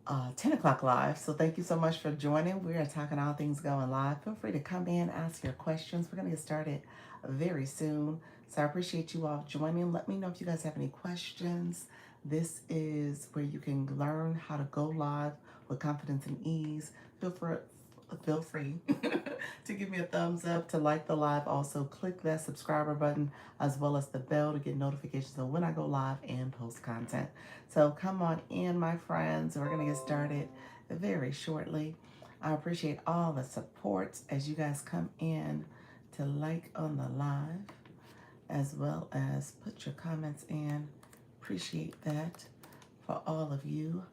10 o'clock live. So thank you so much for joining. We are talking all things going live. Feel free to come in, ask your questions. We're going to get started very soon. So I appreciate you all joining. Let me know if you guys have any questions. This is where you can learn how to go live with confidence and ease. Feel free to give me a thumbs up, to like the live. Also, click that subscriber button as well as the bell to get notifications of when I go live and post content. So come on in, my friends. We're going to get started very shortly. I appreciate all the support as you guys come in to like on the live as well as put your comments in. Appreciate that for all of you.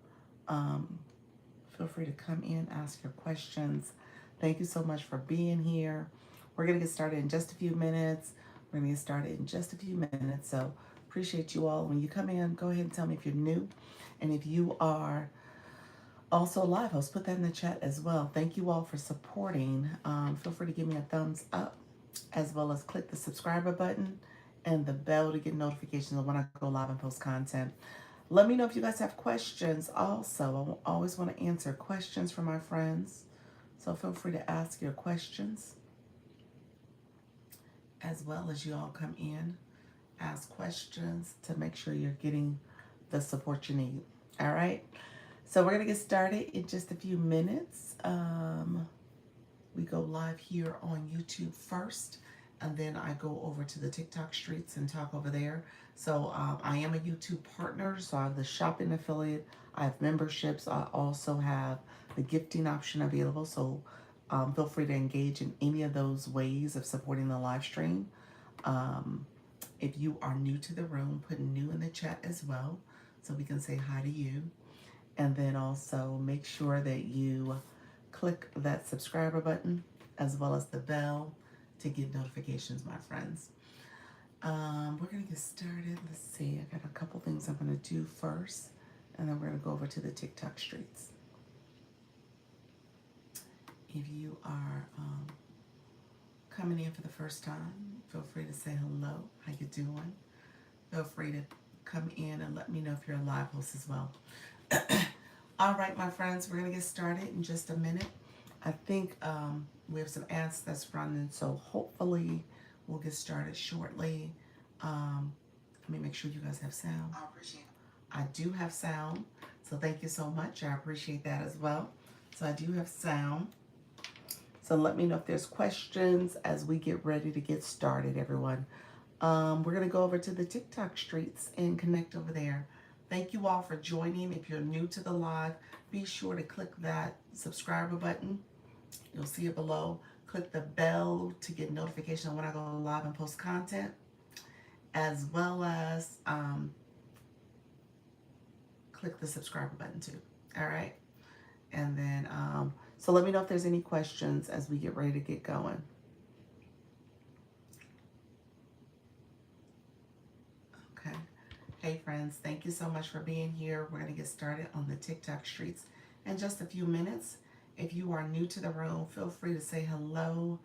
Um, Feel free to come in, ask your questions. Thank you so much for being here. We're going to get started in just a few minutes. We're going to get started in just a few minutes. So appreciate you all. When you come in, go ahead and tell me if you're new. And if you are also a live host, put that in the chat as well. Thank you all for supporting. Feel free to give me a thumbs up as well as click the subscriber button and the bell to get notifications of when I go live and post content. Let me know if you guys have questions also. I always want to answer questions from my friends. So feel free to ask your questions as well as you all come in. Ask questions to make sure you're getting the support you need. All right. So we're going to get started in just a few minutes. We go live here on YouTube first, and then I go over to the TikTok streets and talk over there. So I am a YouTube partner, so I have the shopping affiliate. I have memberships. I also have the gifting option available. So feel free to engage in any of those ways of supporting the live stream. If you are new to the room, put new in the chat as well so we can say hi to you. And then also make sure that you click that subscriber button as well as the bell to get notifications, my friends. We're going to get started. Let's see. I got a couple things I'm going to do first, and then we're going to go over to the TikTok streets. If you are coming in for the first time, feel free to say hello. How you doing? Feel free to come in and let me know if you're a live host as well. All right, my friends, we're going to get started in just a minute. I think we have some ads that's running, so hopefully we'll get started shortly. Let me make sure you guys have sound. I do have sound, so thank you so much. I appreciate that as well. So I do have sound. So let me know if there's questions as we get ready to get started, everyone. We're going to go over to the TikTok streets and connect over there. Thank you all for joining. If you're new to the live, be sure to click that subscriber button. You'll see it below. Click the bell to get notification when I go live and post content, as well as click the subscriber button too. All right. And then, so let me know if there's any questions as we get ready to get going. Okay. Hey friends, thank you so much for being here. We're going to get started on the TikTok streets in just a few minutes. If you are new to the room, feel free to say hello.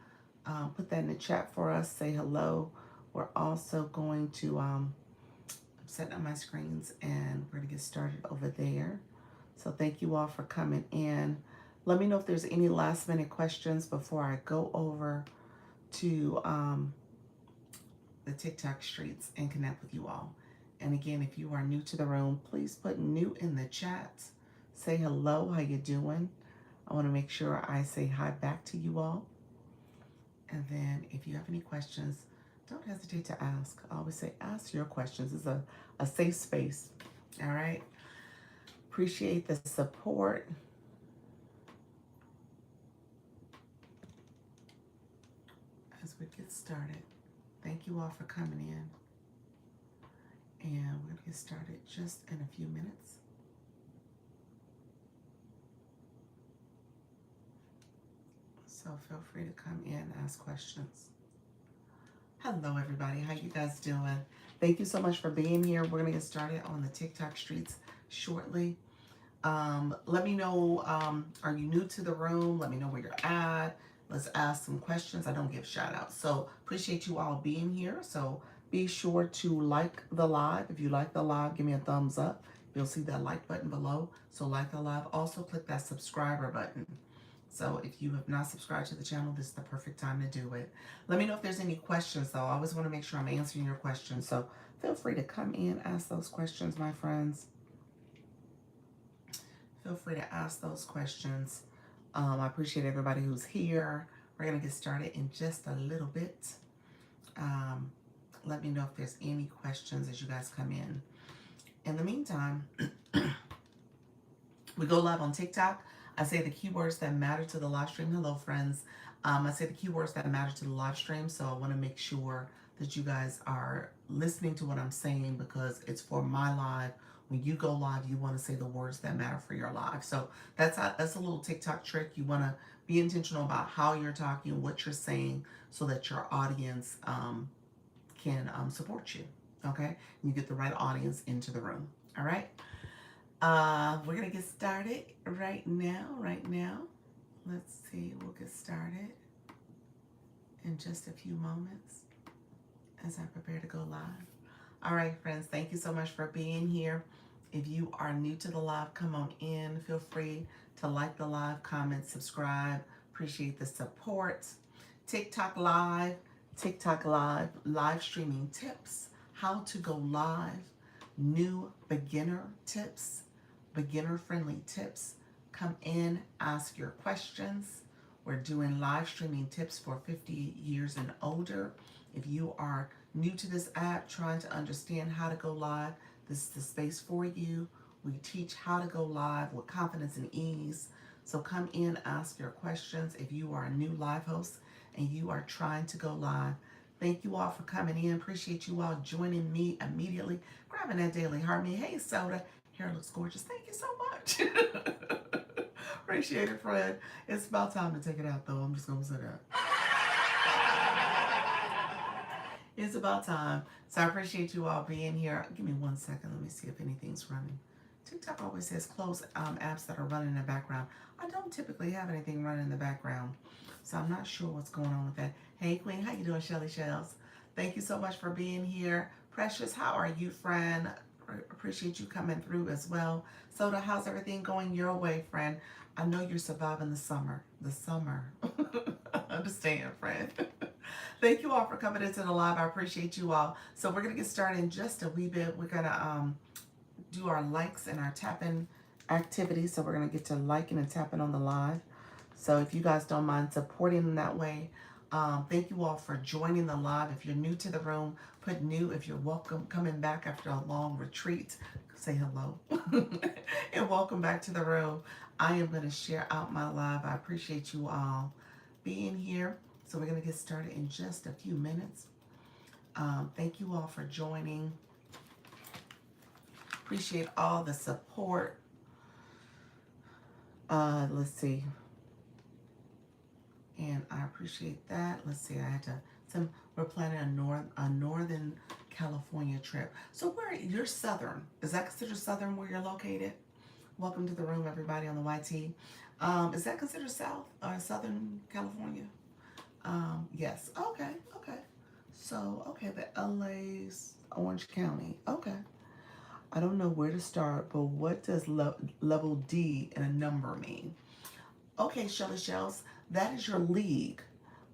Put that in the chat for us. Say hello. We're also going to, I'm setting up my screens and we're going to get started over there. So thank you all for coming in. Let me know if there's any last minute questions before I go over to the TikTok streets and connect with you all. And again, if you are new to the room, please put new in the chat. Say hello, how you doing? I want to make sure I say hi back to you all. And then if you have any questions, don't hesitate to ask. I always say ask your questions. It's a safe space. All right. Appreciate the support. As we get started, thank you all for coming in. And we're going to get started just in a few minutes. So feel free to come in, ask questions. Hello, everybody. How you guys doing? Thank you so much for being here. We're going to get started on the TikTok streets shortly. Let me know, are you new to the room? Let me know where you're at. Let's ask some questions. I don't give shout outs. So appreciate you all being here. So be sure to like the live. If you like the live, give me a thumbs up. you'll see that like button below. So like the live. Also click that subscriber button. So if you have not subscribed to the channel, this is the perfect time to do it. Let me know if there's any questions, though. I always want to make sure I'm answering your questions. So feel free to come in, ask those questions, my friends. Feel free to ask those questions. I appreciate everybody who's here. We're going to get started in just a little bit. Let me know if there's any questions as you guys come in. In the meantime, we go live on TikTok. I say the keywords that matter to the live stream. Hello, friends. I say the keywords that matter to the live stream. So I want to make sure that you guys are listening to what I'm saying because it's for my live. When you go live, you want to say the words that matter for your live. So that's a little TikTok trick. You want to be intentional about how you're talking, what you're saying, so that your audience can support you. Okay, you get the right audience into the room. All right. We're gonna get started right now. Let's see, we'll get started in just a few moments as I prepare to go live. All right, friends, thank you so much for being here. If you are new to the live, come on in. Feel free to like the live, comment, subscribe. Appreciate the support. TikTok live, live streaming tips, how to go live, new beginner tips, beginner-friendly tips. Come in, ask your questions. We're doing live streaming tips for 50 years and older. If you are new to this app, trying to understand how to go live, this is the space for you. We teach how to go live with confidence and ease. So come in, ask your questions. If you are a new live host and you are trying to go live, thank you all for coming in. Appreciate you all joining me immediately. Grabbing that daily heart me. Hey, Soda. Hair looks gorgeous. Thank you so much. Appreciate it, Fred. It's about time to take it out, though. I'm just going to say that. It's about time. So I appreciate you all being here. Give me 1 second. Let me see if anything's running. TikTok always says close apps that are running in the background. I don't typically have anything running in the background, so I'm not sure what's going on with that. Hey, Queen. How you doing, Shelly Shells? Thank you so much for being here. Precious, how are you, friend? Appreciate you coming through as well. Soda, how's everything going your way, friend? I know you're surviving the summer. I understand, friend. Thank you all for coming into the live. I appreciate you all. So we're going to get started in just a wee bit. We're going to do our likes and our tapping activities. So we're going to get to liking and tapping on the live. So if you guys don't mind supporting in that way, thank you all for joining the live. If you're new to the room, put new. If you're coming back after a long retreat, say hello. And welcome back to the room. I am going to share out my live. I appreciate you all being here. So we're going to get started in just a few minutes. Thank you all for joining. Appreciate all the support. Let's see. And I appreciate that. Let's see, I had to, we're planning a Northern California trip. So you're Southern. Is that considered Southern where you're located? Welcome to the room, everybody on the YT. Is that considered Southern California? Yes. Okay. So, okay, the LA's Orange County. Okay. I don't know where to start, but what does level D in a number mean? Okay, Shelly Shells, that is your league.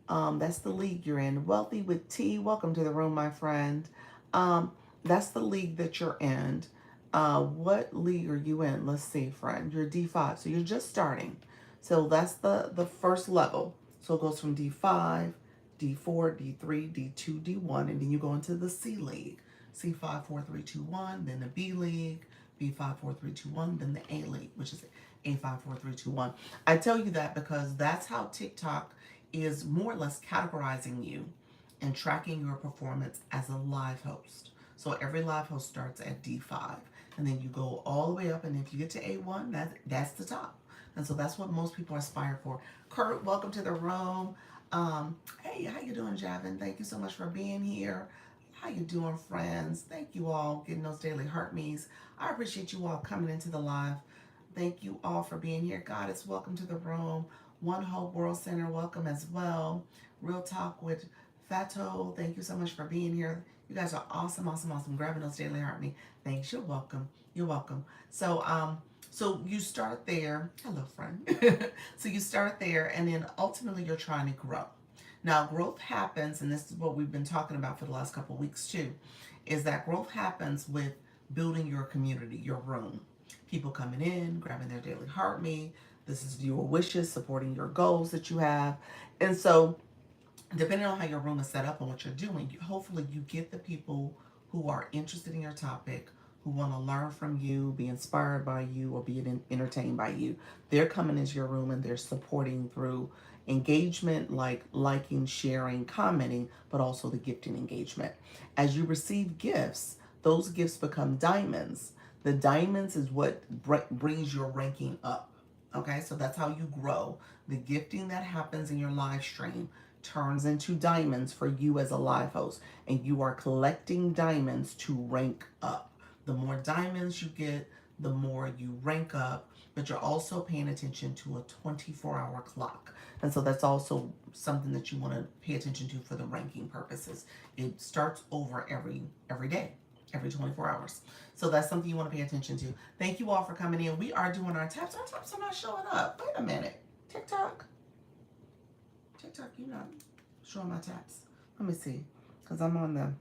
That's the league you're in. Wealthy with T, welcome to the room, my friend. That's the league that you're in. What league are you in? Let's see, friend. You're D5, so you're just starting. So that's the first level. So it goes from D5, D4, D3, D2, D1, and then you go into the C league. C5, 4, 3, 2, 1, then the B league, B5, 4, 3, 2, 1, then the A league, which is A5, 4, 3, 2, 1. I tell you that because that's how TikTok is more or less categorizing you and tracking your performance as a live host. So every live host starts at D5, and then you go all the way up, and if you get to A1, that's the top. And so that's what most people aspire for. Kurt, welcome to the room. Hey, how you doing, Javin? Thank you so much for being here. How you doing, friends? Thank you all getting those daily heart me's. I appreciate you all coming into the live. Thank you all for being here. Goddess, welcome to the room. One Hope World Center, welcome as well. Real Talk with Fato, thank you so much for being here. You guys are awesome, awesome, awesome. Grabbing those daily heart me. Thanks. You're welcome. You're welcome. So you start there. Hello, friend. So you start there, and then ultimately you're trying to grow. Now, growth happens, and this is what we've been talking about for the last couple of weeks too, is that growth happens with building your community, your room. People coming in, grabbing their daily heart me. This is your wishes, supporting your goals that you have. And so depending on how your room is set up and what you're doing, hopefully you get the people who are interested in your topic, who want to learn from you, be inspired by you, or be entertained by you. They're coming into your room and they're supporting through engagement, like liking, sharing, commenting, but also the gifting engagement. As you receive gifts, those gifts become diamonds. The diamonds is what brings your ranking up. Okay, so that's how you grow. The gifting that happens in your live stream turns into diamonds for you as a live host, and you are collecting diamonds to rank up. The more diamonds you get, the more you rank up, but you're also paying attention to a 24-hour clock. And so that's also something that you want to pay attention to for the ranking purposes. It starts over every day, every 24 hours. So that's something you want to pay attention to. Thank you all for coming in. We are doing our taps. Our taps are not showing up. Wait a minute. TikTok, you're not showing my taps. Let me see. Because I'm going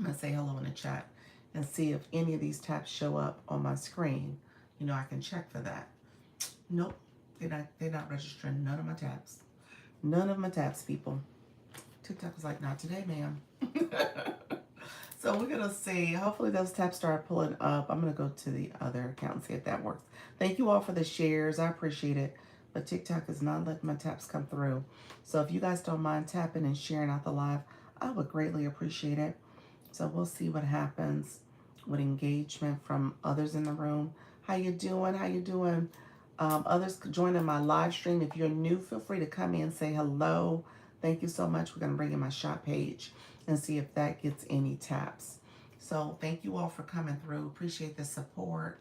to say hello in the chat and see if any of these taps show up on my screen. You know, I can check for that. Nope. They're not registering none of my taps. None of my taps, people. TikTok is like, not today, ma'am. So we're going to see. Hopefully those taps start pulling up. I'm going to go to the other account and see if that works. Thank you all for the shares. I appreciate it. But TikTok is not letting my taps come through. So if you guys don't mind tapping and sharing out the live, I would greatly appreciate it. So we'll see what happens with engagement from others in the room. How you doing? How you doing? Others joining my live stream. If you're new, feel free to come in and say hello. Thank you so much. We're going to bring in my shop page and see if that gets any taps. So thank you all for coming through. Appreciate the support.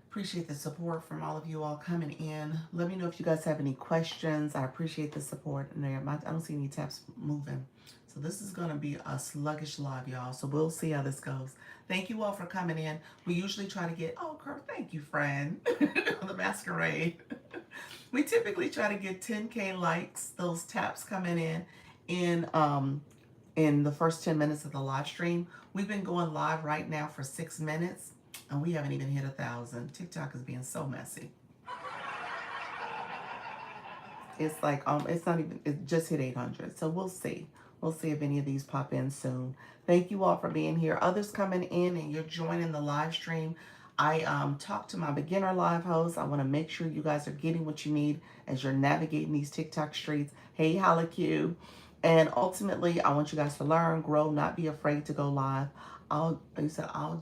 Appreciate the support from all of you all coming in. Let me know if you guys have any questions. I appreciate the support. And I don't see any taps moving. So this is going to be a sluggish live, y'all. So we'll see how this goes. Thank you all for coming in. We usually try to get, oh, Kurt, thank you, friend, on the masquerade. We typically try to get 10K likes, those taps coming in the first 10 minutes of the live stream. We've been going live right now for 6 minutes, and we haven't even hit 1,000. TikTok is being so messy. It's like, it's not even, it just hit 800. So we'll see. We'll see if any of these pop in soon. Thank you all for being here. Others coming in and you're joining the live stream. I talked to my beginner live host. I want to make sure you guys are getting what you need as you're navigating these TikTok streets. Hey, HalaQ. And ultimately, I want you guys to learn, grow, not be afraid to go live. I'll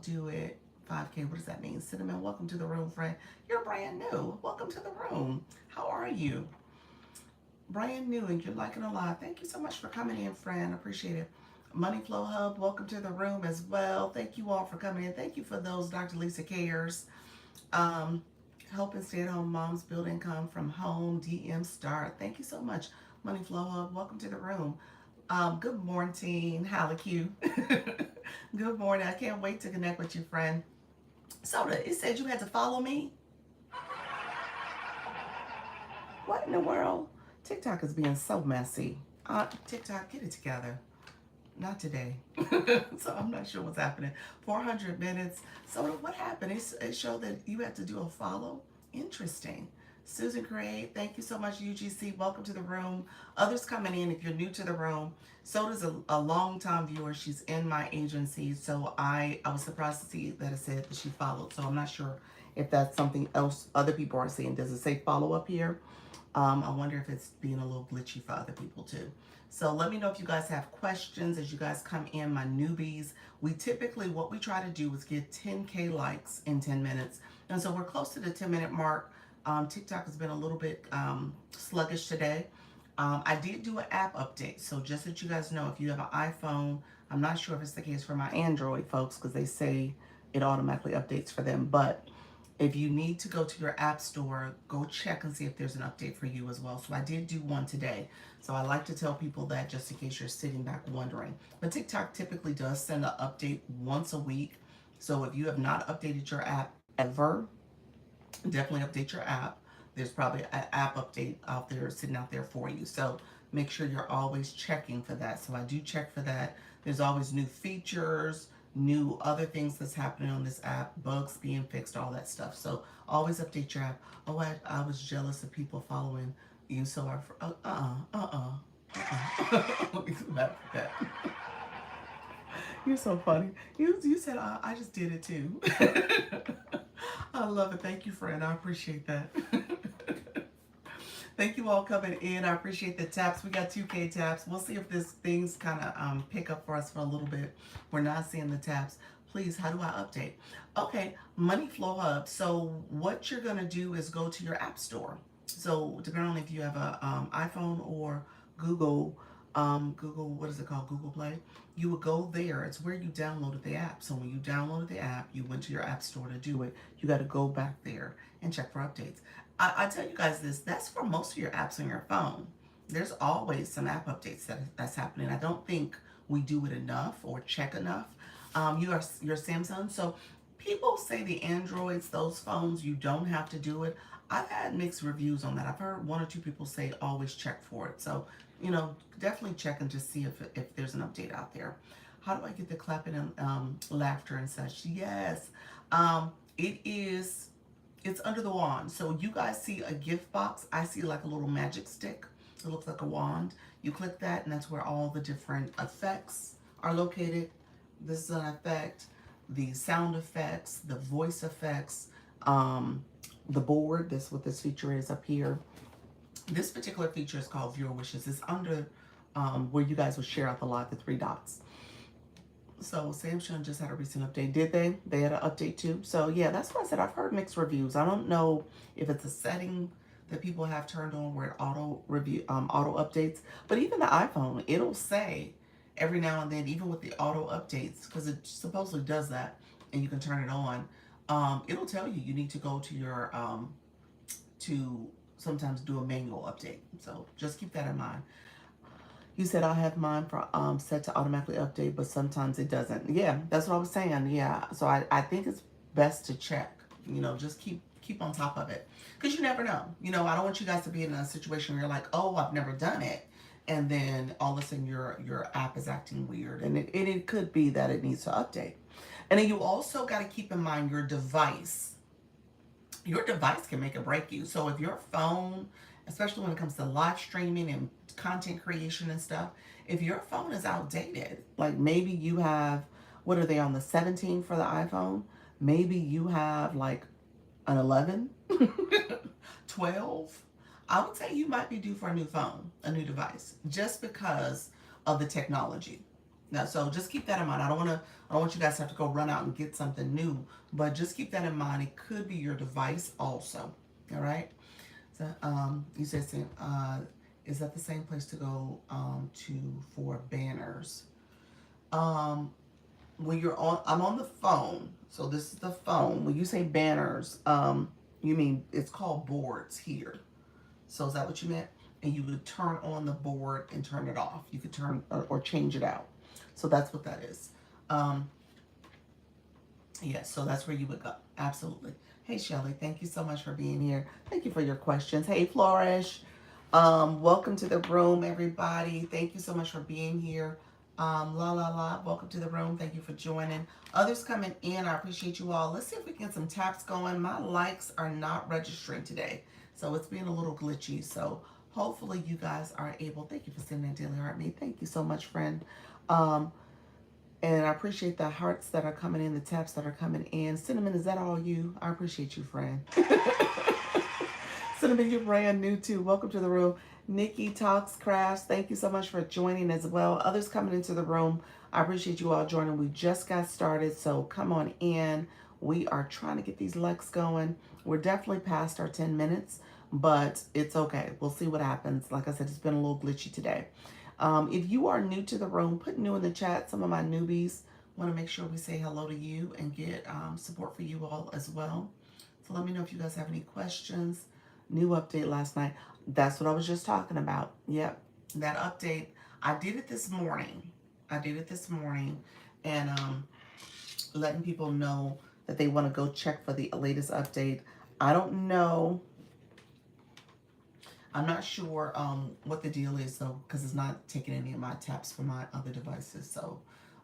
do it 5K. What does that mean? Cinnamon, welcome to the room, friend. You're brand new. Welcome to the room. How are you? Brand new, and you're liking a lot. Thank you so much for coming in, friend. Appreciate it. Money Flow Hub, welcome to the room as well. Thank you all for coming in. Thank you for those Dr. Lisa Cares. Helping stay-at-home moms build income from home. DM Start. Thank you so much. Money Flow Hub, welcome to the room. Good morning, HalaQ. Good morning. I can't wait to connect with you, friend. Soda, it said you had to follow me. What in the world? TikTok is being so messy. TikTok, get it together. Not today. So I'm not sure what's happening. 400 minutes. So what happened? It showed that you had to do a follow. Interesting. Susan Craig, thank you so much. UGC, welcome to the room. Others coming in, if you're new to the room. Soda's a long-time viewer. She's in my agency. So I was surprised to see that it said that she followed. So I'm not sure if that's something else other people are saying. Does it say follow up here? I wonder if it's being a little glitchy for other people too. So let me know if you guys have questions as you guys come in, my newbies. We typically, what we try to do is get 10K likes in 10 minutes. And so we're close to the 10-minute mark. TikTok has been a little bit sluggish today. I did do an app update. So just that you guys know, if you have an iPhone, I'm not sure if it's the case for my Android folks because they say it automatically updates for them. But If you need to go to your app store, go check and see if there's an update for you as well. So I did do one today. So I like to tell people that just in case you're sitting back wondering. But TikTok typically does send an update once a week. So if you have not updated your app ever, definitely update your app. There's probably an app update out there sitting out there for you. So make sure you're always checking for that. So I do check for that. There's always new features, new other things that's happening on this app, bugs being fixed, all that stuff. So always update your app. Oh, I was jealous of people following you, so let me come back with that. You're so funny. You said I just did it too. I love it. Thank you, friend. I appreciate that. Thank you all coming in. I appreciate the taps. We got 2K taps. We'll see if this thing's kind of pick up for us for a little bit. We're not seeing the taps. Please, how do I update? Okay, Money Flow Hub. So what you're going to do is go to your app store. So depending on if you have a iPhone or Google, what is it called? Google Play. You would go there. It's where you downloaded the app. So when you downloaded the app, you went to your app store to do it. You got to go back there and check for updates. I tell you guys this, that's for most of your apps on your phone. There's always some app updates that's happening. I don't think we do it enough or check enough. Your Samsung. So people say the Androids, those phones, you don't have to do it. I've had mixed reviews on that. I've heard one or two people say always check for it. So, definitely check and just see if there's an update out there. How do I get the clapping and laughter and such? Yes, it is. It's under the wand. So you guys see a gift box. I see like a little magic stick. It looks like a wand. You click that and that's where all the different effects are located. This is an effect, the sound effects, the voice effects, the board. That's what this feature is up here. This particular feature is called Viewer Wishes. It's under where you guys will share out the live, the 3 dots. So Samsung just had a recent update. Did they? They had an update too. So yeah, that's what I said. I've heard mixed reviews. I don't know if it's a setting that people have turned on where it auto updates. But even the iPhone, it'll say every now and then, even with the auto updates, because it supposedly does that, and you can turn it on. It'll tell you need to go to your to sometimes do a manual update. So just keep that in mind. You said I have mine for set to automatically update, but sometimes it doesn't. Yeah, that's what I was saying. Yeah, so I think it's best to check. Just keep on top of it, because you never know. I don't want you guys to be in a situation where you're like, oh, I've never done it, and then all of a sudden your app is acting weird, and it could be that it needs to update. And then you also got to keep in mind your device. Your device can make or break you. So if your phone, especially when it comes to live streaming and content creation and stuff, if your phone is outdated, like maybe you have, what are they on the 17 for the iPhone? Maybe you have like an 11, 12. I would say you might be due for a new phone, a new device, just because of the technology. Now, so just keep that in mind. I don't want you guys to have to go run out and get something new, but just keep that in mind. It could be your device also. All right. So, you said, is that the same place to go for banners? When you're on, I'm on the phone. So this is the phone. When you say banners, you mean it's called boards here. So is that what you meant? And you would turn on the board and turn it off. You could turn or change it out. So that's what that is. Yes, so that's where you would go. Absolutely. Hey, Shelly, thank you so much for being here. Thank you for your questions. Hey, Flourish. Welcome to the room, everybody. Thank you so much for being here. Welcome to the room. Thank you for joining. Others coming in, I appreciate you all. Let's see if we can get some taps going. My likes are not registering today, so it's being a little glitchy. So hopefully you guys are able. Thank you for sending that Daily Heart Me. Thank you so much, friend. And I appreciate the hearts that are coming in, the taps that are coming in. Cinnamon, is that all you? I appreciate you, friend. Cinnamon, you're brand new too. Welcome to the room. Nikki Talks Crafts, thank you so much for joining as well. Others coming into the room, I appreciate you all joining. We just got started, so come on in. We are trying to get these likes going. We're definitely past our 10 minutes, but it's okay. We'll see what happens. Like I said, it's been a little glitchy today. If you are new to the room, put new in the chat. Some of my newbies want to make sure we say hello to you and get support for you all as well. So let me know if you guys have any questions. New update last night. That's what I was just talking about. Yep, that update. I did it this morning. I did it this morning, and letting people know that they want to go check for the latest update. I don't know. I'm not sure what the deal is though, because it's not taking any of my taps for my other devices. So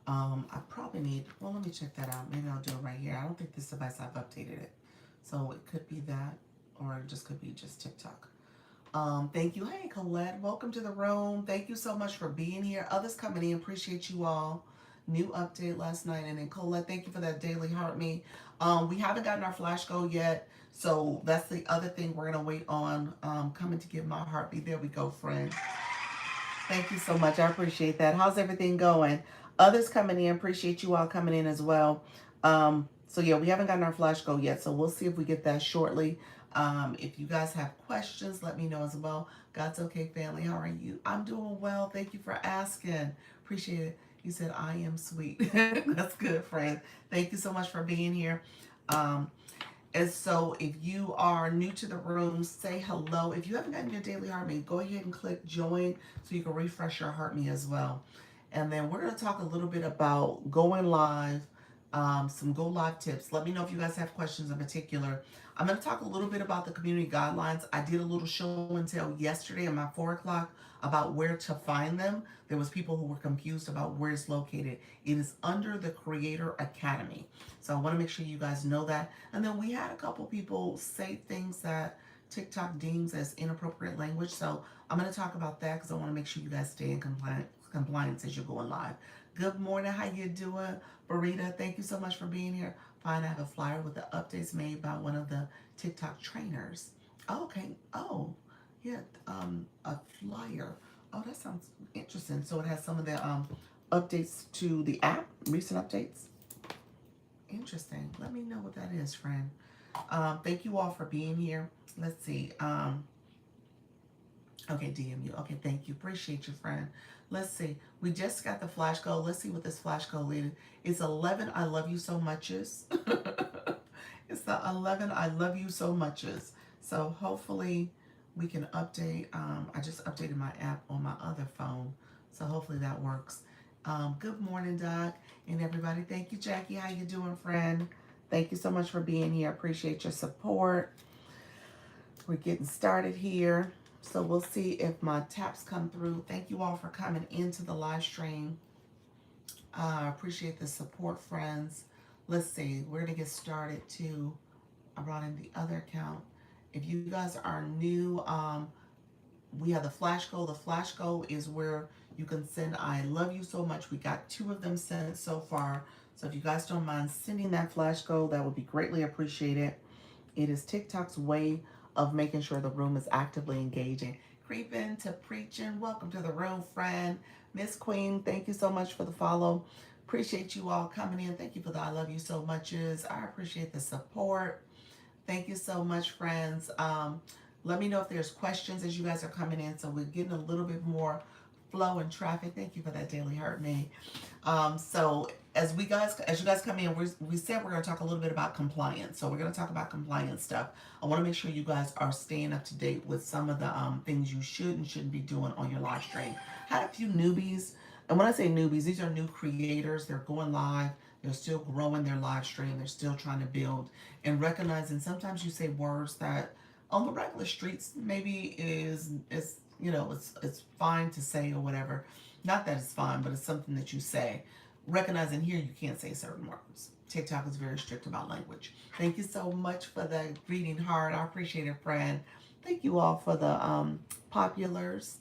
I probably need, well, let me check that out. Maybe I'll do it right here. I don't think this device I've updated it. So it could be that, or it just could be just TikTok. Thank you. Hey, Colette, welcome to the room. Thank you so much for being here. Others coming in, appreciate you all. New update last night. And then Colette, thank you for that daily heart me. We haven't gotten our flash goal yet. So that's the other thing we're going to wait on. Coming to give my heartbeat. There we go, friend. Thank you so much. I appreciate that. How's everything going? Others coming in, appreciate you all coming in as well. So yeah, we haven't gotten our flash goal yet. So we'll see if we get that shortly. If you guys have questions, let me know as well. God's okay, family. How are you? I'm doing well. Thank you for asking. Appreciate it. You said I am sweet. That's good, friend. Thank you so much for being here. And so if you are new to the room, say hello. If you haven't gotten your daily heart me, go ahead and click join so you can refresh your heart me as well. And then we're going to talk a little bit about going live, some go live tips. Let me know if you guys have questions in particular. I'm going to talk a little bit about the community guidelines. I did a little show and tell yesterday at my 4 o'clock about where to find them. There was people who were confused about where it's located. It is under the Creator Academy. So I want to make sure you guys know that. And then we had a couple people say things that TikTok deems as inappropriate language. So I'm going to talk about that because I want to make sure you guys stay in compliance as you're going live. Good morning. How you doing? Barita, thank you so much for being here. Fine, I have a flyer with the updates made by one of the TikTok trainers. Oh, okay. Oh, yeah. A flyer. Oh, that sounds interesting. So it has some of the updates to the app, recent updates. Interesting. Let me know what that is, friend. Thank you all for being here. Let's see. Okay, DMU. Okay, thank you. Appreciate you, friend. Let's see. We just got the flash goal. Let's see what this flash goal is. It's 11 I love you so muches. It's the 11 I love you so muches. So hopefully we can update. I just updated my app on my other phone. So hopefully that works. Good morning, Doc, and everybody. Thank you, Jackie. How you doing, friend? Thank you so much for being here. Appreciate your support. We're getting started here. So we'll see if my taps come through. Thank you all for coming into the live stream. I appreciate the support, friends. Let's see. We're going to get started too. I brought in the other account. If you guys are new, we have the flash goal. The flash goal is where you can send I love you so much. We got 2 of them sent so far. So if you guys don't mind sending that flash goal, that would be greatly appreciated. It is TikTok's way of making sure the room is actively engaging. Creeping to preaching. Welcome to the room, friend. Miss Queen, thank you so much for the follow. Appreciate you all coming in. Thank you for the I love you so muches. I appreciate the support. Thank you so much, friends. Let me know if there's questions as you guys are coming in. So we're getting a little bit more flow and traffic. Thank you for that daily heart me. So as you guys come in, we said we're going to talk a little bit about compliance. So we're going to talk about compliance stuff. I want to make sure you guys are staying up to date with some of the things you should and shouldn't be doing on your live stream. I had a few newbies, and when I say newbies, these are new creators. They're going live. They're still growing their live stream. They're still trying to build and recognizing sometimes you say words that on the regular streets maybe is it's fine to say or whatever. Not that it's fine, but it's something that you say. Recognizing here you can't say certain words. TikTok is very strict about language. Thank you so much for the greeting heart. I appreciate it, friend. Thank you all for the populars.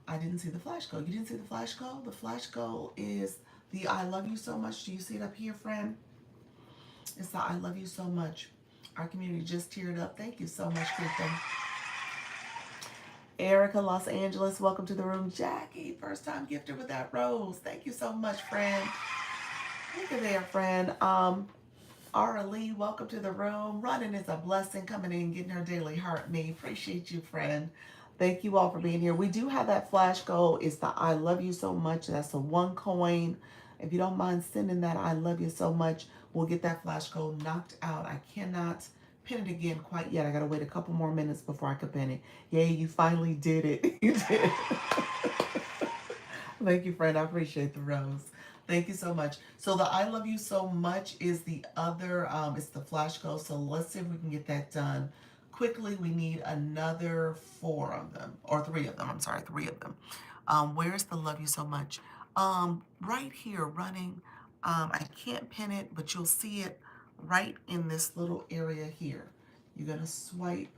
I didn't see the flash goal. You didn't see the flash goal? The flash goal is the I love you so much. Do you see it up here, friend? It's the I love you so much. Our community just teared up. Thank you so much, Kristen. Erica, Los Angeles, welcome to the room. Jackie, first time gifter with that rose. Thank you so much, friend. Look at there, friend. Ara Lee, welcome to the room. Running is a blessing, coming in, getting her daily heart me. Appreciate you, friend. Thank you all for being here. We do have that flash goal. It's the I love you so much. That's the 1 coin. If you don't mind sending that I love you so much, we'll get that flash goal knocked out. I cannot pin it again quite yet. I gotta wait a couple more minutes before I can pin it. Yay, you finally did it. You did it. Thank you, friend. I appreciate the rose. Thank you so much. So the I love you so much is the other, it's the flash go. So let's see if we can get that done quickly. We need another 4 of them, or 3 of them. I'm sorry, 3 of them. Where's the love you so much? Right here, running. I can't pin it, but you'll see it right in this little area here. You're gonna swipe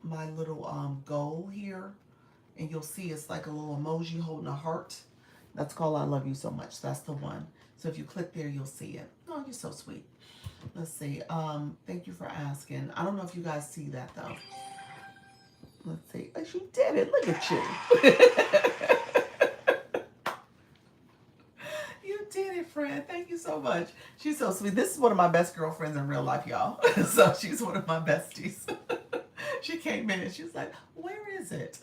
my little goal here, and you'll see it's like a little emoji holding a heart. That's called I love you so much. That's the one. So if you click there, you'll see it. Oh, you're so sweet. Let's see. Thank you for asking. I don't know if you guys see that though. Let's see. Oh, she did it. Look at you. You did it, friend. Thank you so much. She's so sweet. This is one of my best girlfriends in real life, y'all. So she's one of my besties. She came in and she was like, where is it?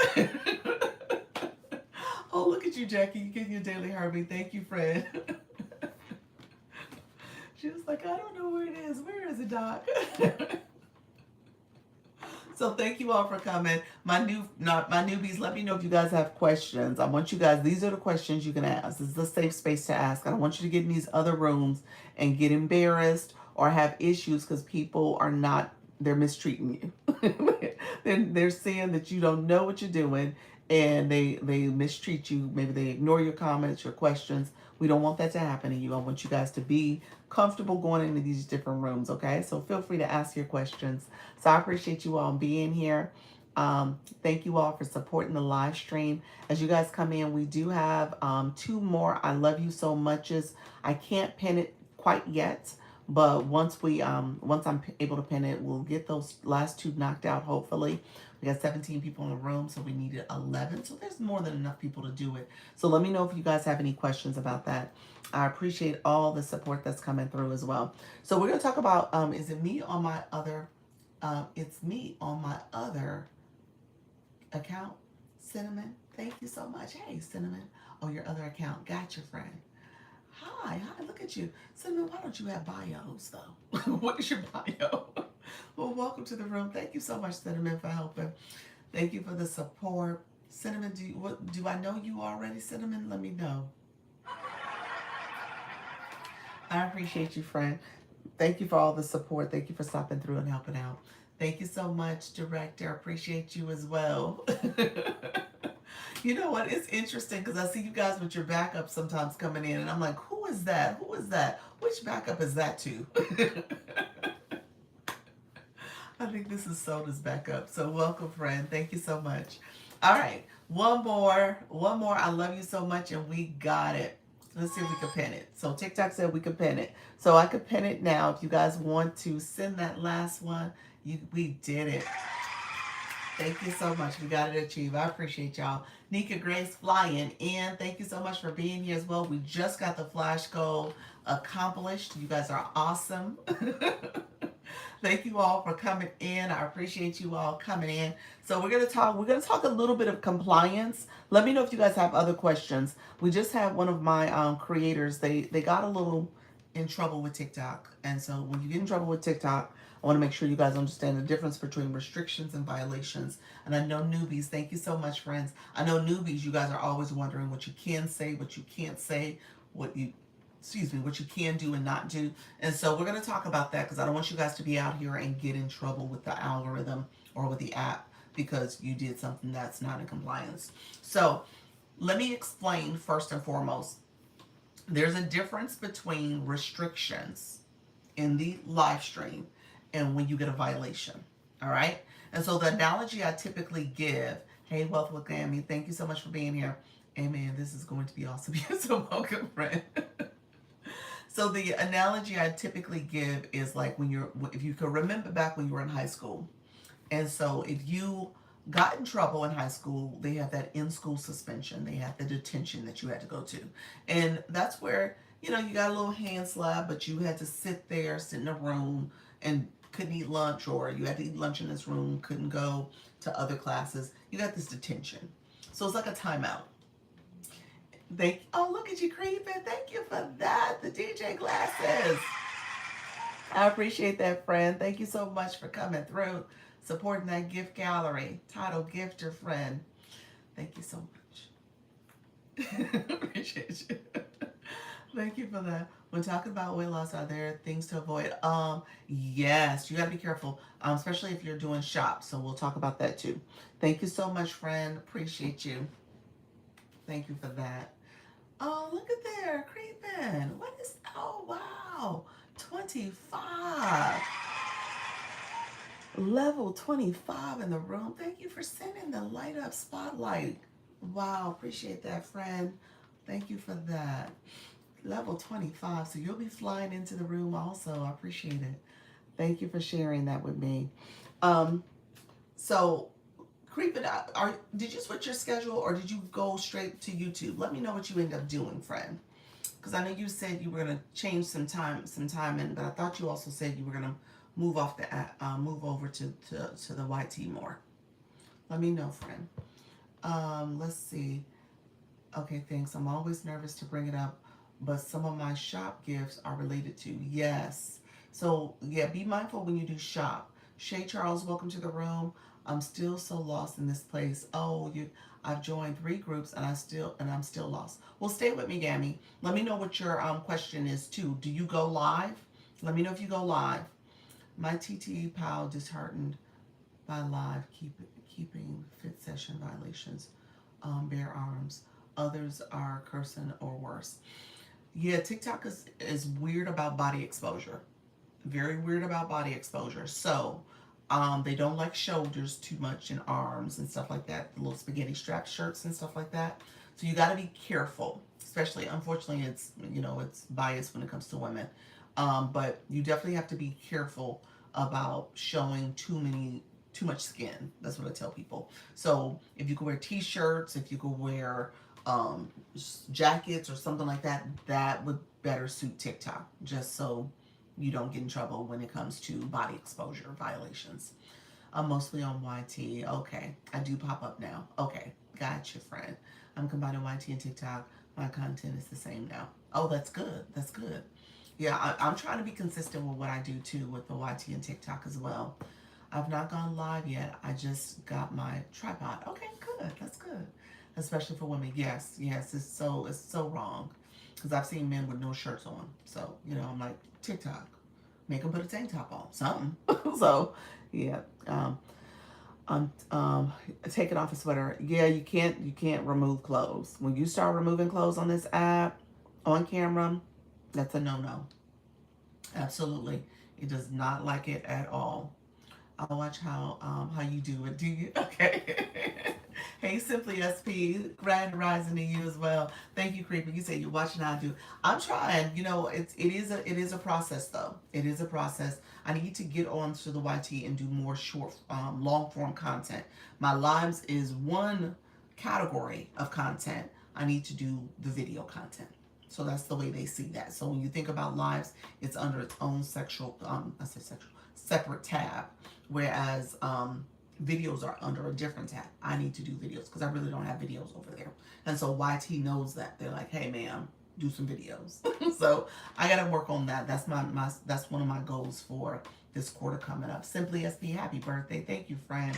Oh, look at you, Jackie. You getting your daily Herbie. Thank you, friend. She was like, I don't know where it is. Where is it, Doc? So thank you all for coming. My newbies, let me know if you guys have questions. I want you guys, these are the questions you can ask. This is a safe space to ask. I don't want you to get in these other rooms and get embarrassed or have issues because people are not, they're mistreating you. they're saying that you don't know what you're doing and they mistreat you. Maybe they ignore your comments, your questions. We don't want that to happen to you. I want you guys to be comfortable going into these different rooms, okay? So feel free to ask your questions. So I appreciate you all being here. Thank you all for supporting the live stream. As you guys come in, we do have 2 more I love you so muches. I can't pin it quite yet, but once I'm able to pin it, we'll get those last 2 knocked out, hopefully. We got 17 people in the room, so we needed 11. So there's more than enough people to do it. So let me know if you guys have any questions about that. I appreciate all the support that's coming through as well. So we're going to talk about, is it me on my other, it's me on my other account, Cinnamon. Thank you so much. Hey, Cinnamon, on your other account. Got your friend. Hi, look at you. Cinnamon, why don't you have bios, though? What is your bio? Well, welcome to the room. Thank you so much, Cinnamon, for helping. Thank you for the support. Cinnamon, do I know you already, Cinnamon? Let me know. I appreciate you, friend. Thank you for all the support. Thank you for stopping through and helping out. Thank you so much, Director. I appreciate you as well. You know what? It's interesting because I see you guys with your backup sometimes coming in, and I'm like, who is that? Who is that? Which backup is that to? I think this is Soda's backup. So welcome, friend. Thank you so much. All right. One more. I love you so much, and we got it. Let's see if we can pin it. So TikTok said we could pin it. So I could pin it now. If you guys want to send that last one, we did it. Thank you so much. We got it achieved. I appreciate y'all. Nika Grace flying in. Thank you so much for being here as well. We just got the flash goal accomplished. You guys are awesome. Thank you all for coming in. I appreciate you all coming in. So we're gonna talk a little bit of compliance. Let me know if you guys have other questions. We just had one of my creators, they got a little in trouble with TikTok. And so when you get in trouble with TikTok, I want to make sure you guys understand the difference between restrictions and violations. And I know newbies, thank you so much, friends. I know newbies, you guys are always wondering what you can say, what you can't say, what you can do and not do. And so we're going to talk about that because I don't want you guys to be out here and get in trouble with the algorithm or with the app because you did something that's not in compliance. So let me explain first and foremost. There's a difference between restrictions in the live stream and when you get a violation. All right. And so the analogy I typically give, hey, Wealth with Gammy, thank you so much for being here. Amen. This is going to be awesome. You're so welcome, friend. So the analogy I typically give is like if you can remember back when you were in high school. And so if you got in trouble in high school, they have that in-school suspension. They have the detention that you had to go to. And that's where, you got a little hand slap, but you had to sit in a room and couldn't eat lunch, or you had to eat lunch in this room, couldn't go to other classes. You got this detention. So it's like a timeout. Oh, look at you creeping. Thank you for that. The DJ glasses. I appreciate that, friend. Thank you so much for coming through, supporting that gift gallery. Title gifter, friend. Thank you so much. Appreciate you. Thank you for that. When talking about weight loss, are there things to avoid? Yes, you got to be careful, especially if you're doing shops. So we'll talk about that too. Thank you so much, friend. Appreciate you. Thank you for that. Oh, look at there, creeping. What is? Oh, wow, 25. Level 25 in the room. Thank you for sending the light up spotlight. Wow, appreciate that, friend. Thank you for that. Level 25. So you'll be flying into the room also. I appreciate it. Thank you for sharing that with me. Um, so creeping out, did you switch your schedule or did you go straight to YouTube? Let me know what you end up doing, friend. Because I know you said you were gonna change some time in, but I thought you also said you were gonna move off the move over to the YT more. Let me know, friend. Let's see. Okay, thanks. I'm always nervous to bring it up, but some of my shop gifts are related to. Yes. So, yeah, be mindful when you do shop. Shay Charles, welcome to the room. I'm still so lost in this place. Oh, I've joined 3 groups and I'm still lost. Well, stay with me, Gammy. Let me know what your question is too. Do you go live? Let me know if you go live. My TTE pal disheartened by live keeping fit session violations, bare arms. Others are cursing or worse. Yeah, TikTok is weird about body exposure. Very weird about body exposure. So, they don't like shoulders too much and arms and stuff like that. The little spaghetti strap shirts and stuff like that. So you got to be careful. Especially, unfortunately, it's biased when it comes to women. But you definitely have to be careful about showing too much skin. That's what I tell people. So if you can wear t-shirts, if you can wear um, jackets or something like that, that would better suit TikTok. Just so you don't get in trouble when it comes to body exposure violations. I'm mostly on YT. Okay, I do pop up now. Okay, gotcha, friend. I'm combining YT and TikTok. My content is the same now. Oh, that's good. That's good. Yeah, I'm trying to be consistent with what I do too with the YT and TikTok as well. I've not gone live yet. I just got my tripod. Okay, good. That's good. Especially for women. Yes, yes. It's so wrong. Because I've seen men with no shirts on. So, I'm like, TikTok. Make them put a tank top on. Something. So, yeah. I'm taking off a sweater. Yeah, you can't remove clothes. When you start removing clothes on this app, on camera, that's a no-no. Absolutely. It does not like it at all. I'll watch how you do it. Do you? Okay. Hey, Simply SP, grand rising to you as well. Thank you, Creeper. You say you're watching how I do. I'm trying. It is a process though. It is a process. I need to get on to the YT and do more short, long form content. My lives is one category of content. I need to do the video content. So that's the way they see that. So when you think about lives, it's under its own separate tab, whereas videos are under a different tab. I need to do videos because I really don't have videos over there. And so YT knows that. They're like, hey, ma'am, do some videos. So I got to work on that. That's one of my goals for this quarter coming up. Simply SP, happy birthday. Thank you, friend.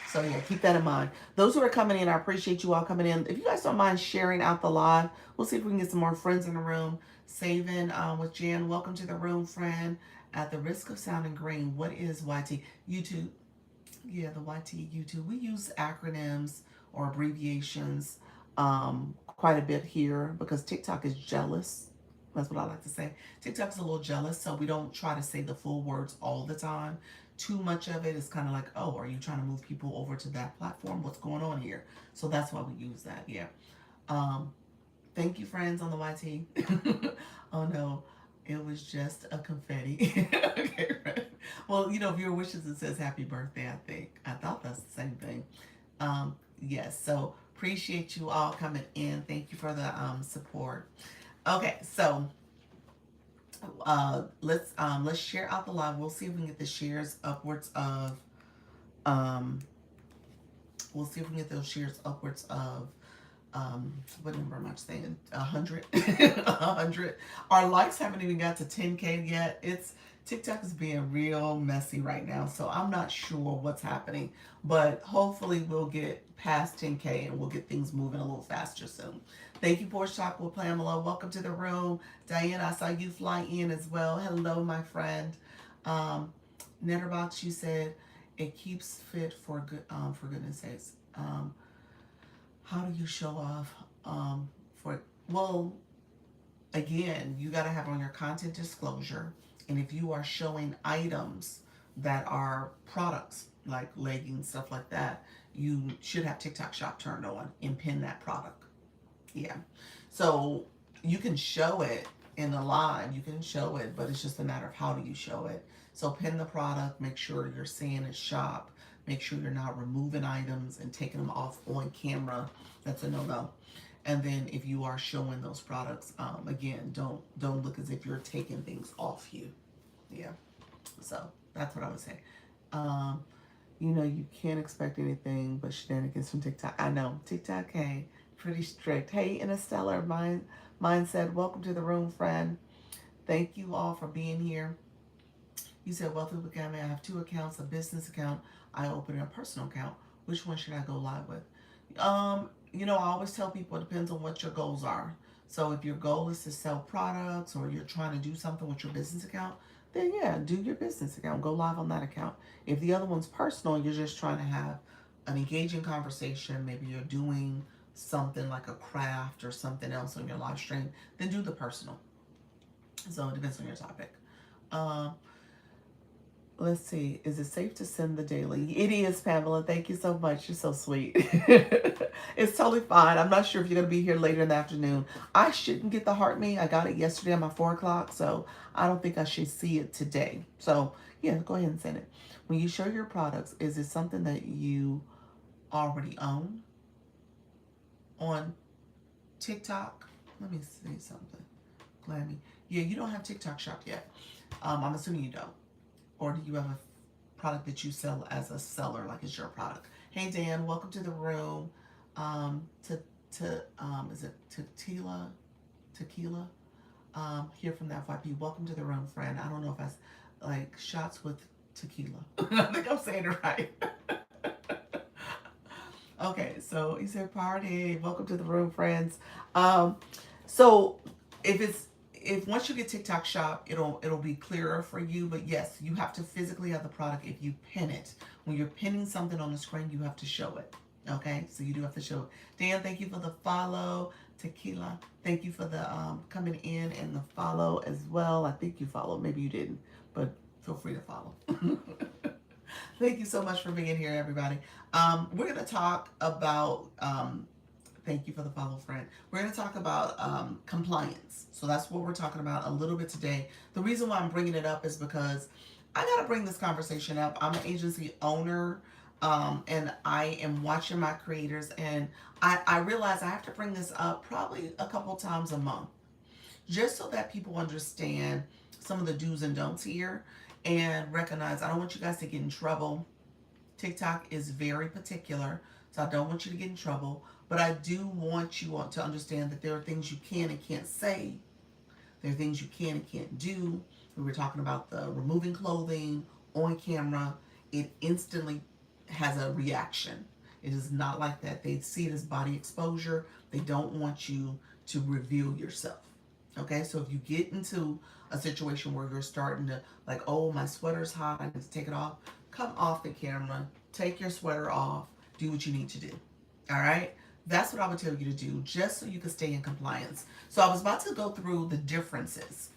So yeah, keep that in mind. Those who are coming in, I appreciate you all coming in. If you guys don't mind sharing out the live, we'll see if we can get some more friends in the room. Saving with Jan, welcome to the room, friend. At the risk of sounding green, what is YT? YouTube. Yeah, the YT YouTube. We use acronyms or abbreviations quite a bit here because TikTok is jealous. That's what I like to say. TikTok's a little jealous, so we don't try to say the full words all the time. Too much of it is kind of like, oh, are you trying to move people over to that platform? What's going on here? So that's why we use that. Yeah. Um, Thank you, friends on the YT. Oh no, it was just a confetti. Okay, right. Well, if your wishes, it says happy birthday, I think. I thought that's the same thing. Yes, so appreciate you all coming in. Thank you for the support. Okay, so let's share out the live. We'll see if we can get the shares upwards of um we'll see if we can get those shares upwards of what number am I saying? 100, 100. Our likes haven't even got to 10K yet. TikTok is being real messy right now, so I'm not sure what's happening, but hopefully we'll get past 10K and we'll get things moving a little faster soon. Thank you, Porsche Talk with Pamela. Welcome to the room. Diane, I saw you fly in as well. Hello, my friend. Netterbox, you said it keeps fit for goodness sakes. How do you show off for well, again, you got to have on your content disclosure, and if you are showing items that are products like leggings, stuff like that, you should have TikTok shop turned on and pin that product. Yeah, so you can show it in the live, you can show it, but it's just a matter of how do you show it. So pin the product, make sure you're saying it's shop, make sure you're not removing items and taking them off on camera. That's a no-no. And then if you are showing those products, again, don't look as if you're taking things off you. Yeah. So that's what I would say. You can't expect anything but shenanigans from TikTok. I know TikTok, hey, pretty strict. Hey, Interstellar Mindset, welcome to the room, friend. Thank you all for being here. You said, Wealthy with Gamma, I have 2 accounts, a business account. I open a personal account. Which one should I go live with? I always tell people it depends on what your goals are. So if your goal is to sell products or you're trying to do something with your business account, then yeah, do your business account. Go live on that account. If the other one's personal, you're just trying to have an engaging conversation, maybe you're doing something like a craft or something else on your live stream, then do the personal. So it depends on your topic. Let's see. Is it safe to send the daily? It is, Pamela. Thank you so much. You're so sweet. It's totally fine. I'm not sure if you're going to be here later in the afternoon. I shouldn't get the heart me. I got it yesterday at my 4 o'clock, so I don't think I should see it today. So, yeah, go ahead and send it. When you show your products, is it something that you already own on TikTok? Let me see something. Glammy. Yeah, you don't have TikTok shop yet. I'm assuming you don't. Or do you have a product that you sell as a seller, like it's your product? Hey Dan, welcome to the room. Is it Tequila? Here from the FYP. Welcome to the room, friend. I don't know if I like shots with tequila. I think I'm saying it right. Okay, so he said party. Welcome to the room, friends. So if once you get TikTok shop, it'll be clearer for you. But yes, you have to physically have the product if you pin it. When you're pinning something on the screen, you have to show it. Okay, so you do have to show it. Dan, thank you for the follow. Tequila, thank you for the coming in and the follow as well. I think you followed, maybe you didn't, but feel free to follow. Thank you so much for being here, everybody. We're gonna talk about thank you for the follow, friend. We're going to talk about compliance. So that's what we're talking about a little bit today. The reason why I'm bringing it up is because I got to bring this conversation up. I'm an agency owner, and I am watching my creators, and I realize I have to bring this up probably a couple times a month, just so that people understand some of the do's and don'ts here and recognize I don't want you guys to get in trouble. TikTok is very particular, so I don't want you to get in trouble. But I do want you to understand that there are things you can and can't say. There are things you can and can't do. We were talking about the removing clothing on camera. It instantly has a reaction. It is not like that. They see it as body exposure. They don't want you to reveal yourself. Okay, so if you get into a situation where you're starting to like, oh, my sweater's hot, I need to take it off, come off the camera, take your sweater off, do what you need to do. All right? That's what I would tell you to do, just so you can stay in compliance. So I was about to go through the differences.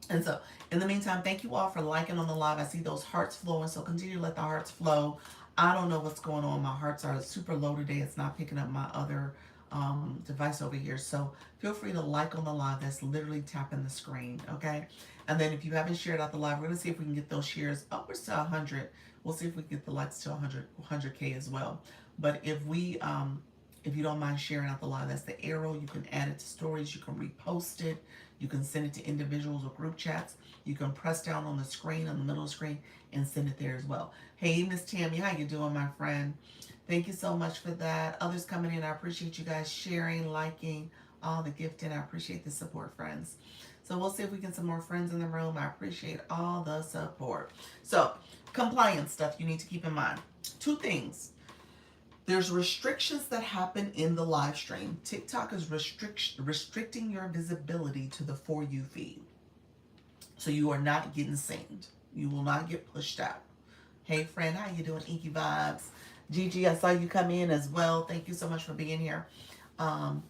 And so in the meantime, thank you all for liking on the live. I see those hearts flowing, so continue to let the hearts flow. I don't know what's going on. My hearts are super low today. It's not picking up my other device over here. So feel free to like on the live. That's literally tapping the screen, okay? And then if you haven't shared out the live, we're going to see if we can get those shares upwards to 100. We'll see if we can get the likes to 100K as well. But if we If you don't mind sharing out the live, that's the arrow. You can add it to stories. You can repost it. You can send it to individuals or group chats. You can press down on the screen, on the middle of the screen, and send it there as well. Hey, Miss Tammy, how you doing, my friend? Thank you so much for that. Others coming in, I appreciate you guys sharing, liking, all the gifting. I appreciate the support, friends. So we'll see if we can get some more friends in the room. I appreciate all the support. So, compliance stuff you need to keep in mind. Two things. There's restrictions that happen in the live stream. TikTok is restricting your visibility to the For You feed. So you are not getting seen. You will not get pushed out. Hey friend, how you doing? Inky Vibes. Gigi, I saw you come in as well. Thank you so much for being here. And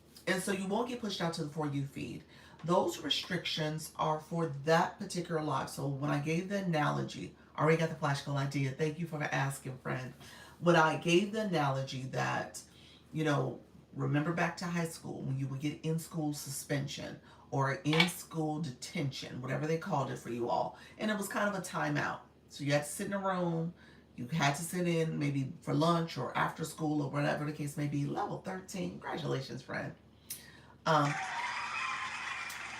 so you won't get pushed out to the For You feed. Those restrictions are for that particular live. So when I gave the analogy, I already got the flash goal idea. Thank you for asking, friend. When I gave the analogy that, remember back to high school when you would get in-school suspension or in-school detention, whatever they called it for you all. And it was kind of a timeout. So you had to sit in a room. You had to sit in maybe for lunch or after school or whatever the case may be. Level 13. Congratulations, friend.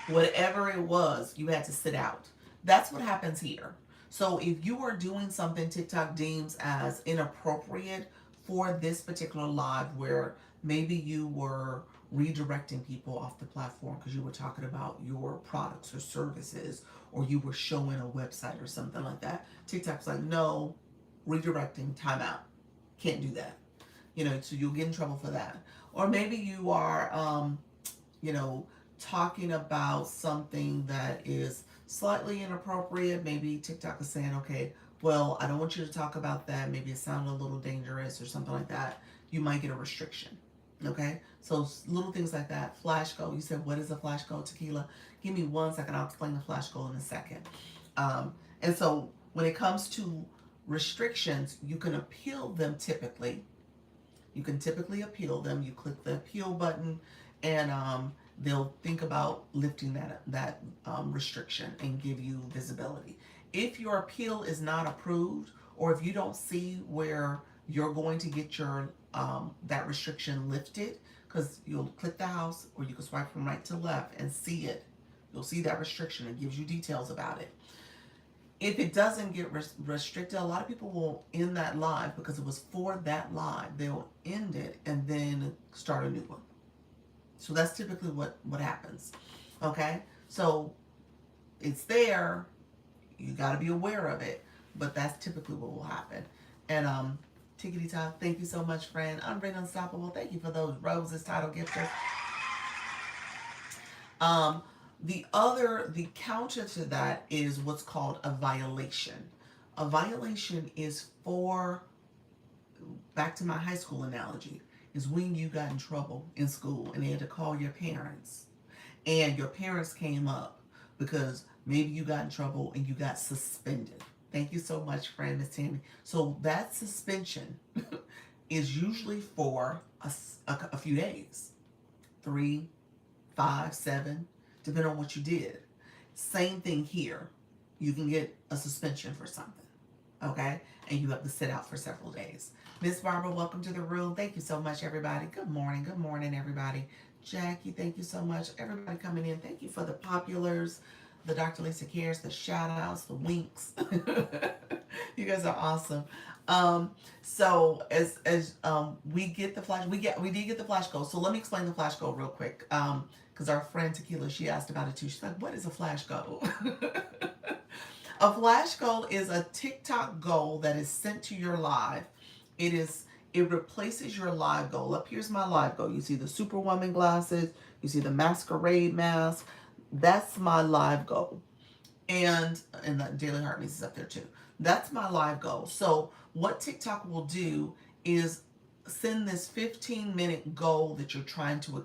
Whatever it was, you had to sit out. That's what happens here. So if you are doing something TikTok deems as inappropriate for this particular live where maybe you were redirecting people off the platform because you were talking about your products or services, or you were showing a website or something like that, TikTok's like, no, redirecting, timeout. Can't do that. So you'll get in trouble for that. Or maybe you are, talking about something that is slightly inappropriate. Maybe TikTok is saying, okay, well, I don't want you to talk about that. Maybe it sounded a little dangerous or something like that. You might get a restriction. Okay? So little things like that. Flash goal. You said, what is a flash goal, Tequila? Give me 1 second. I'll explain the flash goal in a second. And so when it comes to restrictions, you can appeal them typically. You can typically appeal them. You click the appeal button and they'll think about lifting that restriction and give you visibility. If your appeal is not approved, or if you don't see where you're going to get your that restriction lifted, because you'll click the house or you can swipe from right to left and see it. You'll see that restriction. It gives you details about it. If it doesn't get restricted, a lot of people will end that live because it was for that live. They'll end it and then start a new one. So that's typically what happens. Okay? So it's there. You got to be aware of it. But that's typically what will happen. And Tickety Top, thank you so much, friend. Unbraid Unstoppable, thank you for those roses, title gifters. The counter to that is what's called a violation. A violation is for, back to my high school analogy, is when you got in trouble in school and they had to call your parents. And your parents came up because maybe you got in trouble and you got suspended. Thank you so much, friend, Miss Tammy. So that suspension is usually for a few days. 3, 5, 7, depending on what you did. Same thing here. You can get a suspension for something, okay? And you have to sit out for several days. Miss Barbara, welcome to the room. Thank you so much, everybody. Good morning, everybody. Jackie, thank you so much. Everybody coming in, thank you for the populars, the Dr. Lisa Cares, the shout outs, the winks. You guys are awesome. So as we get the flash, we did get the flash goal. So let me explain the flash goal real quick. Because our friend Tequila, she asked about it too. She's like, what is a flash goal? A flash goal is a TikTok goal that is sent to your live. It replaces your live goal. Up here's my live goal. You see the Superwoman glasses. You see the masquerade mask. That's my live goal. And the Daily Heart Maze is up there too. That's my live goal. So what TikTok will do is send this 15-minute goal that you're trying to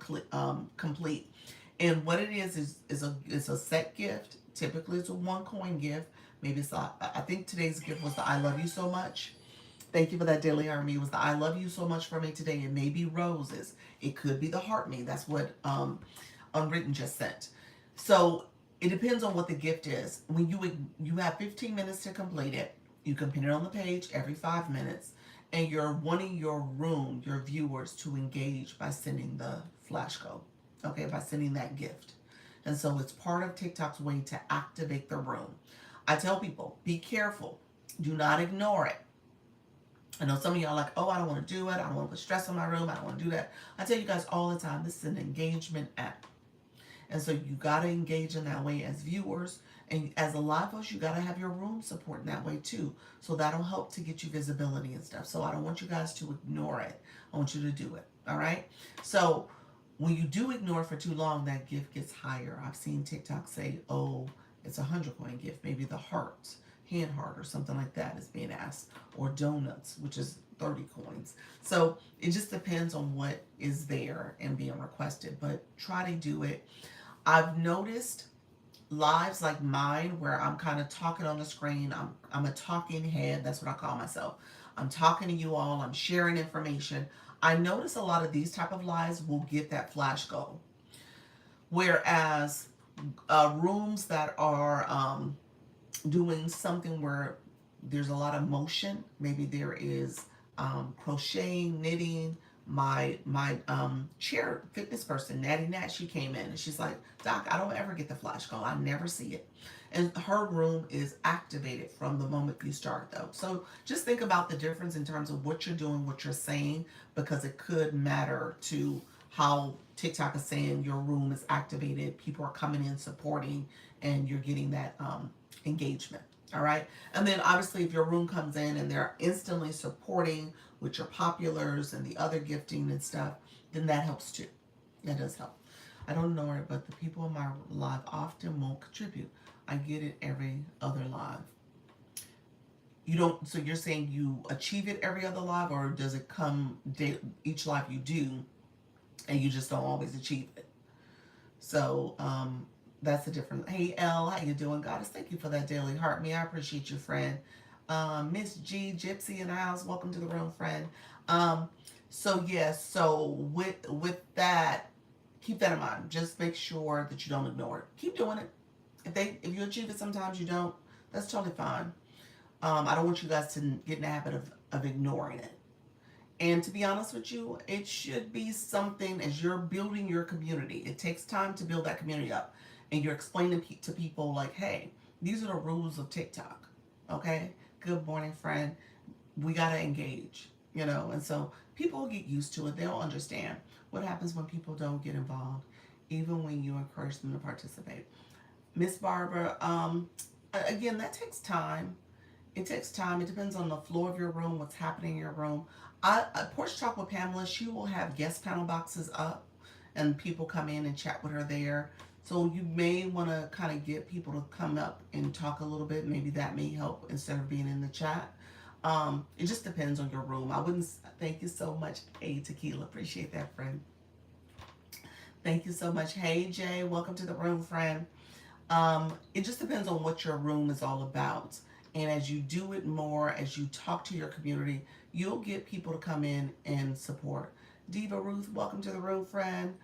complete. And what it is a set gift. Typically it's a 1 coin gift. Maybe it's I think today's gift was the I love you so much. Thank you for that, Daily Heart Me. It was the I love you so much for me today. It may be roses. It could be the heart me. That's what Unwritten just sent. So it depends on what the gift is. When you have 15 minutes to complete it, you can pin it on the page every 5 minutes. and you're wanting your room, your viewers to engage by sending the flash code, okay, by sending that gift. And so it's part of TikTok's way to activate the room. I tell people, be careful. Do not ignore it. I know some of y'all are like, oh, I don't want to do it. I don't want to put stress on my room. I don't want to do that. I tell you guys all the time, this is an engagement app. And so you got to engage in that way as viewers. And as a live host, you got to have your room support in that way too. So that'll help to get you visibility and stuff. So I don't want you guys to ignore it. I want you to do it. All right. So when you do ignore it for too long, that gift gets higher. I've seen TikTok say, oh, it's a 100-coin gift. Maybe the heart, hand heart or something like that is being asked. Or donuts, which is 30 coins. So it just depends on what is there and being requested. But try to do it. I've noticed lives like mine where I'm kind of talking on the screen. I'm a talking head. That's what I call myself. I'm talking to you all. I'm sharing information. I notice a lot of these type of lives will get that flash goal. Whereas rooms that are doing something where there's a lot of motion, maybe there is crocheting, knitting. My chair fitness person, Natty Nat, she came in and she's like, Doc, I don't ever get the flash call. I never see it. And her room is activated from the moment you start though. So just think about the difference in terms of what you're doing, what you're saying, because it could matter to how TikTok is saying your room is activated. People are coming in supporting and you're getting that engagement. All right. And then obviously if your room comes in and they're instantly supporting with your populars and the other gifting and stuff, then that helps too. That does help. I don't know it, but the people in my live often won't contribute. I get it every other live. You don't, so you're saying you achieve it every other live, or does it come each live you do and you just don't always achieve it? So, that's the difference. Hey, L, how you doing? Goddess, thank you for that daily heart. Me, I appreciate you, friend. Miss G, Gypsy in the house. Welcome to the room, friend. So yes, so with that, keep that in mind. Just make sure that you don't ignore it. Keep doing it. If you achieve it, sometimes you don't. That's totally fine. I don't want you guys to get in the habit of ignoring it. And to be honest with you, it should be something as you're building your community. It takes time to build that community up. And you're explaining to people like, hey, these are the rules of TikTok. Okay? Good morning, friend. We got to engage, you know? And so people will get used to it. They'll understand what happens when people don't get involved, even when you encourage them to participate. Miss Barbara, again, that takes time. It takes time. It depends on the floor of your room, what's happening in your room. Porch Talk with Pamela, she will have guest panel boxes up and people come in and chat with her there. So you may want to kind of get people to come up and talk a little bit. Maybe that may help instead of being in the chat. It just depends on your room. I wouldn't, thank you so much. Hey, Tequila, appreciate that, friend. Thank you so much. Hey, Jay, welcome to the room, friend. It just depends on what your room is all about. And as you do it more, as you talk to your community, you'll get people to come in and support. Diva Ruth, welcome to the room, friend.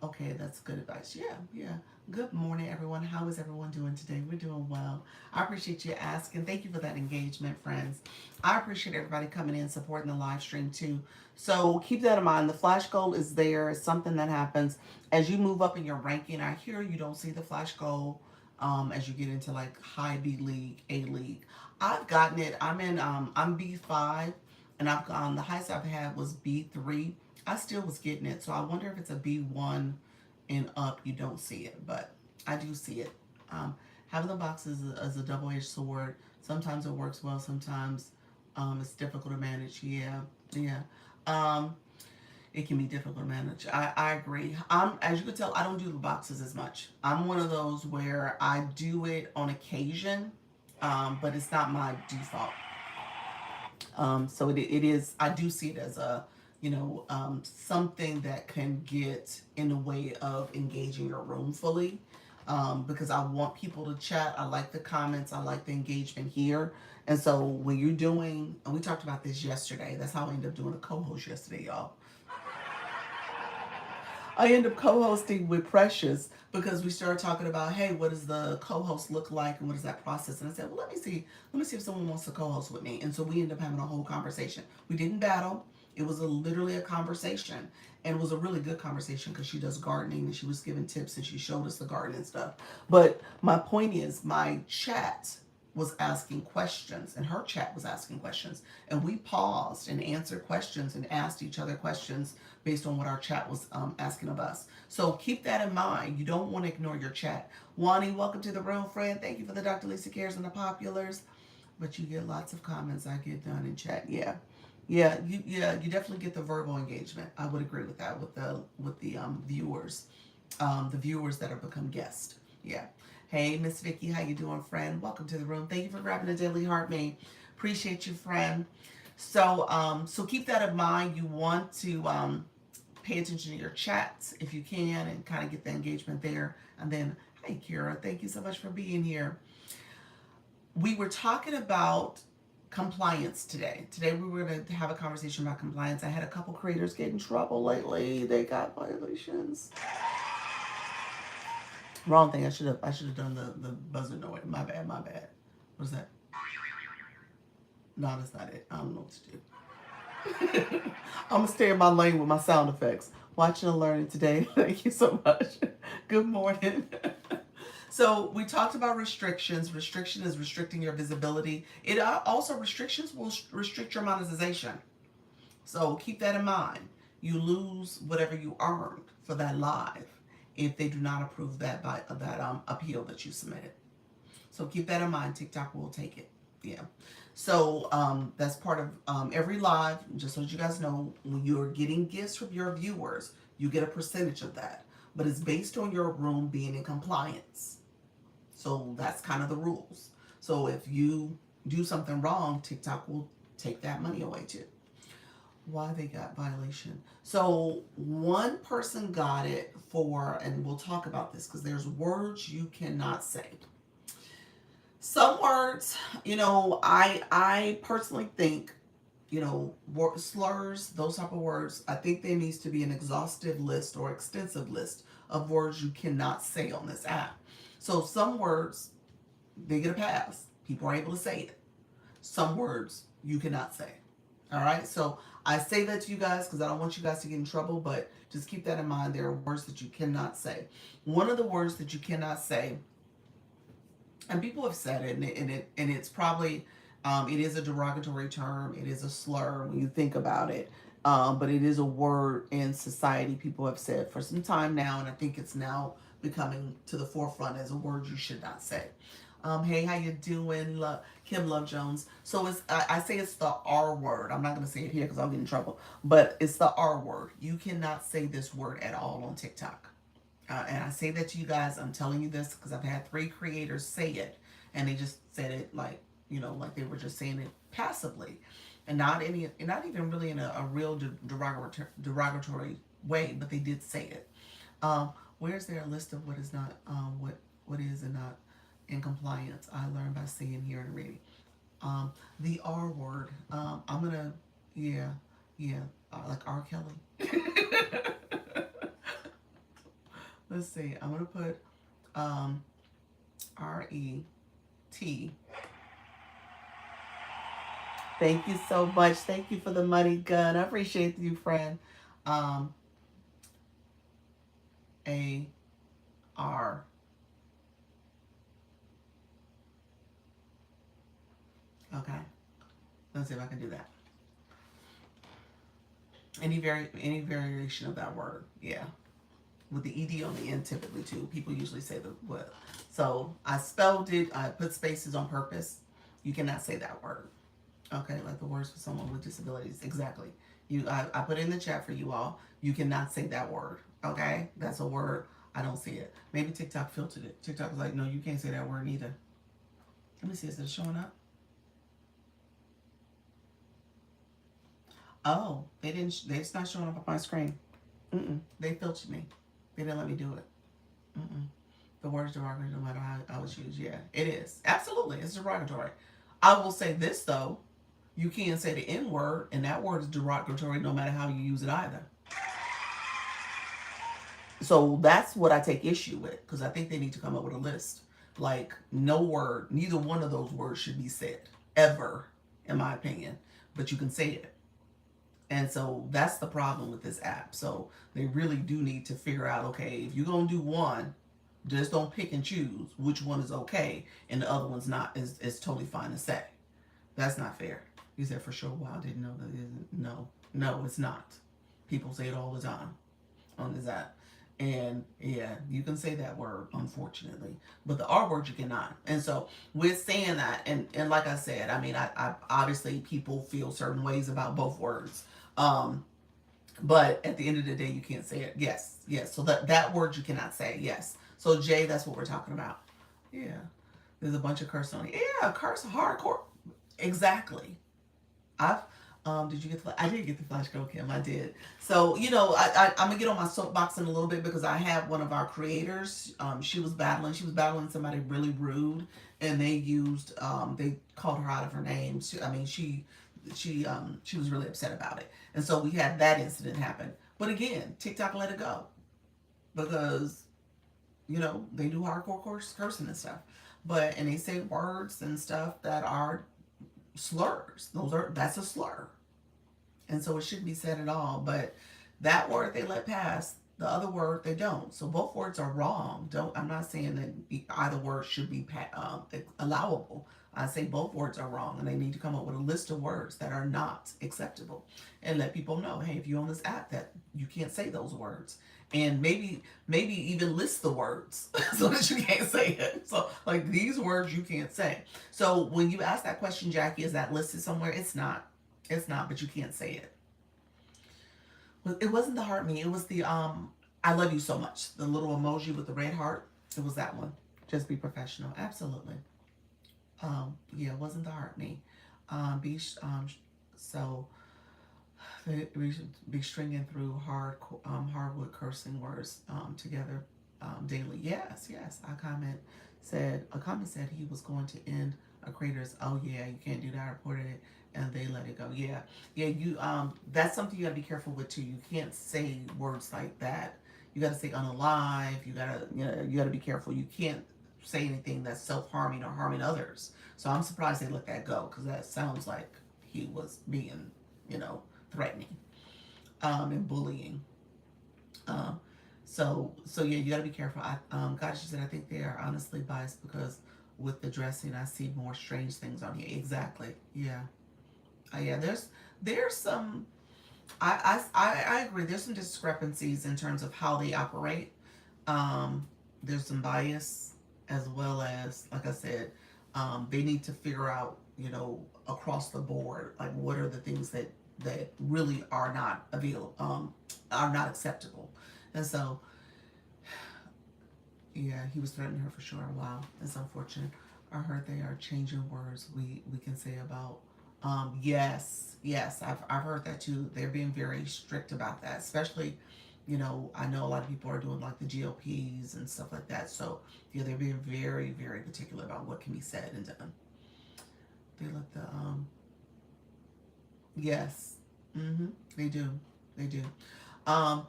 Okay, that's good advice. Yeah. Good morning, everyone. How is everyone doing today? We're doing well. I appreciate you asking. Thank you for that engagement, friends. I appreciate everybody coming in, supporting the live stream too. So keep that in mind. The flash goal is there. It's something that happens as you move up in your ranking. I hear you don't see the flash goal as you get into like high B league, A league. I've gotten it. I'm B5, and I've gone. The highest I've had was B3. I still was getting it, so I wonder if it's a B1 and up, you don't see it, but I do see it. Having the box is a double-edged sword. Sometimes it works well, sometimes it's difficult to manage. Yeah. It can be difficult to manage. I agree. As you can tell, I don't do the boxes as much. I'm one of those where I do it on occasion, but it's not my default. So it is, I do see it as a, something that can get in the way of engaging your room fully, because I want people to chat. I like the comments. I like the engagement here. And so when you're doing, and we talked about this yesterday, that's how I ended up doing a co-host yesterday, y'all. I end up co-hosting with Precious because we started talking about, hey, what does the co-host look like and what is that process? And I said, well, let me see if someone wants to co-host with me. And so we ended up having a whole conversation. We didn't battle. It was literally a conversation, and it was a really good conversation because she does gardening and she was giving tips and she showed us the garden and stuff. But my point is, my chat was asking questions and her chat was asking questions, and we paused and answered questions and asked each other questions based on what our chat was asking of us. So keep that in mind. You don't want to ignore your chat. Wani, welcome to the room, friend. Thank you for the Dr. Lisa Cares and the populars. But you get lots of comments. I get done in chat. Yeah. You definitely get the verbal engagement. I would agree with that with the viewers, the viewers that have become guests. Yeah. Hey, Miss Vicky, how you doing, friend? Welcome to the room. Thank you for grabbing a daily heart mate. Appreciate you, friend. So keep that in mind. You want to pay attention to your chats if you can, and kind of get the engagement there. And then, hey, Kira, thank you so much for being here. We were talking about compliance today. Today we were going to have a conversation about compliance. I had a couple creators get in trouble lately. They got violations. Wrong thing. I should have done the buzzer noise. My bad. What's that? No, that's not it. I don't know what to do. I'm gonna stay in my lane with my sound effects. Watching and learning today. Thank you so much. Good morning. So we talked about restrictions. Restriction is restricting your visibility. It also, restrictions will restrict your monetization. So keep that in mind. You lose whatever you earned for that live if they do not approve that appeal that you submitted. So keep that in mind. TikTok will take it. Yeah. So that's part of every live. Just so you guys know, when you're getting gifts from your viewers, you get a percentage of that. But it's based on your room being in compliance. So that's kind of the rules. So if you do something wrong, TikTok will take that money away too. Why they got violation? So one person got it for, and we'll talk about this because there's words you cannot say. Some words, I personally think, slurs, those type of words, I think there needs to be an exhaustive list or extensive list of words you cannot say on this app. So some words, they get a pass. People are able to say it. Some words you cannot say. All right. So I say that to you guys because I don't want you guys to get in trouble, but just keep that in mind. There are words that you cannot say. One of the words that you cannot say, and people have said it, and it's probably, it is a derogatory term. It is a slur when you think about it. But it is a word in society people have said for some time now, and I think it's now becoming to the forefront as a word you should not say. Hey, how you doing, Kim Love Jones? So I say it's the R word. I'm not going to say it here because I'll get in trouble. But it's the R word. You cannot say this word at all on TikTok. And I say that to you guys. I'm telling you this because I've had 3 creators say it, and they just said it like they were just saying it passively, and not even really in a real derogatory way, but they did say it. Where's there a list of what is not what is and not in compliance? I learned by seeing, hearing, and reading. The R word. I'm gonna like R. Kelly. Let's see. I'm gonna put R-E-T. Thank you so much. Thank you for the money gun. I appreciate you, friend. A-R. Okay. Let's see if I can do that. Any variation of that word. Yeah. With the ed on the end typically too. People usually say the word. So I spelled it. I put spaces on purpose. You cannot say that word. Okay, like the words for someone with disabilities. Exactly. I put it in the chat for you all. You cannot say that word. Okay, that's a word. I don't see it. Maybe TikTok filtered it. TikTok was like, no, you can't say that word either. Let me see. Is it showing up? Oh, they didn't. It's not showing up on my screen. They filtered me. They didn't let me do it. The word is derogatory no matter how it's used. Yeah, it is. Absolutely. It's derogatory. I will say this, though. You can't say the N word, and that word is derogatory no matter how you use it either. So that's what I take issue with, because I think they need to come up with a list. Like, no word, neither one of those words should be said ever, in my opinion, but you can say it. And so that's the problem with this app. So they really do need to figure out, okay, if you're going to do one, just don't pick and choose which one is okay and the other one's not, is totally fine to say. That's not fair. You said for sure, wow, I didn't know that. No, no, it's not. People say it all the time on this app. And yeah, you can say that word, unfortunately, but the R word you cannot. And so with saying that, and like I said, I mean, I obviously people feel certain ways about both words. Um, but at the end of the day, you can't say it. Yes, yes. So that word you cannot say. Yes. So Jay, that's what we're talking about. Yeah. There's a bunch of curse on it. Yeah, curse hardcore. Exactly. I've did you get the I did get the Flash Girl Kim, I did. So, I'm gonna get on my soapbox in a little bit because I have one of our creators. She was battling somebody really rude, and they called her out of her name. She was really upset about it. And so we had that incident happen. But again, TikTok let it go because, they do hardcore cursing and stuff. And they say words and stuff that are slurs. That's a slur. And so it shouldn't be said at all. But that word they let pass, the other word they don't. So both words are wrong. I'm not saying that either word should be allowable. I say both words are wrong, and they need to come up with a list of words that are not acceptable, and let people know, hey, if you're on this app, that you can't say those words, and maybe even list the words so that you can't say it. So like these words you can't say. So when you ask that question, Jackie, is that listed somewhere? It's not. It's not, but you can't say it. It wasn't the heart me. It was the I love you so much. The little emoji with the red heart. It was that one. Just be professional. Absolutely. Yeah, it wasn't the heart me. Be so we should be stringing through hardwood cursing words together daily. Yes, yes. A comment said he was going to end a creator's. Oh yeah, you can't do that. I reported it, and they let it go. Yeah, yeah. You that's something you gotta be careful with too. You can't say words like that. You gotta say unalive. You gotta be careful. You can't say anything that's self-harming or harming others. So I'm surprised they let that go, because that sounds like he was being, threatening and bullying. Um, so yeah, you got to be careful. God, she said, I think they are honestly biased because with the dressing, I see more strange things on here. Exactly. Yeah. Yeah. There's some. I agree. There's some discrepancies in terms of how they operate. There's some bias, as well as, like I said, they need to figure out, across the board, like what are the things that really are not available, are not acceptable. And so, yeah, he was threatening her for sure. Wow, it's unfortunate. I heard they are changing words we can say about. Yes, yes, I've heard that too. They're being very strict about that, especially, I know a lot of people are doing like the GOPs and stuff like that. So yeah, they're being very, very particular about what can be said and done. They let the yes, they do, they do. Um,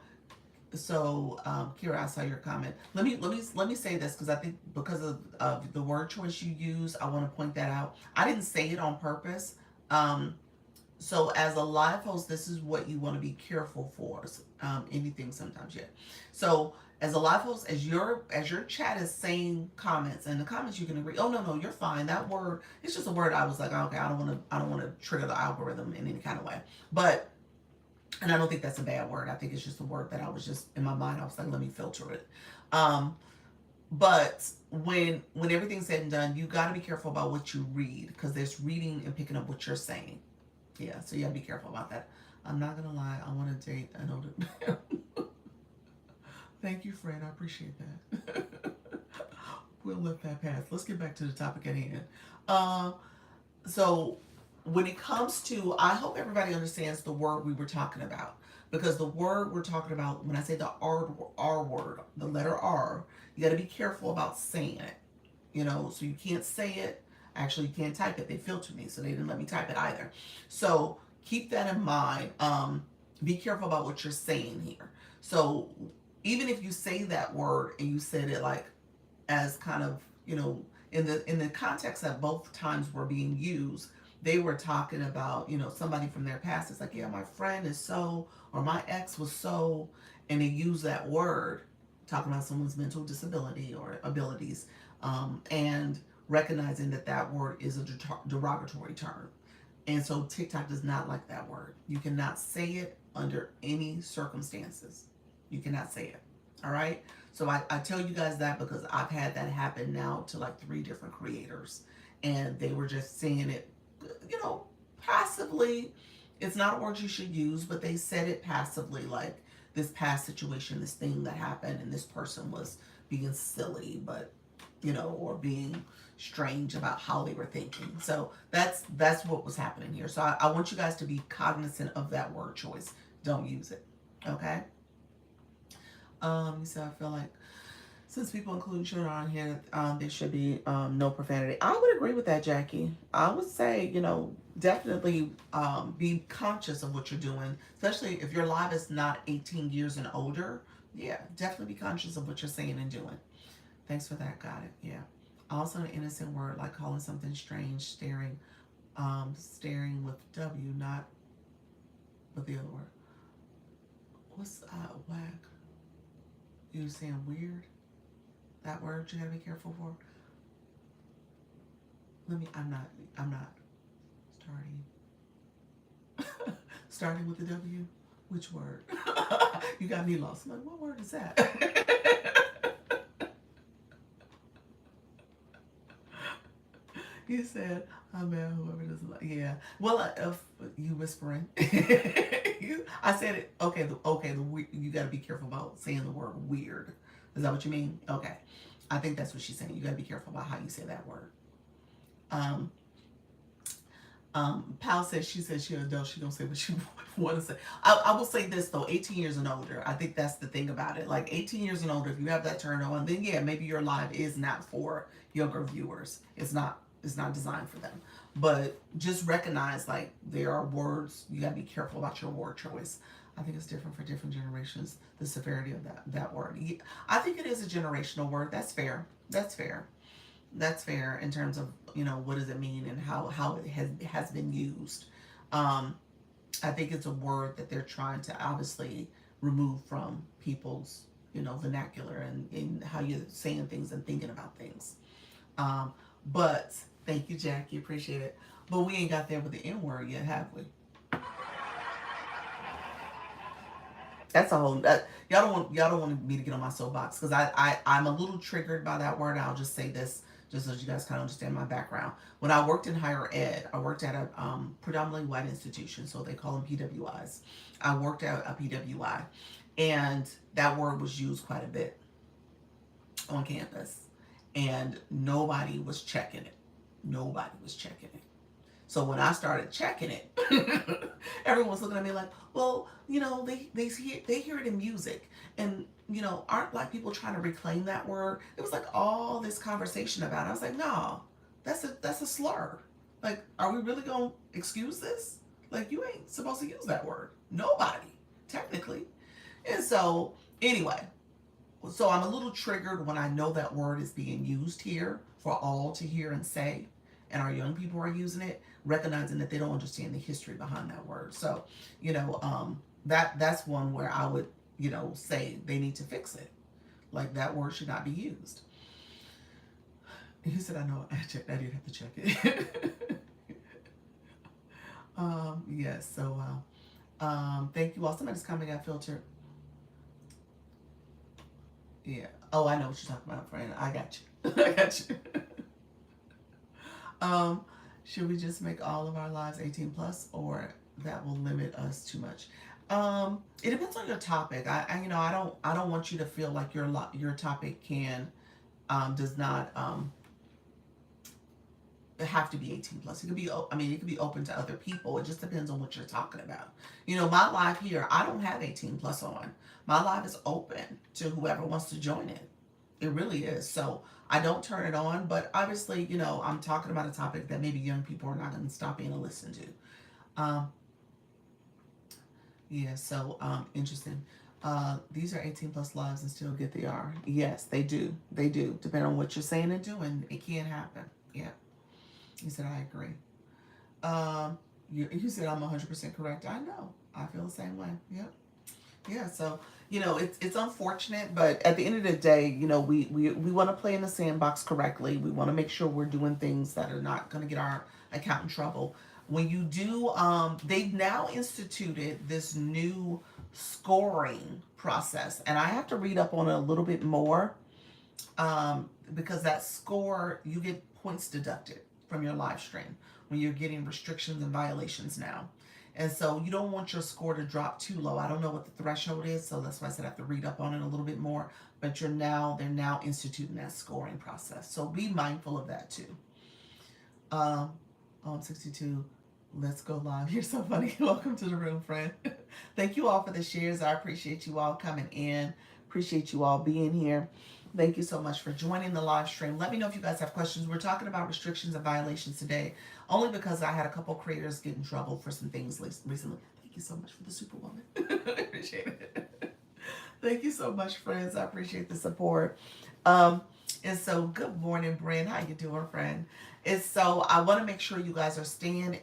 Kira, I saw your comment. Let me say this, because I think because of the word choice you use, I want to point that out. I didn't say it on purpose. Um, so as a live host, this is what you want to be careful for. Anything sometimes, yeah. So as a live host, as your chat is saying comments, and the comments you can agree. Oh no, you're fine. That word, it's just a word. I was like, okay, I don't want to trigger the algorithm in any kind of way. But and I don't think that's a bad word. I think it's just a word that I was just in my mind. I was like, let me filter it. Um, but when everything's said and done, you got to be careful about what you read, because there's reading and picking up what you're saying. Yeah, so you gotta be careful about that. I'm not gonna lie, I want to date an older man. Thank you, Fred. I appreciate that. We'll let that pass. Let's get back to the topic at hand. Uh, so when it comes to, I hope everybody understands the word we were talking about, because the word we're talking about, when I say the R word, the letter R, you got to be careful about saying it. So you can't say it. Actually, you can't type it. They filtered me, so they didn't let me type it either. So keep that in mind. Be careful about what you're saying here. So even if you say that word and you said it like as kind of, in the context that both times were being used, they were talking about, somebody from their past. It's like, yeah, my friend is so, or my ex was so, and they use that word talking about someone's mental disability or abilities, and recognizing that that word is a derogatory term. And so TikTok does not like that word. You cannot say it under any circumstances. You cannot say it. All right. So I tell you guys that because I've had that happen now to like 3 different creators. And they were just saying it, passively. It's not a word you should use, but they said it passively, like this past situation, this thing that happened, and this person was being silly, but or being strange about how they were thinking. So that's what was happening here. So I want you guys to be cognizant of that word choice. Don't use it. Okay. So I feel like since people include children on here, there should be no profanity. I would agree with that, Jackie. I would say, definitely be conscious of what you're doing, especially if your live is not 18 years and older. Yeah, definitely be conscious of what you're saying and doing. Thanks for that. Got it. Yeah. Also, an innocent word like calling something strange, staring with W, not with the other word. What's whack? You saying weird? That word you gotta be careful for. I'm not starting. Starting with the W? Which word? You got me lost. I'm like, what word is that? You said, I'm mad whoever doesn't like. Yeah. Well, if you whispering, I said it. Okay. You got to be careful about saying the word weird. Is that what you mean? Okay. I think that's what she's saying. You got to be careful about how you say that word. Pal says she's an adult. She don't say what she want to say. I will say this though, 18 years and older. I think that's the thing about it. Like 18 years and older, if you have that turned on, then yeah, maybe your live is not for younger viewers. It's not designed for them. But just recognize like there are words, you gotta be careful about your word choice. I think it's different for different generations, the severity of that word. I think it is a generational word. That's fair. That's fair in terms of, what does it mean and how it has been used. I think it's a word that they're trying to obviously remove from people's, vernacular and how you're saying things and thinking about things. But thank you, Jackie. Appreciate it. But we ain't got there with the N word yet, have we? That's a whole. Y'all don't want me to get on my soapbox because I'm a little triggered by that word. I'll just say this, just so you guys kind of understand my background. When I worked in higher ed, I worked at a predominantly white institution, so they call them PWIs. I worked at a PWI, and that word was used quite a bit on campus, and nobody was checking it. Nobody was checking it. So when I started checking it, everyone's looking at me like, well, they hear it in music, and aren't black people trying to reclaim that word? It was like all this conversation about it. I was like, no, that's a slur. Like, are we really gonna excuse this? Like, you ain't supposed to use that word. Nobody, technically. And so, anyway, so I'm a little triggered when I know that word is being used here for all to hear and say, and our young people are using it, recognizing that they don't understand the history behind that word. So, that's one where I would, say they need to fix it. Like that word should not be used. He said, I know, I checked, I did have to check it. Yes, so thank you all. Somebody's coming got filtered. Yeah. Oh, I know what you're talking about, friend. I got you. I got you. Should we just make all of our lives 18 plus, or that will limit us too much? It depends on your topic. I don't want you to feel like your topic does not have to be 18 plus. It could be, it could be open to other people. It just depends on what you're talking about. My live here, I don't have 18 plus on. My live is open to whoever wants to join it. It really is. So I don't turn it on, but obviously, I'm talking about a topic that maybe young people are not going to stop in and listen to. Yeah, so interesting. These are 18 plus lives and still get the R. Yes, they do. They do. Depending on what you're saying and doing, it can happen. Yeah. You said, I agree. You said I'm 100% correct. I know. I feel the same way. Yep. Yeah. So, it's unfortunate, but at the end of the day, we want to play in the sandbox correctly. We want to make sure we're doing things that are not going to get our account in trouble. When you do, they've now instituted this new scoring process, and I have to read up on it a little bit more, because that score, you get points deducted from your live stream when you're getting restrictions and violations now. And so you don't want your score to drop too low. I don't know what the threshold is, so that's why I said I have to read up on it a little bit more. But they're now instituting that scoring process. So be mindful of that too. I'm 62. Let's go live. You're so funny. Welcome to the room, friend. Thank you all for the shares. I appreciate you all coming in. Appreciate you all being here. Thank you so much for joining the live stream. Let me know if you guys have questions. We're talking about restrictions and violations today, only because I had a couple creators get in trouble for some things recently. Thank you so much for the Superwoman. I appreciate it. Thank you so much, friends. I appreciate the support. And so, good morning, Brand. How you doing, friend? And so, I want to make sure you guys are staying.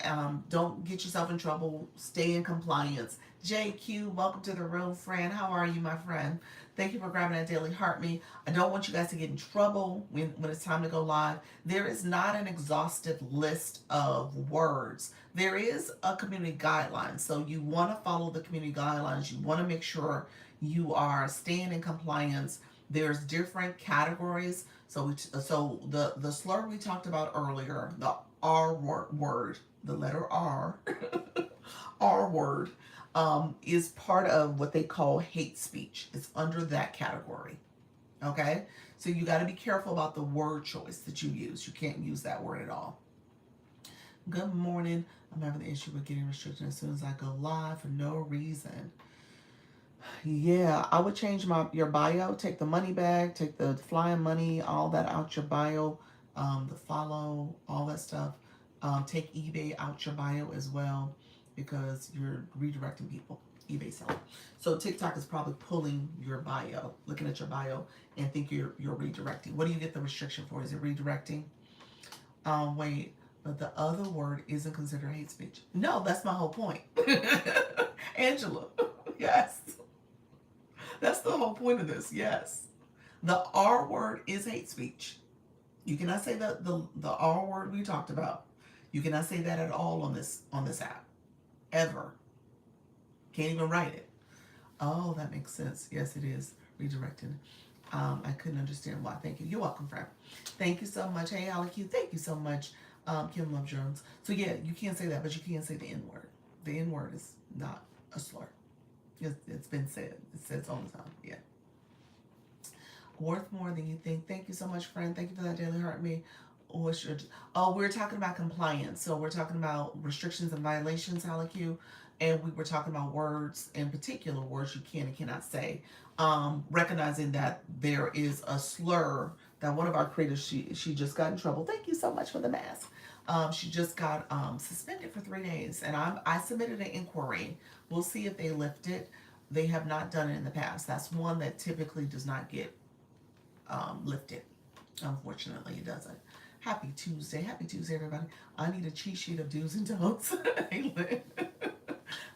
Don't get yourself in trouble. Stay in compliance. JQ, welcome to the room, friend. How are you, my friend? Thank you for grabbing that daily heart me. I don't want you guys to get in trouble when it's time to go live. There is not an exhaustive list of words. There is a community guideline. So you want to follow the community guidelines. You want to make sure you are staying in compliance. There's different categories. So the slur we talked about earlier, the R word, the letter R, R word, is part of what they call hate speech. It's under that category. Okay? So you got to be careful about the word choice that you use. You can't use that word at all. Good morning. I'm having the issue with getting restricted as soon as I go live for no reason. Yeah, I would change your bio, take the money bag, take the flying money, all that out your bio, the follow, all that stuff. Take eBay out your bio as well, because you're redirecting people. eBay seller. So TikTok is probably pulling your bio, looking at your bio, and think you're redirecting. What do you get the restriction for? Is it redirecting? Wait, but the other word isn't considered hate speech. No, that's my whole point. Angela, yes. That's the whole point of this, yes. The R word is hate speech. You cannot say the R word we talked about. You cannot say that at all on this app. Ever. Can't even write it. Oh, that makes sense. Yes, it is redirected. I couldn't understand why. Thank you. You're welcome, friend. Thank you so much. Hey, Alec, thank you so much, Kim Love Jones. So yeah, you can't say that, but you can say the N word. The N word is not a slur. It's been said. It says all the time. Yeah. Worth more than you think. Thank you so much, friend. Thank you for that daily heart me. We're talking about compliance. So we're talking about restrictions and violations, Q. And we were talking about words, in particular words you can and cannot say. Recognizing that there is a slur that one of our creators, she just got in trouble. Thank you so much for the mask. She just got suspended for 3 days, and I submitted an inquiry. We'll see if they lift it. They have not done it in the past. That's one that typically does not get lifted. Unfortunately, it doesn't. Happy Tuesday, everybody. I need a cheat sheet of do's and don'ts.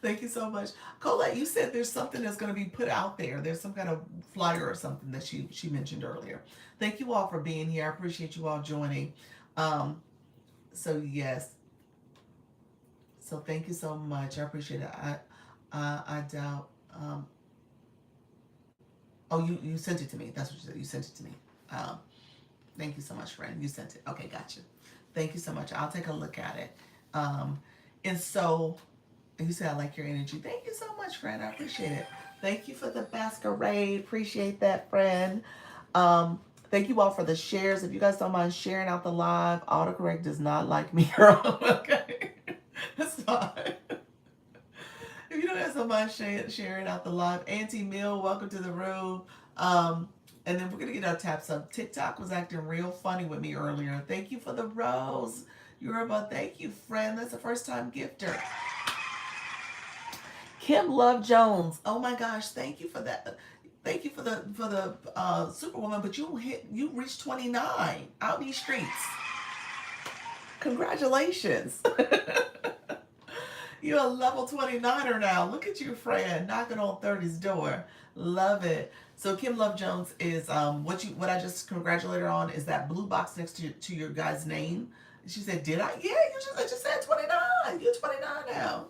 Thank you so much. Colette, you said there's something that's going to be put out there. There's some kind of flyer or something that she mentioned earlier. Thank you all for being here. I appreciate you all joining. So yes. So thank you so much. I appreciate it. I doubt. Oh, you sent it to me. That's what you said. You sent it to me. Thank you so much, friend. You sent it. Okay, gotcha. Thank you so much. I'll take a look at it. And so you said I like your energy. Thank you so much, friend. I appreciate it. Thank you for the masquerade. Appreciate that, friend. Thank you all for the shares. If you guys don't mind sharing out the live, autocorrect does not like me. Okay, that's fine. If you don't mind sharing out the live, Auntie Mill, welcome to the room. And then we're going to get our taps up. TikTok was acting real funny with me earlier. Thank you for the rose. Yoruba, thank you, friend. That's a first-time gifter. Kim Love Jones. Oh my gosh, thank you for that. Thank you for the Superwoman, but you reached 29 out these streets. Congratulations. You're a level 29er now. Look at you, Fran, knocking on 30's door. Love it. So Kim Love Jones is what I just congratulated her on is that blue box next to your guy's name. She said, "Did I? Yeah, I just said 29. You're 29 now."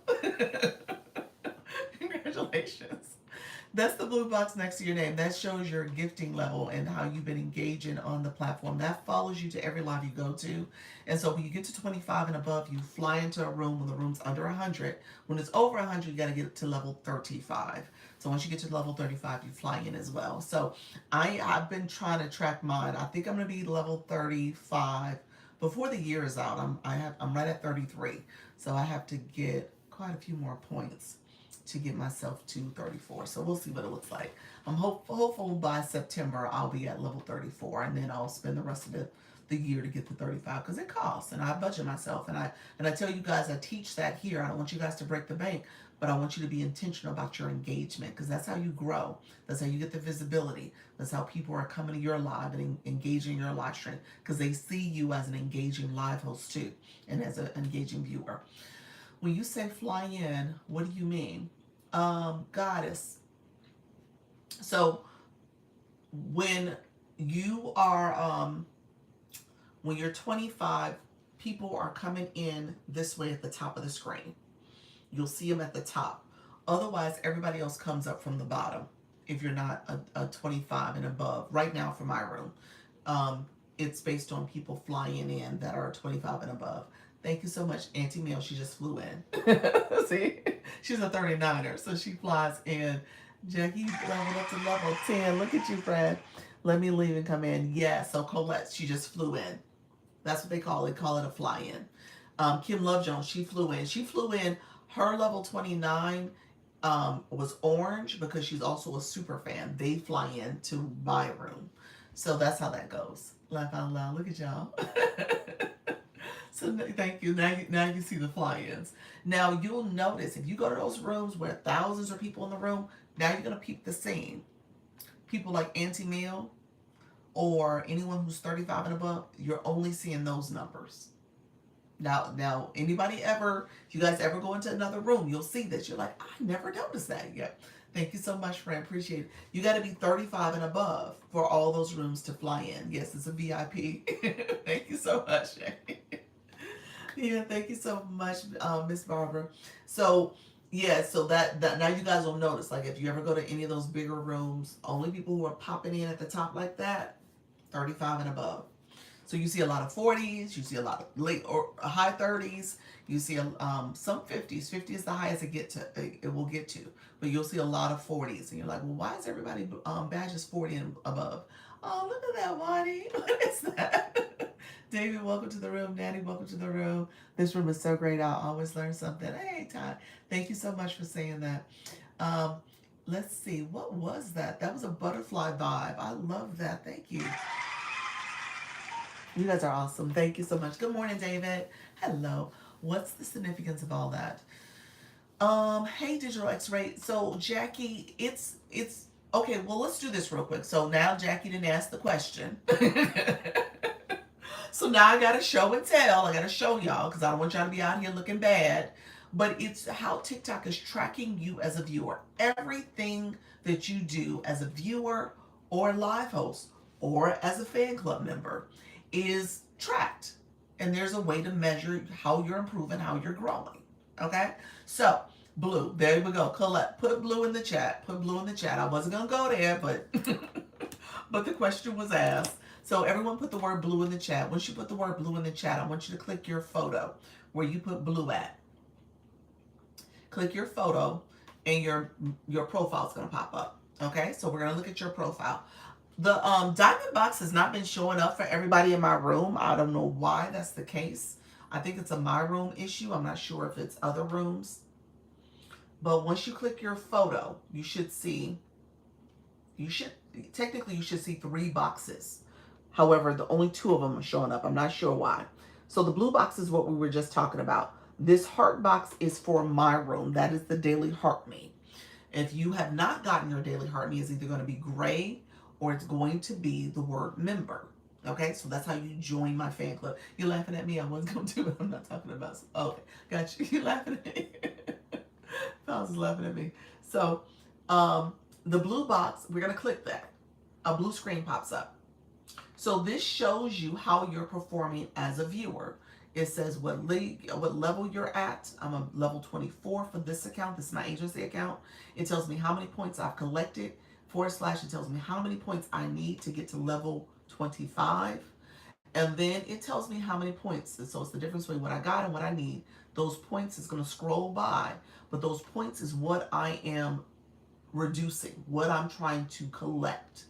Congratulations. That's the blue box next to your name. That shows your gifting level and how you've been engaging on the platform. That follows you to every live you go to. And so when you get to 25 and above, you fly into a room when the room's under 100. When it's over 100, you got to get to level 35. So once you get to level 35, you fly in as well. So I've been trying to track mine. I think I'm going to be level 35 before the year is out. I'm right at 33. So I have to get quite a few more points to get myself to 34. So we'll see what it looks like. I'm hopeful by September I'll be at level 34, and then I'll spend the rest of the year to get to 35 because it costs, and I budget myself, and I tell you guys I teach that here. I don't want you guys to break the bank, but I want you to be intentional about your engagement because that's how you grow. That's how you get the visibility. That's how people are coming to your live and engaging your live stream because they see you as an engaging live host too, and as an engaging viewer. When you say fly in, what do you mean? Goddess. So when you are when you're 25, people are coming in this way at the top of the screen. You'll see them at the top. Otherwise, everybody else comes up from the bottom if you're not a 25 and above. Right now for my room, it's based on people flying in that are 25 and above. Thank you so much, Auntie Mel. She just flew in. See, she's a 39er, so she flies in. Jackie leveled up to level 10. Look at you, Fred. Let me leave and come in. Yeah, so Colette, she just flew in. That's what they call it. They call it a fly-in. Kim Love Jones, she flew in. She flew in. Her level 29 was orange because she's also a super fan. They fly in to my room. So that's how that goes. Laugh out loud. Look at y'all. So thank you. Now you see the fly-ins. Now you'll notice if you go to those rooms where thousands of people in the room, now you're gonna peep the scene. People like Auntie Meal or anyone who's 35 and above, you're only seeing those numbers. Now, anybody ever, if you guys ever go into another room, you'll see this. You're like, I never noticed that yet. Thank you so much, friend. Appreciate it. You got to be 35 and above for all those rooms to fly in. Yes, it's a VIP. Thank you so much. Yeah, thank you so much, Miss Barbara. So, yeah, so that now you guys will notice, like if you ever go to any of those bigger rooms, only people who are popping in at the top like that, 35 and above. So you see a lot of 40s, you see a lot of late or high 30s, you see some 50s. 50 is the highest it will get to, but you'll see a lot of 40s, and you're like, well, why is everybody badges 40 and above? Oh, look at that, Wadi. What is that? David, welcome to the room. Nanny, welcome to the room. This room is so great. I'll always learn something. Hey, Todd, thank you so much for saying that. Let's see, what was that? That was a butterfly vibe. I love that. Thank you. You guys are awesome. Thank you so much. Good morning, David. Hello. What's the significance of all that? Hey, Digital X-Ray. So, Jackie, it's okay. Well, let's do this real quick. So now Jackie didn't ask the question. So now I gotta show and tell. I gotta show y'all because I don't want y'all to be out here looking bad. But it's how TikTok is tracking you as a viewer. Everything that you do as a viewer or live host or as a fan club member is tracked, and there's a way to measure how you're improving, how you're growing. Okay, so blue, there we go. Colette, put blue in the chat. Put blue in the chat. I wasn't gonna go there, but but the question was asked. So everyone put the word blue in the chat. Once you put the word blue in the chat, I want you to click your photo where you put blue at. Click your photo, and your profile is gonna pop up. Okay, so we're gonna look at your profile. The diamond box has not been showing up for everybody in my room. I don't know why that's the case. I think it's a my room issue. I'm not sure if it's other rooms. But once you click your photo, you should see 3 boxes. However, the only 2 of them are showing up. I'm not sure why. So the blue box is what we were just talking about. This heart box is for my room. That is the Daily Heart Me. If you have not gotten your Daily Heart Me, it's either going to be gray or it's going to be the word member. Okay, so that's how you join my fan club. You're laughing at me. I wasn't going to do it. I'm not talking about. Okay, got you. You're laughing at me. I was laughing at me. So, the blue box, we're going to click that. A blue screen pops up. So this shows you how you're performing as a viewer. It says what league, what level you're at. I'm a level 24 for this account. This is my agency account. It tells me how many points I've collected, / it tells me how many points I need to get to level 25. And then it tells me how many points. And so it's the difference between what I got and what I need. Those points is going to scroll by, but those points is what I am reducing, what I'm trying to collect.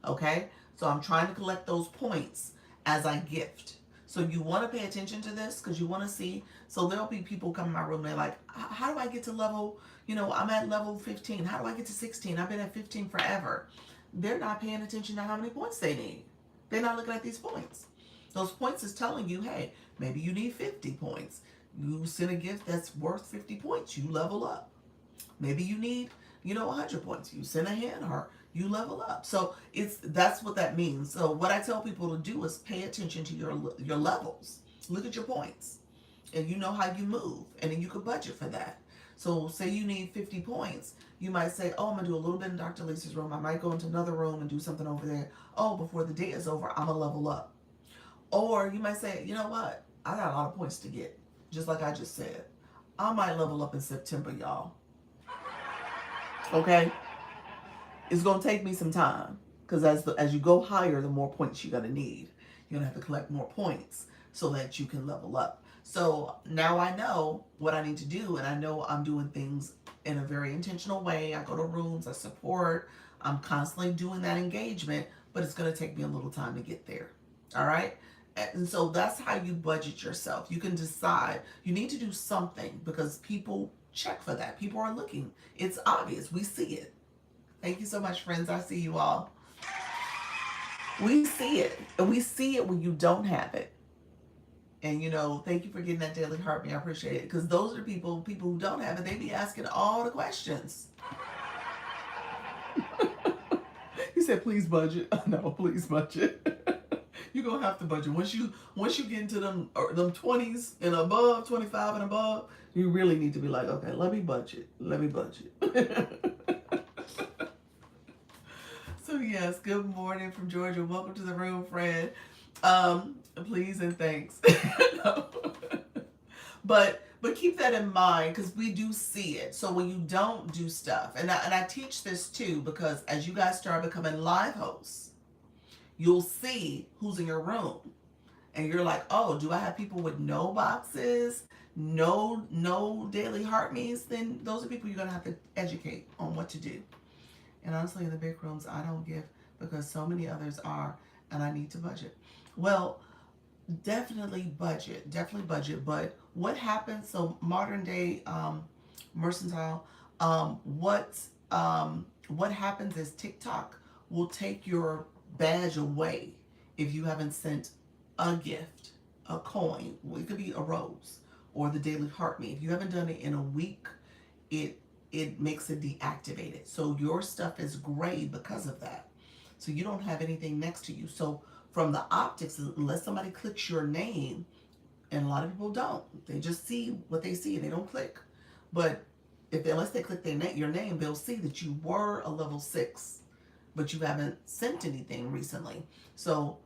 Okay? So I'm trying to collect those points as I gift. So you want to pay attention to this because you want to see. So there'll be people come in my room and they're like, how do I get to level, I'm at level 15. How do I get to 16? I've been at 15 forever. They're not paying attention to how many points they need. They're not looking at these points. Those points is telling you, hey, maybe you need 50 points. You send a gift that's worth 50 points. You level up. Maybe you need, 100 points. You send a hand heart. You level up. So that's what that means. So what I tell people to do is pay attention to your levels. Look at your points, and you know how you move, and then you could budget for that. So say you need 50 points. You might say, oh, I'm going to do a little bit in Dr. Lisa's room. I might go into another room and do something over there. Oh, before the day is over, I'm going to level up. Or you might say, you know what? I got a lot of points to get. Just like I just said. I might level up in September, y'all. Okay? It's going to take me some time. Because as you go higher, the more points you're going to need. You're going to have to collect more points so that you can level up. So now I know what I need to do, and I know I'm doing things in a very intentional way. I go to rooms, I support, I'm constantly doing that engagement, but it's going to take me a little time to get there. All right? And so that's how you budget yourself. You can decide you need to do something because people check for that. People are looking. It's obvious. We see it. Thank you so much, friends. I see you all. We see it. And we see it when you don't have it. And, thank you for getting that Daily Heart Me. I appreciate it. Because those are people who don't have it. They be asking all the questions. He said, please budget. No, please budget. You're going to have to budget. Once you get into them 20s and above, 25 and above, you really need to be like, okay, let me budget. So yes, good morning from Georgia. Welcome to the room, friend. Please and thanks. No. But keep that in mind because we do see it. So when you don't do stuff, and I teach this too because as you guys start becoming live hosts, you'll see who's in your room, and you're like, oh, do I have people with no boxes, no Daily Heart Me's? Then those are people you're gonna have to educate on what to do. And honestly, in the big rooms, I don't give because so many others are, and I need to budget. Well, definitely budget. But what happens? So modern day mercantile. What happens is TikTok will take your badge away if you haven't sent a gift, a coin. It could be a rose or the Daily Heart Me. If you haven't done it in a week, it makes it deactivated. So your stuff is gray because of that. So you don't have anything next to you. So from the optics, unless somebody clicks your name, and a lot of people don't, they just see what they see and they don't click. But unless they click your name, they'll see that you were a level 6, but you haven't sent anything recently. So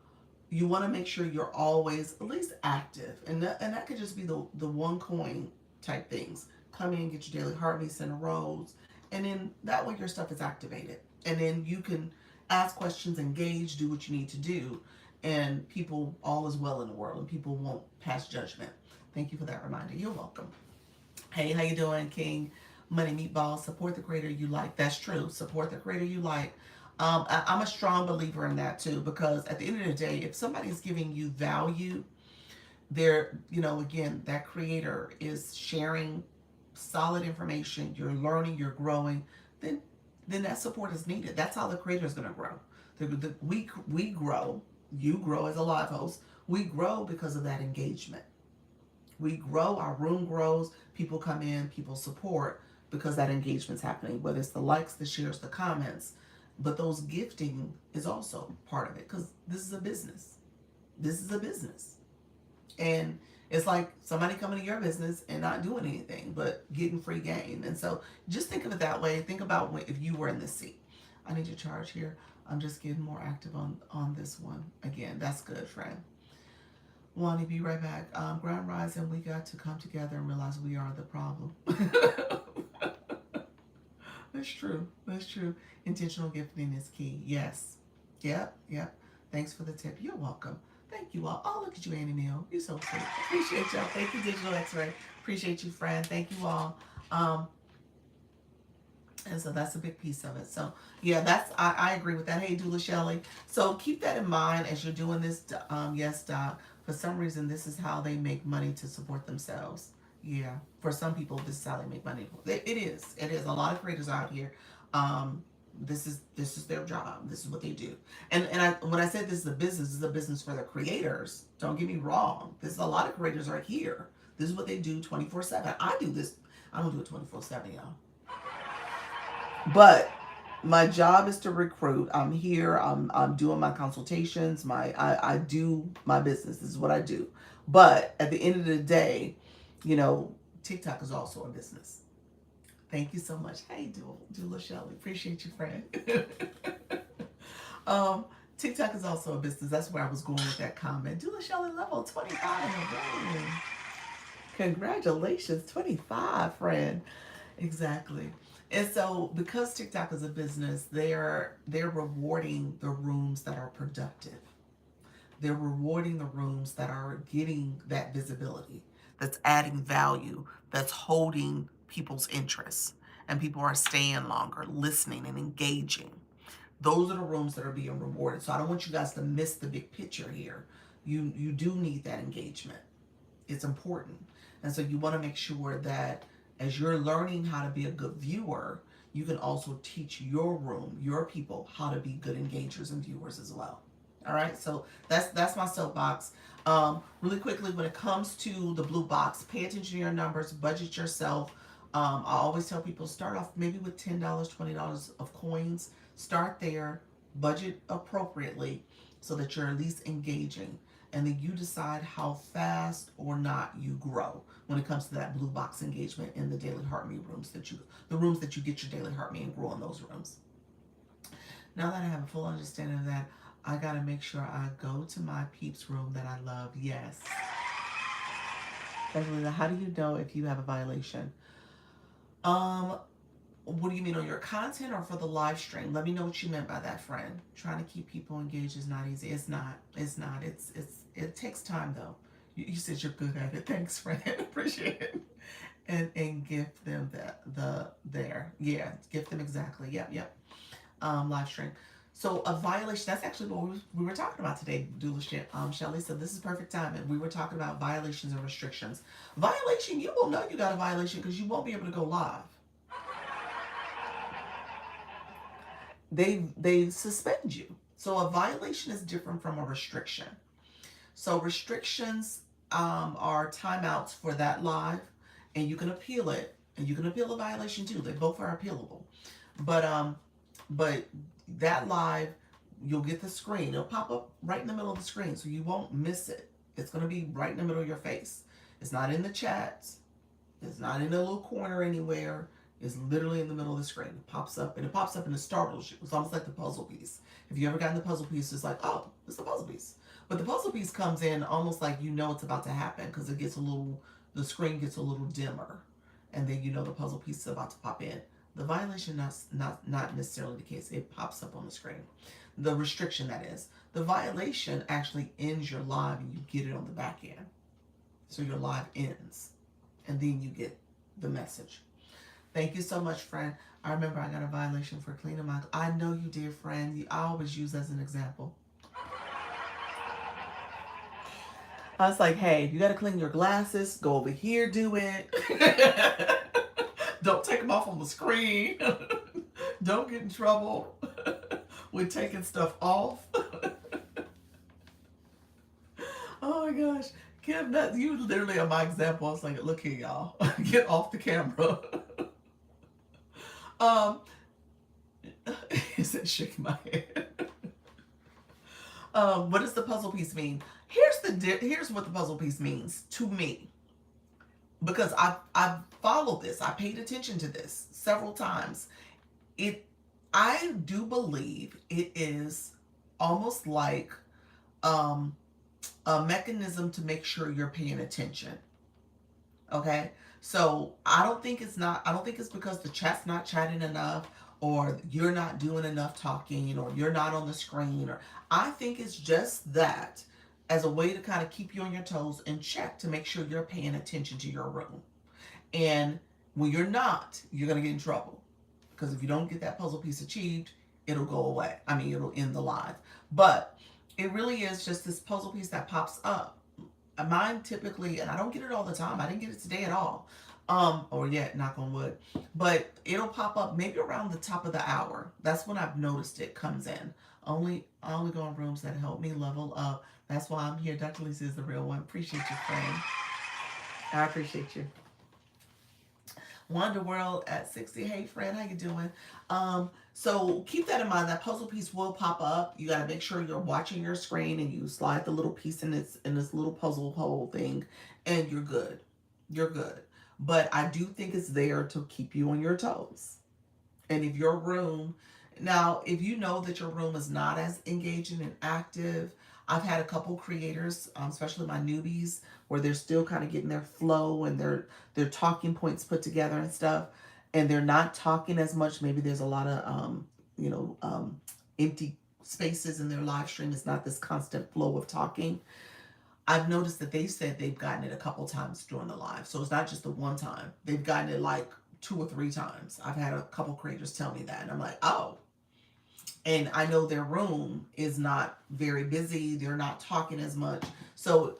you want to make sure you're always at least active, and that could just be the one coin type things. Come in, get your Daily Heart Me, send a rose, and then that way your stuff is activated, and then you can ask questions, engage, do what you need to do, and people, all is well in the world, and people won't pass judgment. Thank you for that reminder. You're welcome. Hey, how you doing, King Money Meatball? Support the creator you like. That's true. Support the creator you like. I'm a strong believer in that too, because at the end of the day, if somebody's giving you value, they're, again, that creator is sharing solid information, you're learning, you're growing, then that support is needed. That's how the creator is going to grow. We grow, you grow as a live host, we grow because of that engagement. We grow, our room grows, people come in, people support because that engagement's happening, whether it's the likes, the shares, the comments. But those gifting is also part of it because this is a business. This is a business. And it's like somebody coming to your business and not doing anything but getting free game. And so just think of it that way. Think about if you were in this seat. I need your charge here. I'm just getting more active on this one. Again, that's good, friend. Wani, be right back. Grand Rising, we got to come together and realize we are the problem. That's true. That's true. Intentional gifting is key. Yes. Yep. Yep. Thanks for the tip. You're welcome. Thank you all. Oh, look at you, Annie Neal. You're so sweet. Appreciate y'all. Thank you, Digital X-Ray. Appreciate you, friend. Thank you all. And so that's a big piece of it. So yeah, I agree with that. Hey, Dula Shelley. So keep that in mind as you're doing this. Yes, Doc. For some reason, this is how they make money to support themselves. Yeah. For some people, this is how they make money. It is. It is. A lot of creators out here. This is their job. This is what they do. And when I said this is a business for the creators. Don't get me wrong. There's a lot of creators right here. This is what they do 24/7. I do this. I don't do it 24/7, y'all. But my job is to recruit. I'm here. I'm doing my consultations. I do my business. This is what I do. But at the end of the day, TikTok is also a business. Thank you so much. Hey, Dula Shelley. Appreciate you, friend. TikTok is also a business. That's where I was going with that comment. Dula Shelley, level 25 in a row. Congratulations, 25, friend. Exactly. And so because TikTok is a business, they're rewarding the rooms that are productive. They're rewarding the rooms that are getting that visibility, that's adding value, that's holding people's interests, and people are staying longer, listening and engaging. Those are the rooms that are being rewarded. So I don't want you guys to miss the big picture here. You do need that engagement. It's important. And so you want to make sure that as you're learning how to be a good viewer, you can also teach your room, your people, how to be good engagers and viewers as well. All right, so that's my soapbox. Really quickly, when it comes to the blue box, pay attention to your numbers, budget yourself. I always tell people start off maybe with $10, $20 of coins. Start there, budget appropriately so that you're at least engaging. And then you decide how fast or not you grow when it comes to that blue box engagement in the Daily Heart Me rooms the rooms that you get your Daily Heart Me and grow in those rooms. Now that I have a full understanding of that, I gotta make sure I go to my peeps room that I love. Yes. Evelina, how do you know if you have a violation? What do you mean, on your content or for the live stream? Let me know what you meant by that, friend. Trying to keep people engaged is not easy. It's not. It takes time though. You said you're good at it. Thanks, friend. Appreciate it. And gift them yeah, gift them exactly. Yep. Live stream. So a violation, that's actually what we were talking about today, Dula Shelley. So this is perfect timing. We were talking about violations and restrictions. Violation, you will know you got a violation because you won't be able to go live. They suspend you. So a violation is different from a restriction. So restrictions are timeouts for that live, and you can appeal it, and you can appeal a violation too. They both are appealable. But that live, you'll get the screen. It'll pop up right in the middle of the screen, so you won't miss it. It's going to be right in the middle of your face. It's not in the chats. It's not in a little corner anywhere. It's literally in the middle of the screen. It pops up, and it pops up and it startles you. It's almost like the puzzle piece. If you ever gotten the puzzle piece, it's like, oh, it's the puzzle piece. But the puzzle piece comes in almost like you know it's about to happen because the screen gets a little dimmer, and then you know the puzzle piece is about to pop in. The violation not necessarily the case. It pops up on the screen. The restriction, that is. The violation actually ends your live and you get it on the back end. So your live ends and then you get the message. Thank you so much, friend. I remember I got a violation for cleaning my... I know you did, friend. I always use as an example. I was like, hey, you got to clean your glasses. Go over here, do it. Don't take them off on the screen. Don't get in trouble with taking stuff off. Oh my gosh. Kim, that you literally are my example. I was like, look here, y'all, get off the camera. um, he said, shaking my head. What does the puzzle piece mean? Here's what the puzzle piece means to me, because I've followed this. I paid attention to this several times. I do believe it is almost like um, a mechanism to make sure you're paying attention. Okay, so I don't think it's because the chat's not chatting enough, or you're not doing enough talking, or you're not on the screen, or I think it's just that, as a way to kind of keep you on your toes and check to make sure you're paying attention to your room. And when you're not, you're going to get in trouble, because if you don't get that puzzle piece achieved, it'll go away. I mean, it'll end the live. But it really is just this puzzle piece that pops up. Mine typically, and I don't get it all the time. I didn't get it today at all. Or yet, knock on wood. But it'll pop up maybe around the top of the hour. That's when I've noticed it comes in. I only go in rooms that help me level up. That's why I'm here. Dr. Lisa is the real one. Appreciate you, friend. I appreciate you. Wonder World at 60. Hey friend, how you doing? So keep that in mind. That puzzle piece will pop up. You got to make sure you're watching your screen and you slide the little piece in this little puzzle hole thing, and you're good. You're good. But I do think it's there to keep you on your toes. And if your room, now if you know that your room is not as engaging and active, I've had a couple creators, especially my newbies, where they're still kind of getting their flow and their talking points put together and stuff, and they're not talking as much. Maybe there's a lot of empty spaces in their live stream. It's not this constant flow of talking. I've noticed that they said they've gotten it a couple times during the live, so it's not just the one time. They've gotten it like 2 or 3 times. I've had a couple creators tell me that, and I'm like, oh. And I know their room is not very busy. They're not talking as much. So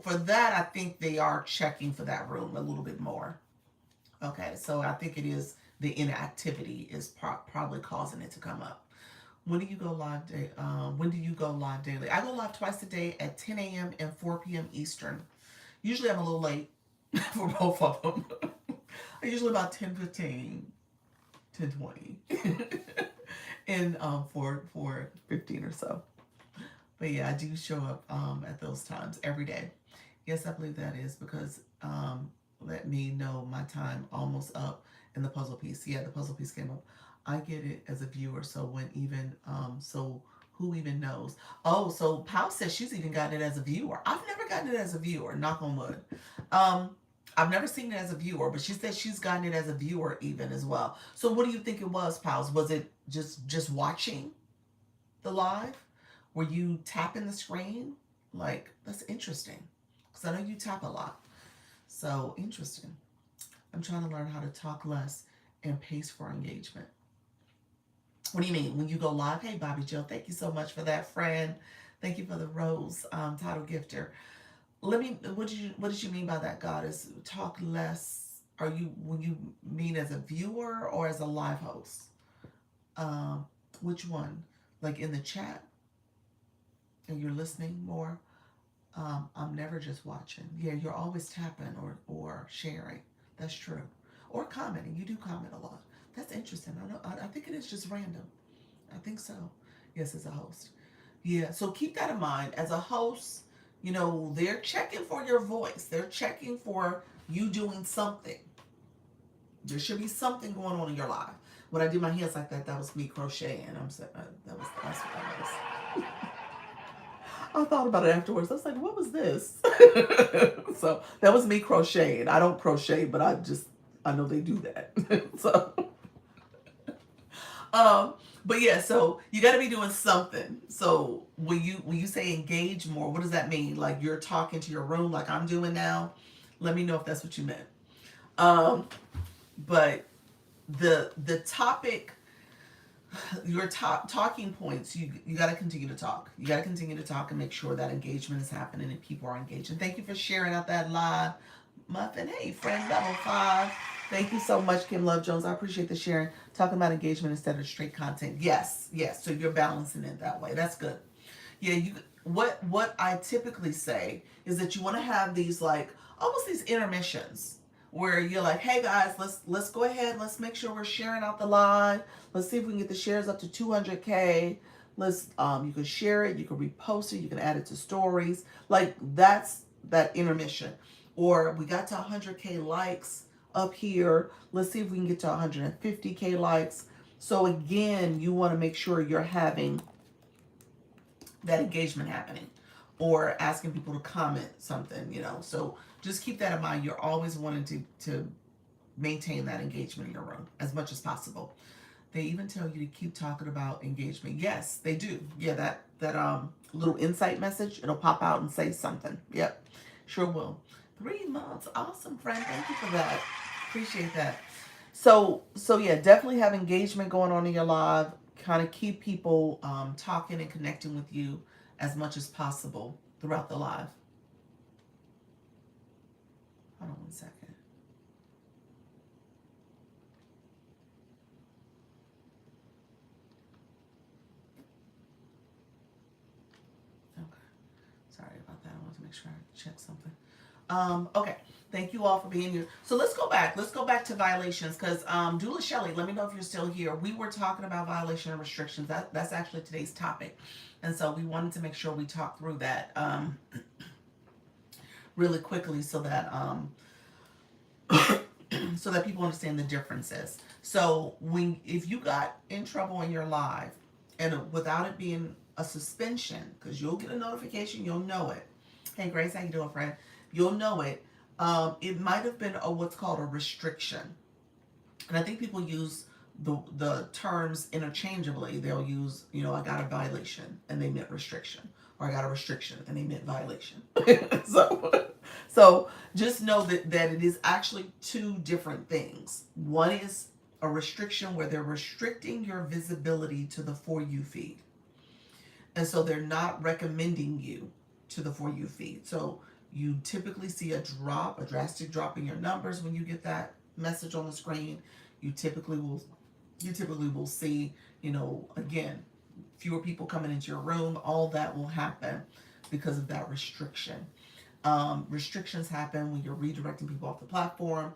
for that, I think they are checking for that room a little bit more. Okay, so I think it is the inactivity is probably causing it to come up. When do you go live? When do you go live daily? I go live twice a day at 10 a.m. and 4 p.m. Eastern. Usually I'm a little late for both of them. Usually about 10:15, 10:20. And for 15 or so. But yeah, I do show up at those times every day. Yes, I believe that is because let me know my time almost up in the puzzle piece. Yeah, the puzzle piece came up. I get it as a viewer, so when even so who even knows? Oh, so Pal says she's even gotten it as a viewer. I've never gotten it as a viewer, knock on wood. I've never seen it as a viewer, but she said she's gotten it as a viewer even as well. So what do you think it was, Pals? Was it just watching the live? Were you tapping the screen? Like, that's interesting. Because I know you tap a lot. So, interesting. I'm trying to learn how to talk less and pace for engagement. What do you mean? When you go live? Hey, Bobby Joe, thank you so much for that, friend. Thank you for the rose title gifter. What did you mean by that, Goddess? Talk less. When you mean as a viewer or as a live host? Which one? Like in the chat? And you're listening more? I'm never just watching. Yeah, you're always tapping or sharing. That's true. Or commenting. You do comment a lot. That's interesting. I think it is just random. I think so. Yes, as a host. Yeah, so keep that in mind. As a host, they're checking for your voice. They're checking for you doing something. There should be something going on in your life. When I do my hands like that, that was me crocheting. That's what that was. I thought about it afterwards. I was like, what was this? So that was me crocheting. I don't crochet, but I know they do that. So, but yeah, so you got to be doing something. So when you say engage more, what does that mean? Like you're talking to your room like I'm doing now? Let me know if that's what you meant. But the topic, your talking points, you got to continue to talk. You got to continue to talk and make sure that engagement is happening and people are engaged. And thank you for sharing out that live. Muffin, hey, friend, level 5. Thank you so much, Kim Love Jones. I appreciate the sharing. Talking about engagement instead of straight content. Yes. So you're balancing it that way. That's good. Yeah, what I typically say is that you want to have these like almost these intermissions where you're like, hey guys, let's go ahead, let's make sure we're sharing out the live. Let's see if we can get the shares up to 200K. Let's you can share it, you can repost it, you can add it to stories. Like that's that intermission. Or we got to 100K likes up here. Let's see if we can get to 150K likes. So again, you want to make sure you're having that engagement happening or asking people to comment something, So just keep that in mind. You're always wanting to maintain that engagement in your room as much as possible. They even tell you to keep talking about engagement. Yes, they do. Yeah, that little insight message, it'll pop out and say something. Yep, sure will. 3 months. Awesome, friend. Thank you for that. Appreciate that. So yeah, definitely have engagement going on in your live. Kind of keep people talking and connecting with you as much as possible throughout the live. Hold on 1 second. Okay. Sorry about that. I want to make sure I check something. Okay. Thank you all for being here. So let's go back. Let's go back to violations because Dula Shelley, let me know if you're still here. We were talking about violation and restrictions. That's actually today's topic. And so we wanted to make sure we talk through that really quickly so that so that people understand the differences. So if you got in trouble in your live and without it being a suspension, because you'll get a notification, you'll know it. Hey Grace, how you doing, friend? You'll know it. It might have been what's called a restriction, and I think people use the terms interchangeably. They'll use, I got a violation and they meant restriction, or I got a restriction and they meant violation. So just know that it is actually two different things. One is a restriction where they're restricting your visibility to the For You feed. And so they're not recommending you to the For You feed. So you typically see a drastic drop in your numbers when you get that message on the screen. You typically will see, again, fewer people coming into your room. All that will happen because of that restriction. Restrictions happen when you're redirecting people off the platform.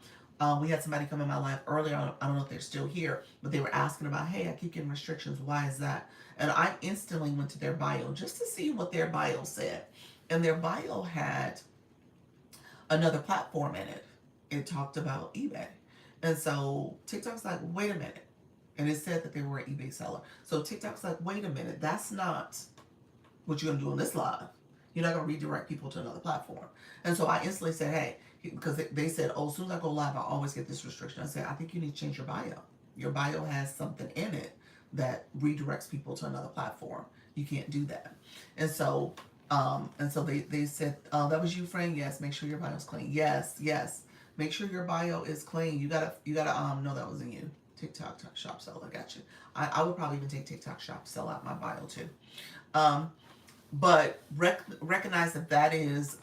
We had somebody come in my live earlier. I don't know if they're still here, but they were asking about, hey, I keep getting restrictions. Why is that? And I instantly went to their bio just to see what their bio said. And their bio had another platform in it. It talked about eBay. And so TikTok's like, wait a minute. And it said that they were an eBay seller. So TikTok's like, wait a minute, that's not what you're gonna do on this live. You're not gonna redirect people to another platform. And so I instantly said, hey, because they said, oh, as soon as I go live, I always get this restriction. I said, I think you need to change your bio. Your bio has something in it that redirects people to another platform. You can't do that. And so they said, that was you, friend. Yes, make sure your bio is clean. Yes. Make sure your bio is clean. You gotta know that wasn't you. TikTok shop seller, got you. I would probably even take TikTok shop sell out my bio too. But recognize that is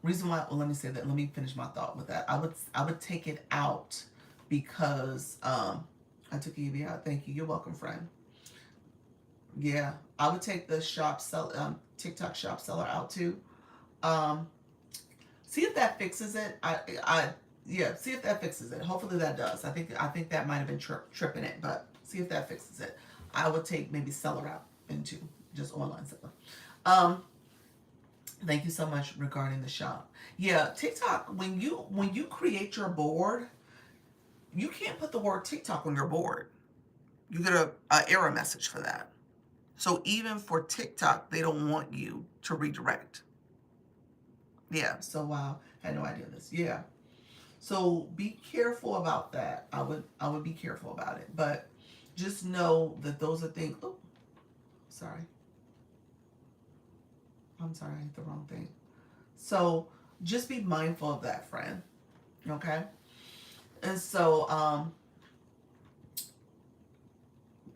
reason why. Well, let me say that. Let me finish my thought with that. I would take it out because I took EV out. Thank you. You're welcome, friend. Yeah, I would take the TikTok shop seller out too. See if that fixes it. Yeah, see if that fixes it. Hopefully that does. I think that might have been tripping it, but see if that fixes it. I would take maybe seller out into just online seller. Thank you so much regarding the shop. Yeah, TikTok, when you create your board, you can't put the word TikTok on your board. You get a error message for that. So even for TikTok, they don't want you to redirect. Yeah, so wow, I had no idea this. Yeah. So be careful about that. I would be careful about it. But just know that those are things. Oh, sorry. I'm sorry, I hit the wrong thing. So just be mindful of that, friend. Okay? And so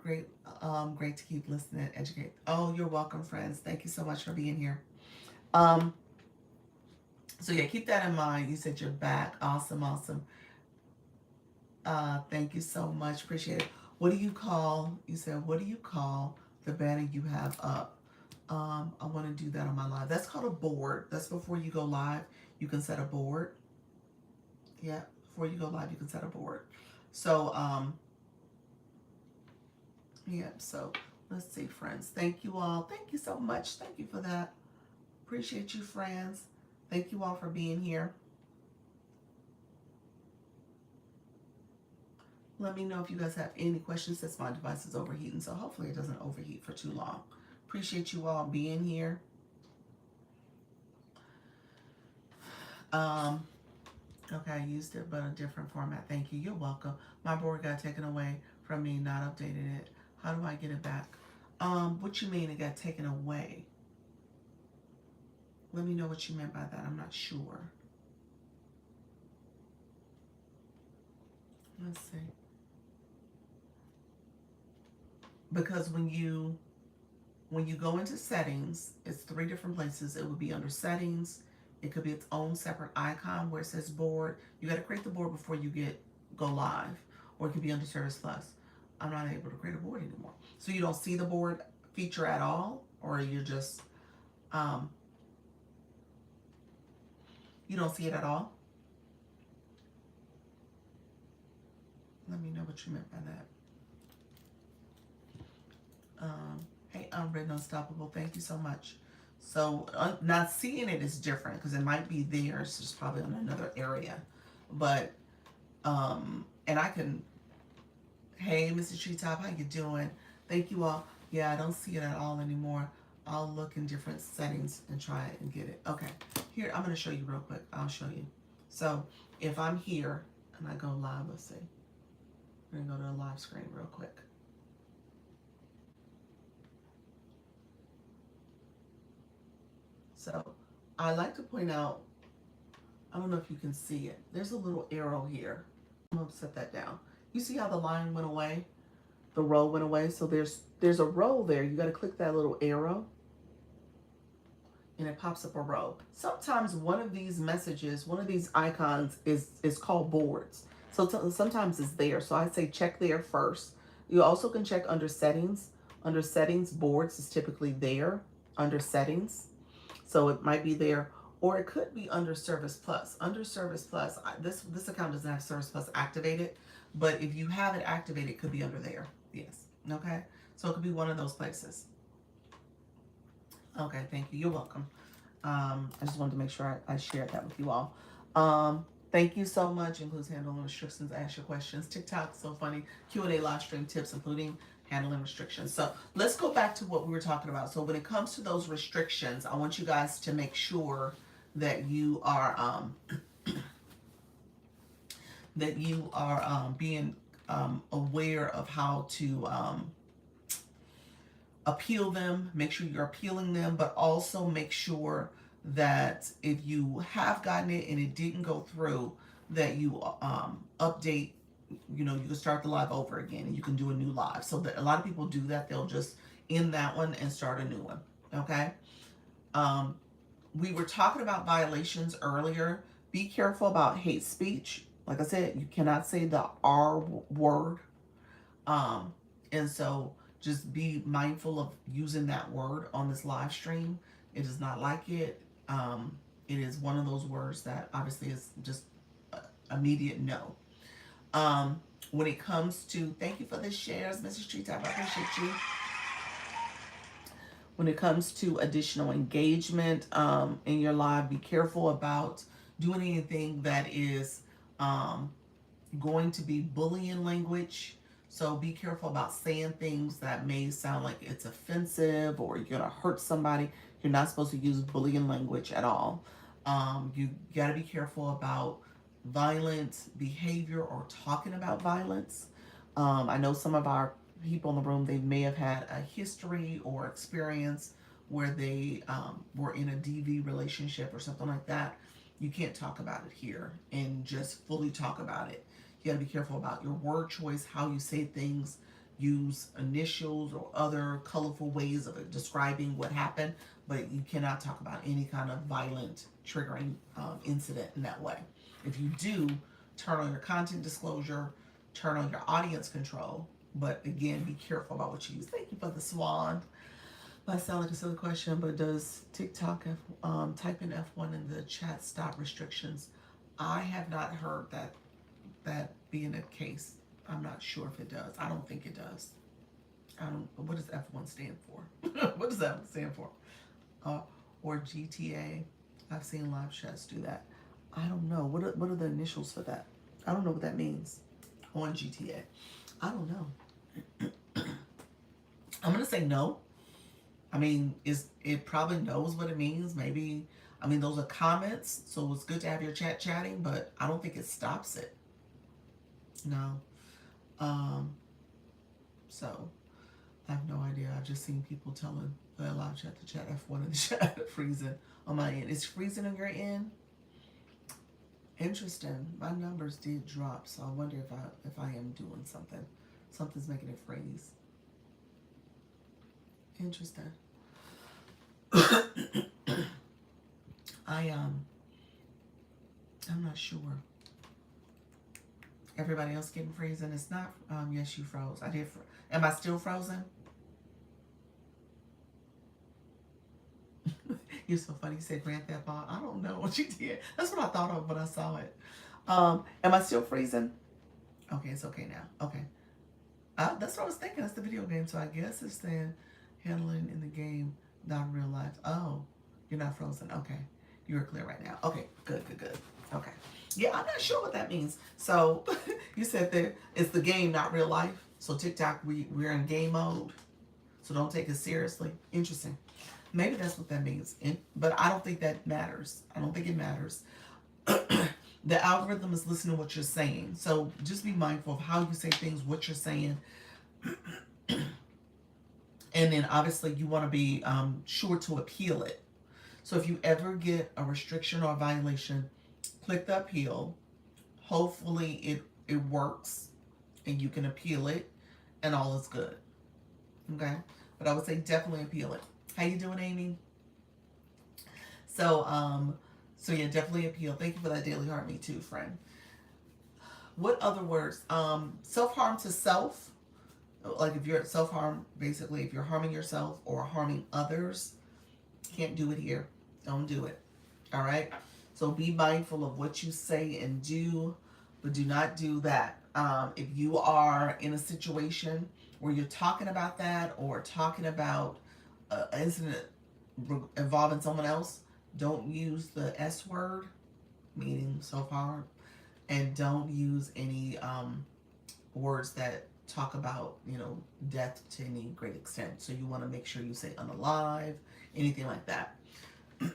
great to keep listening, educate. Oh, you're welcome, friends. Thank you so much for being here. So yeah, keep that in mind. You said you're back. Awesome. Thank you so much. Appreciate it. What do you call? You said, what do you call the banner you have up? I want to do that on my live. That's called a board. That's before you go live. You can set a board. Yeah, before you go live, you can set a board. So, yeah, so let's see, friends. Thank you all. Thank you so much. Thank you for that. Appreciate you, friends. Thank you all for being here. Let me know if you guys have any questions, since my device is overheating, so hopefully it doesn't overheat for too long. Appreciate you all being here. Okay, I used it, but a different format. Thank you. You're welcome. My board got taken away from me, not updated it. How do I get it back? What you mean it got taken away? Let me know what you meant by that. I'm not sure. Let's see. Because when you go into settings, it's 3 different places. It would be under settings. It could be its own separate icon where it says board. You got to create the board before you go live, or it could be under Service Plus. I'm not able to create a board anymore. So you don't see the board feature at all, or you're just you don't see it at all. Let me know what you meant by that. Hey, Unwritten Unstoppable, thank you so much. So not seeing it is different because it might be there. It's just probably on another area. But, and I can, hey, Mr. Treetop, how you doing? Thank you all. Yeah, I don't see it at all anymore. I'll look in different settings and try it and get it. Okay, here, I'm going to show you real quick. I'll show you. So if I'm here and I go live, let's see. I'm going to go to the live screen real quick. So I like to point out, I don't know if you can see it. There's a little arrow here. I'm going to set that down. You see how the line went away? The row went away. So there's a row there. You got to click that little arrow and it pops up a row. Sometimes one of these messages, one of these icons is called boards. So sometimes it's there. So I say check there first. You also can check under settings. Under settings, boards is typically there under settings. So it might be there, or it could be under Service Plus. Under Service Plus, this account doesn't have Service Plus activated, but if you have it activated, it could be under there. Yes. Okay. So it could be one of those places. Okay. Thank you. You're welcome. I just wanted to make sure I shared that with you all. Thank you so much. Includes handling restrictions. Ask your questions. TikTok, so funny. Q&A live stream tips, including handling restrictions. So let's go back to what we were talking about. So when it comes to those restrictions, I want you guys to make sure that you are being aware of how to appeal them. Make sure you're appealing them, but also make sure that if you have gotten it and it didn't go through, that you update. You can start the live over again and you can do a new live. So that a lot of people do that. They'll just end that one and start a new one. Okay. We were talking about violations earlier. Be careful about hate speech. Like I said, you cannot say the R word. And so just be mindful of using that word on this live stream. It is not like it. It is one of those words that obviously is just immediate no. When it comes to, thank you for the shares, Mrs. Treetop, I appreciate you. When it comes to additional engagement in your live, be careful about doing anything that is going to be bullying language. So be careful about saying things that may sound like it's offensive or you're gonna hurt somebody. You're not supposed to use bullying language at all. You gotta be careful about violent behavior or talking about violence. I know some of our people in the room, they may have had a history or experience where they were in a DV relationship or something like that. You can't talk about it here and just fully talk about it. You gotta be careful about your word choice, how you say things, use initials or other colorful ways of describing what happened, but you cannot talk about any kind of violent triggering incident in that way. If you do, turn on your content disclosure, turn on your audience control, but again, be careful about what you use. Thank you for the swan. Might sound like a silly question, but does TikTok type in F1 in the chat stop restrictions? I have not heard that being the case. I'm not sure if it does. I don't think it does. I don't. What does F1 stand for? What does that stand for? Uh, or GTA? I've seen live chats do that. I don't know. What are the initials for that? I don't know what that means on GTA. I don't know. I'm gonna say no. I mean, it probably knows what it means. Maybe, I mean, those are comments, so it's good to have your chatting, but I don't think it stops it. No. Um, so I have no idea. I've just seen people telling the live chat to chat F1 in the chat freezing on my end. Is freezing on your end? Interesting. My numbers did drop, so I wonder if I am doing something. Something's making it freeze. Interesting. I'm not sure. Everybody else getting freezing? It's not. Yes, you froze. I did. Am I still frozen? You're so funny. You said Grand Theft Auto. I don't know what you did. That's what I thought of when I saw it. Am I still freezing? Okay, it's okay now. Okay. That's what I was thinking. That's the video game. So I guess it's saying handling in the game, not in real life. Oh, you're not frozen. Okay. You're clear right now. Okay. Good. Okay. Yeah, I'm not sure what that means. So you said that it's the game, not real life. So TikTok, we're in game mode. So don't take it seriously. Interesting. Maybe that's what that means. But I don't think that matters. I don't think it matters. The algorithm is listening to what you're saying. So just be mindful of how you say things, what you're saying. And then obviously you want to be sure to appeal it. So if you ever get a restriction or a violation, click the appeal. Hopefully it works and you can appeal it and all is good. Okay? But I would say definitely appeal it. How you doing, Amy? So yeah, definitely appeal. Thank you for that daily heart. Me too, friend. What other words? Self-harm to self. Like if you're at self-harm, basically if you're harming yourself or harming others, can't do it here. Don't do it. All right? So be mindful of what you say and do, but do not do that. If you are in a situation where you're talking about that or talking about an incident involving someone else, don't use the S word, meaning self-harm, and don't use any words that talk about, death to any great extent. So you want to make sure you say unalive, anything like that. Let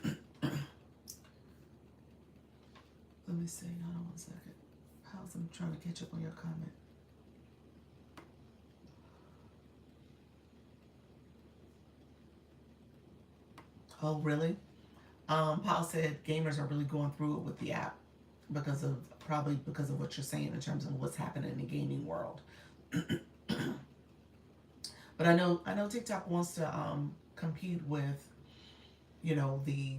me see. Hold on one second. I'm trying to catch up on your comment. Oh, really? Paul said gamers are really going through it with the app probably because of what you're saying in terms of what's happening in the gaming world. But I know TikTok wants to compete with, the,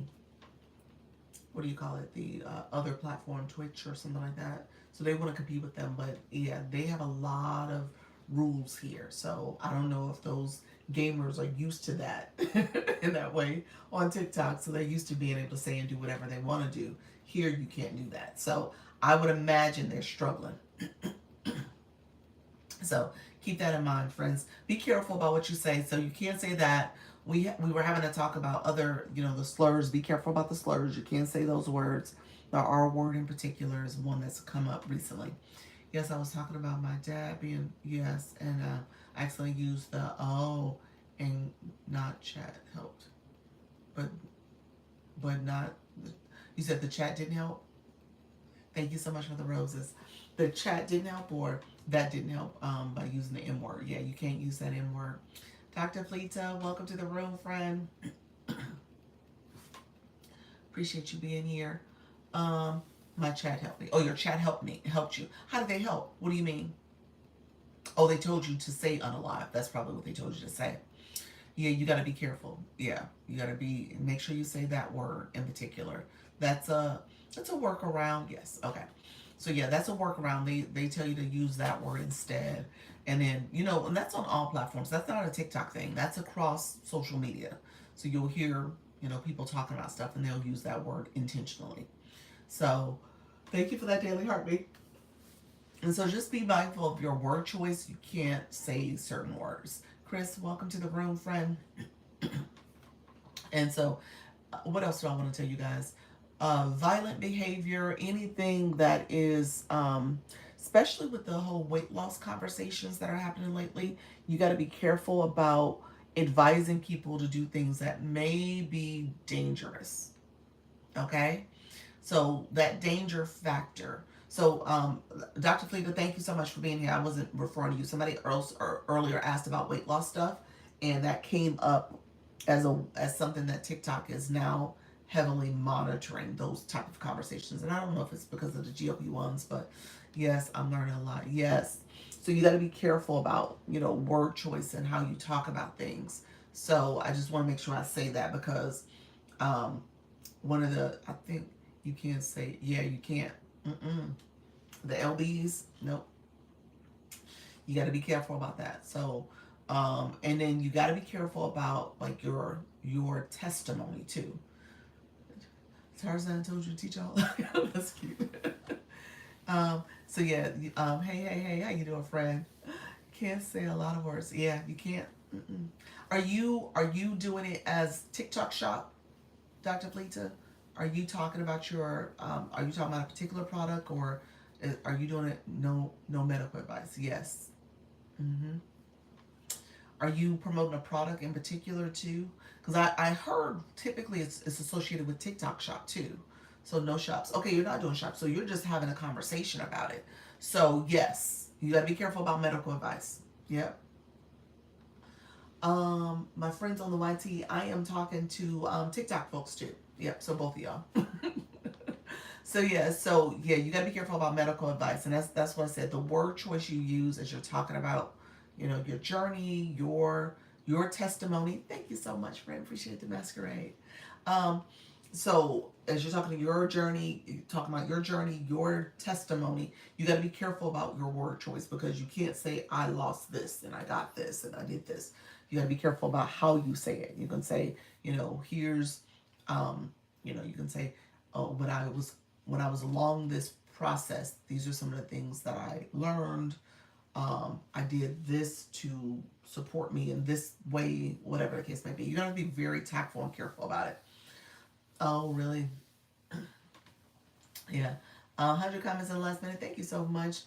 what do you call it, the other platform, Twitch or something like that. So they want to compete with them, but yeah, they have a lot of rules here. So I don't know if those gamers are used to that in that way on TikTok. So they're used to being able to say and do whatever they want to do. Here you can't do that. So I would imagine they're struggling. So keep that in mind, friends. Be careful about what you say. So you can't say that. We were having a talk about other, the slurs. Be careful about the slurs. You can't say those words. The R word in particular is one that's come up recently. Yes, I was talking about my dad being, yes, and I accidentally used the O and not chat helped. But not, you said the chat didn't help? Thank you so much for the roses. The chat didn't help, or that didn't help by using the M word. Yeah, you can't use that M word. Dr. Fleta, welcome to the room, friend. Appreciate you being here. My chat helped me. Oh, your chat helped you. How did they help? What do you mean? Oh, they told you to say unalive. That's probably what they told you to say. Yeah, you got to be careful. Yeah, you got to make sure you say that word in particular. That's a workaround. Yes. Okay. So yeah, that's a workaround. They tell you to use that word instead. And then, and that's on all platforms. That's not a TikTok thing. That's across social media. So you'll hear, people talking about stuff and they'll use that word intentionally. So thank you for that daily heartbeat. And so just be mindful of your word choice. You can't say certain words. Chris, welcome to the room, friend. And so, what else do I want to tell you guys? Violent behavior, anything that is, especially with the whole weight loss conversations that are happening lately, you got to be careful about advising people to do things that may be dangerous. Okay? So, that danger factor. So, Dr. Fleeta, thank you so much for being here. I wasn't referring to you. Somebody else earlier asked about weight loss stuff, and that came up as something that TikTok is now heavily monitoring, those type of conversations. And I don't know if it's because of the GLP-1s, but yes, I'm learning a lot. Yes. So you got to be careful about, word choice and how you talk about things. So I just want to make sure I say that because um, I think you can't say, yeah, you can't. The LBs, nope. You got to be careful about that. So, and then you got to be careful about like your testimony too. Tarzan told you to teach all. That's cute. So yeah. Hey, how you doing, friend? Can't say a lot of words. Yeah, you can't. Mm-mm. Are you doing it as TikTok shop, Dr. Fleeta? Are you talking about are you talking about a particular product, or are you doing it no medical advice? Yes. Mm-hmm. Are you promoting a product in particular too? Because I heard typically it's associated with TikTok shop too. So no shops. Okay, you're not doing shops. So you're just having a conversation about it. So yes, you gotta be careful about medical advice. Yep. My friends on the YT, I am talking to TikTok folks too. Yep. So both of y'all. So yeah, you gotta be careful about medical advice, and that's what I said. The word choice you use as you're talking about, your journey, your testimony. Thank you so much, friend. Appreciate the masquerade. Um, so as you're talking to your journey, talking about your journey, your testimony, you got to be careful about your word choice because you can't say I lost this and I got this and I did this. You got to be careful about how you say it. You can say, here's, you can say, oh, when I was along this process, these are some of the things that I learned. I did this to support me in this way, whatever the case may be. You're going to be very tactful and careful about it. Oh, really? Yeah. 100 comments in the last minute. Thank you so much.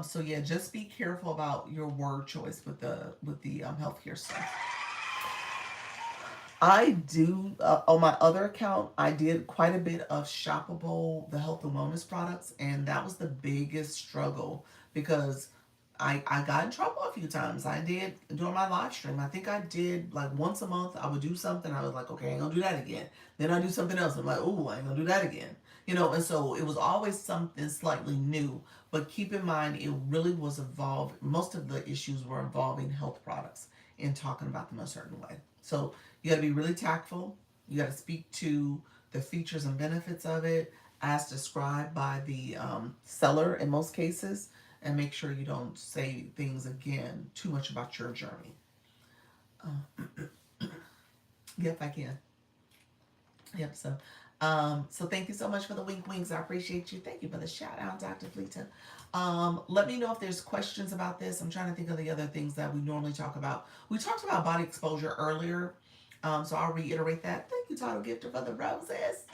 So yeah, just be careful about your word choice with the healthcare stuff. I do on my other account. I did quite a bit of shoppable the health and wellness products, and that was the biggest struggle because I got in trouble a few times. I did during my live stream. I think I did like once a month. I would do something. I was like, okay, I ain't gonna do that again. Then I do something else. I'm like, oh, I ain't gonna do that again. And so it was always something slightly new. But keep in mind, it really was involved. Most of the issues were involving health products and talking about them a certain way. So you got to be really tactful. You got to speak to the features and benefits of it as described by the seller in most cases, and make sure you don't say things again too much about your journey. Yep, I can. Yep. So thank you so much for the wink winks. I appreciate you. Thank you for the shout out, Dr. Fleeton. Let me know if there's questions about this. I'm trying to think of the other things that we normally talk about. We talked about body exposure earlier, so I'll reiterate that. Thank you, Title Gifter, for the roses.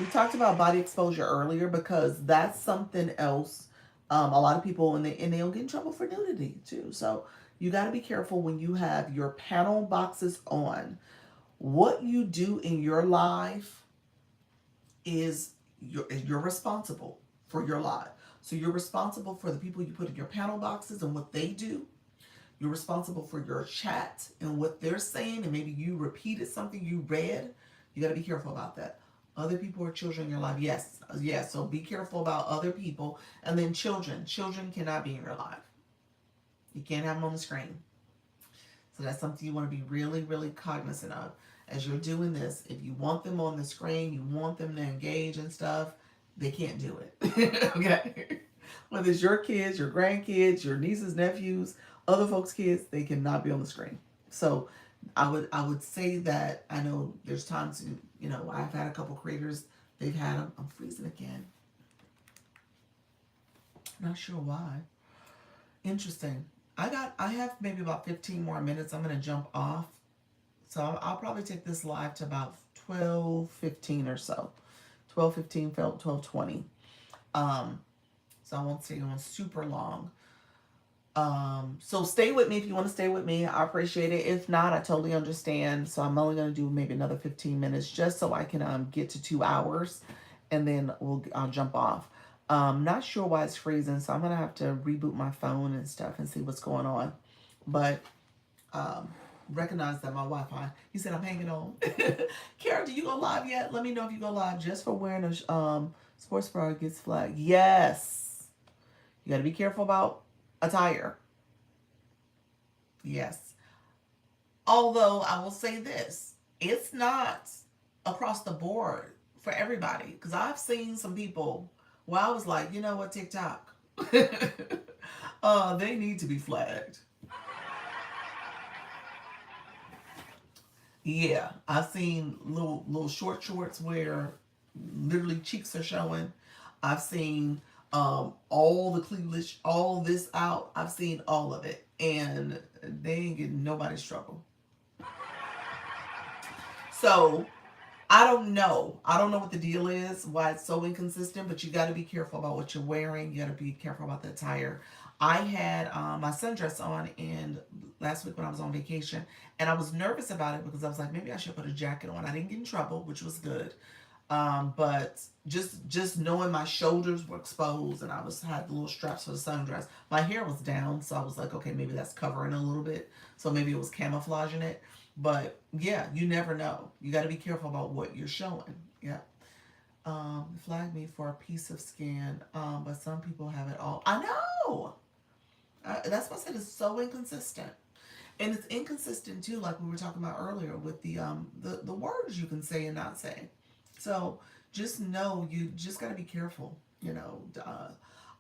We talked about body exposure earlier because that's something else. A lot of people and they don't get in trouble for nudity too. So you got to be careful when you have your panel boxes on. What you do in your life is you're responsible for your life. So you're responsible for the people you put in your panel boxes and what they do. You're responsible for your chat and what they're saying, and maybe you repeated something you read. You got to be careful about that. Other people are children in your life. Yes, yes. So be careful about other people. And then children. Children cannot be in your life. You can't have them on the screen. So that's something you want to be really, really cognizant of as you're doing this. If you want them on the screen, you want them to engage and stuff, They can't do it. Okay. Whether it's your kids, your grandkids, your nieces, nephews, other folks' kids, they cannot be on the screen. So I would say that I know there's times I've had a couple creators, they've had them. I'm freezing again. Not sure why. Interesting. I have maybe about 15 more minutes. I'm gonna jump off. So I'll probably take this live to about 12:15 or so. 12:15, 12:20. Um, so I won't stay on super long. So stay with me if you want to stay with me. I appreciate it. If not, I totally understand. So I'm only gonna do maybe another 15 minutes just so I can get to 2 hours, and then I'll jump off. Not sure why it's freezing, so I'm gonna have to reboot my phone and stuff and see what's going on. But um, recognize that my Wi-Fi. He said I'm hanging on. Kara, do you go live yet? Let me know if you go live just for wearing a sports bra gets flagged. Yes, you got to be careful about attire. Yes. Although I will say this, it's not across the board for everybody because I've seen some people where I was like, you know what, TikTok, they need to be flagged. Yeah, I've seen little short shorts where literally cheeks are showing. I've seen all the cleavage, all this out. I've seen all of it, and they ain't getting nobody's trouble. So I don't know. I don't know what the deal is, why it's so inconsistent, but you got to be careful about what you're wearing. You got to be careful about the attire. I had my sundress on and last week when I was on vacation, and I was nervous about it because I was like, maybe I should put a jacket on. I didn't get in trouble, which was good. But just knowing my shoulders were exposed and I was had the little straps for the sundress. My hair was down, so I was like, okay, maybe that's covering a little bit. So maybe it was camouflaging it. But yeah, you never know. You got to be careful about what you're showing. Yeah. Flag me for a piece of skin. But some people have it all. I know. That's why I said it's so inconsistent. And it's inconsistent too, like we were talking about earlier with the words you can say and not say. So just know you just got to be careful.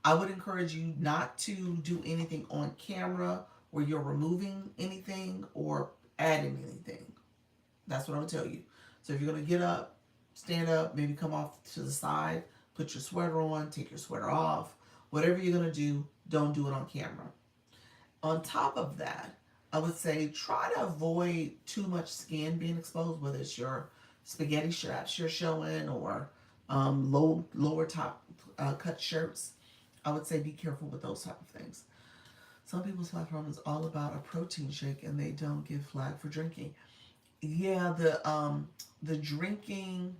I would encourage you not to do anything on camera where you're removing anything or adding anything. That's what I would tell you. So if you're gonna get up, stand up, maybe come off to the side, put your sweater on, take your sweater off. Whatever you're gonna do, don't do it on camera. On top of that, I would say try to avoid too much skin being exposed, whether it's your spaghetti straps you're showing or lower top cut shirts. I would say be careful with those type of things. Some people's platform is all about a protein shake and they don't give flag for drinking. Yeah, the drinking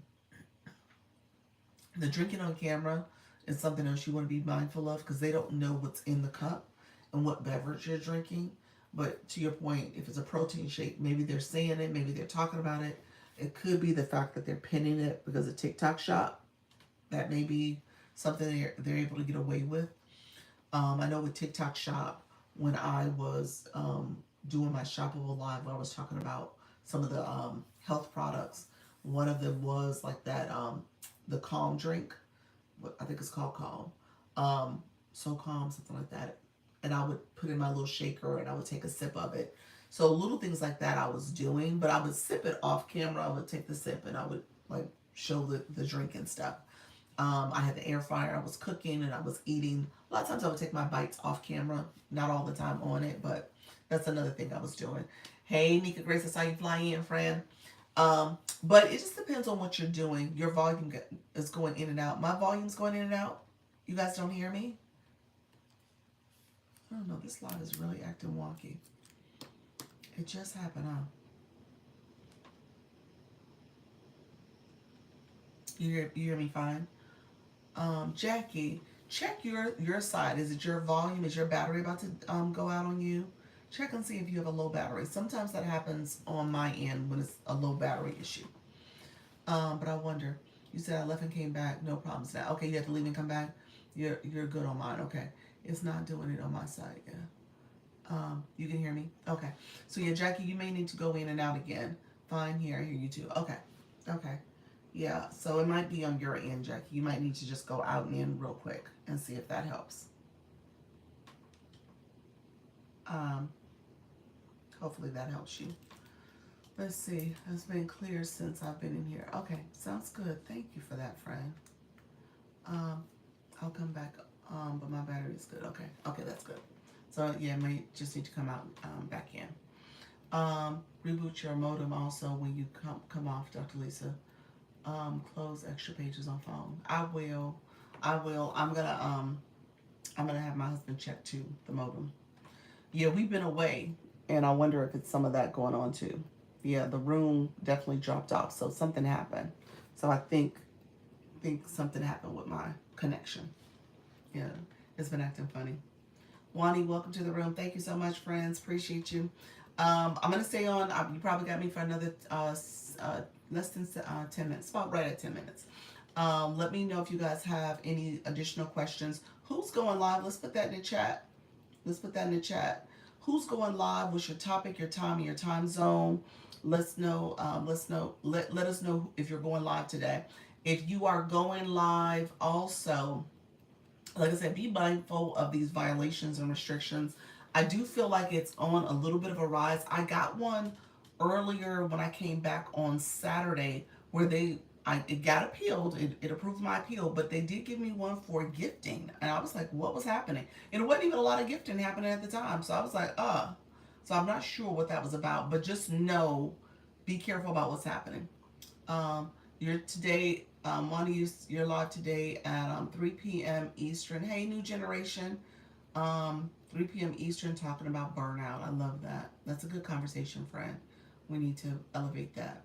on camera is something else you want to be mindful of because they don't know what's in the cup and what beverage you're drinking. But to your point, if it's a protein shake, maybe they're saying it, maybe they're talking about it. It could be the fact that they're pinning it because of TikTok Shop. That may be something they're able to get away with. I know with TikTok Shop, when I was doing my shoppable live, where I was talking about some of the health products, one of them was like that the Calm drink. I think it's called Calm. So Calm, something like that. And I would put in my little shaker and I would take a sip of it. So little things like that I was doing, but I would sip it off camera. I would take the sip and I would like show the drink and stuff. I had the air fryer. I was cooking and I was eating. A lot of times I would take my bites off camera, not all the time on it, but that's another thing I was doing. Hey, Nika Grace, that's how you fly in, friend. But it just depends on what you're doing. Your volume is going in and out. My volume's going in and out. You guys don't hear me? I don't know. This live is really acting wonky. It just happened, huh? You hear me fine? Jackie, check your side. Is it your volume? Is your battery about to go out on you? Check and see if you have a low battery. Sometimes that happens on my end when it's a low battery issue. But I wonder. You said I left and came back. No problems now. Okay, you have to leave and come back. You're good on mine. Okay, it's not doing it on my side. Yeah. You can hear me. Okay. So yeah, Jackie, you may need to go in and out again. Fine. Here, I hear you too. Okay. Okay. Yeah, so it might be on your end, Jackie. You might need to just go out and in real quick and see if that helps. Um, Hopefully that helps you. Let's see. It's been clear since I've been in here. Okay, sounds good. Thank you for that, friend. Um, I'll come back. But my battery is good. Okay. Okay, that's good. So yeah, may just need to come out back in. Reboot your modem also when you come off, Dr. Lisa. Close extra pages on phone. I will. I will. I'm gonna have my husband check too the modem. Yeah, we've been away, and I wonder if it's some of that going on too. Yeah, the room definitely dropped off, so something happened. So I think something happened with my connection. Yeah, it's been acting funny. Wani, welcome to the room. Thank you so much, friends. Appreciate you. I'm gonna stay on. You probably got me for another less than 10 minutes, about right at 10 minutes. Let me know if you guys have any additional questions. Who's going live? Let's put that in the chat. Let's put that in the chat. Who's going live? What's your topic, your time, and your time zone? Let's know. Let's know. Let us know if you're going live today. If you are going live, also, like I said, be mindful of these violations and restrictions. I do feel like it's on a little bit of a rise. I got one earlier when I came back on Saturday where it got appealed. It approved my appeal, but they did give me one for gifting, and I was like, what was happening? And it wasn't even a lot of gifting happening at the time, so I was like, So I'm not sure what that was about, but just know, be careful about what's happening. You're today, want to use your live today at 3 p.m. Eastern. Hey, new generation. 3 p.m. Eastern, talking about burnout. I love that. That's a good conversation, friend. We need to elevate that.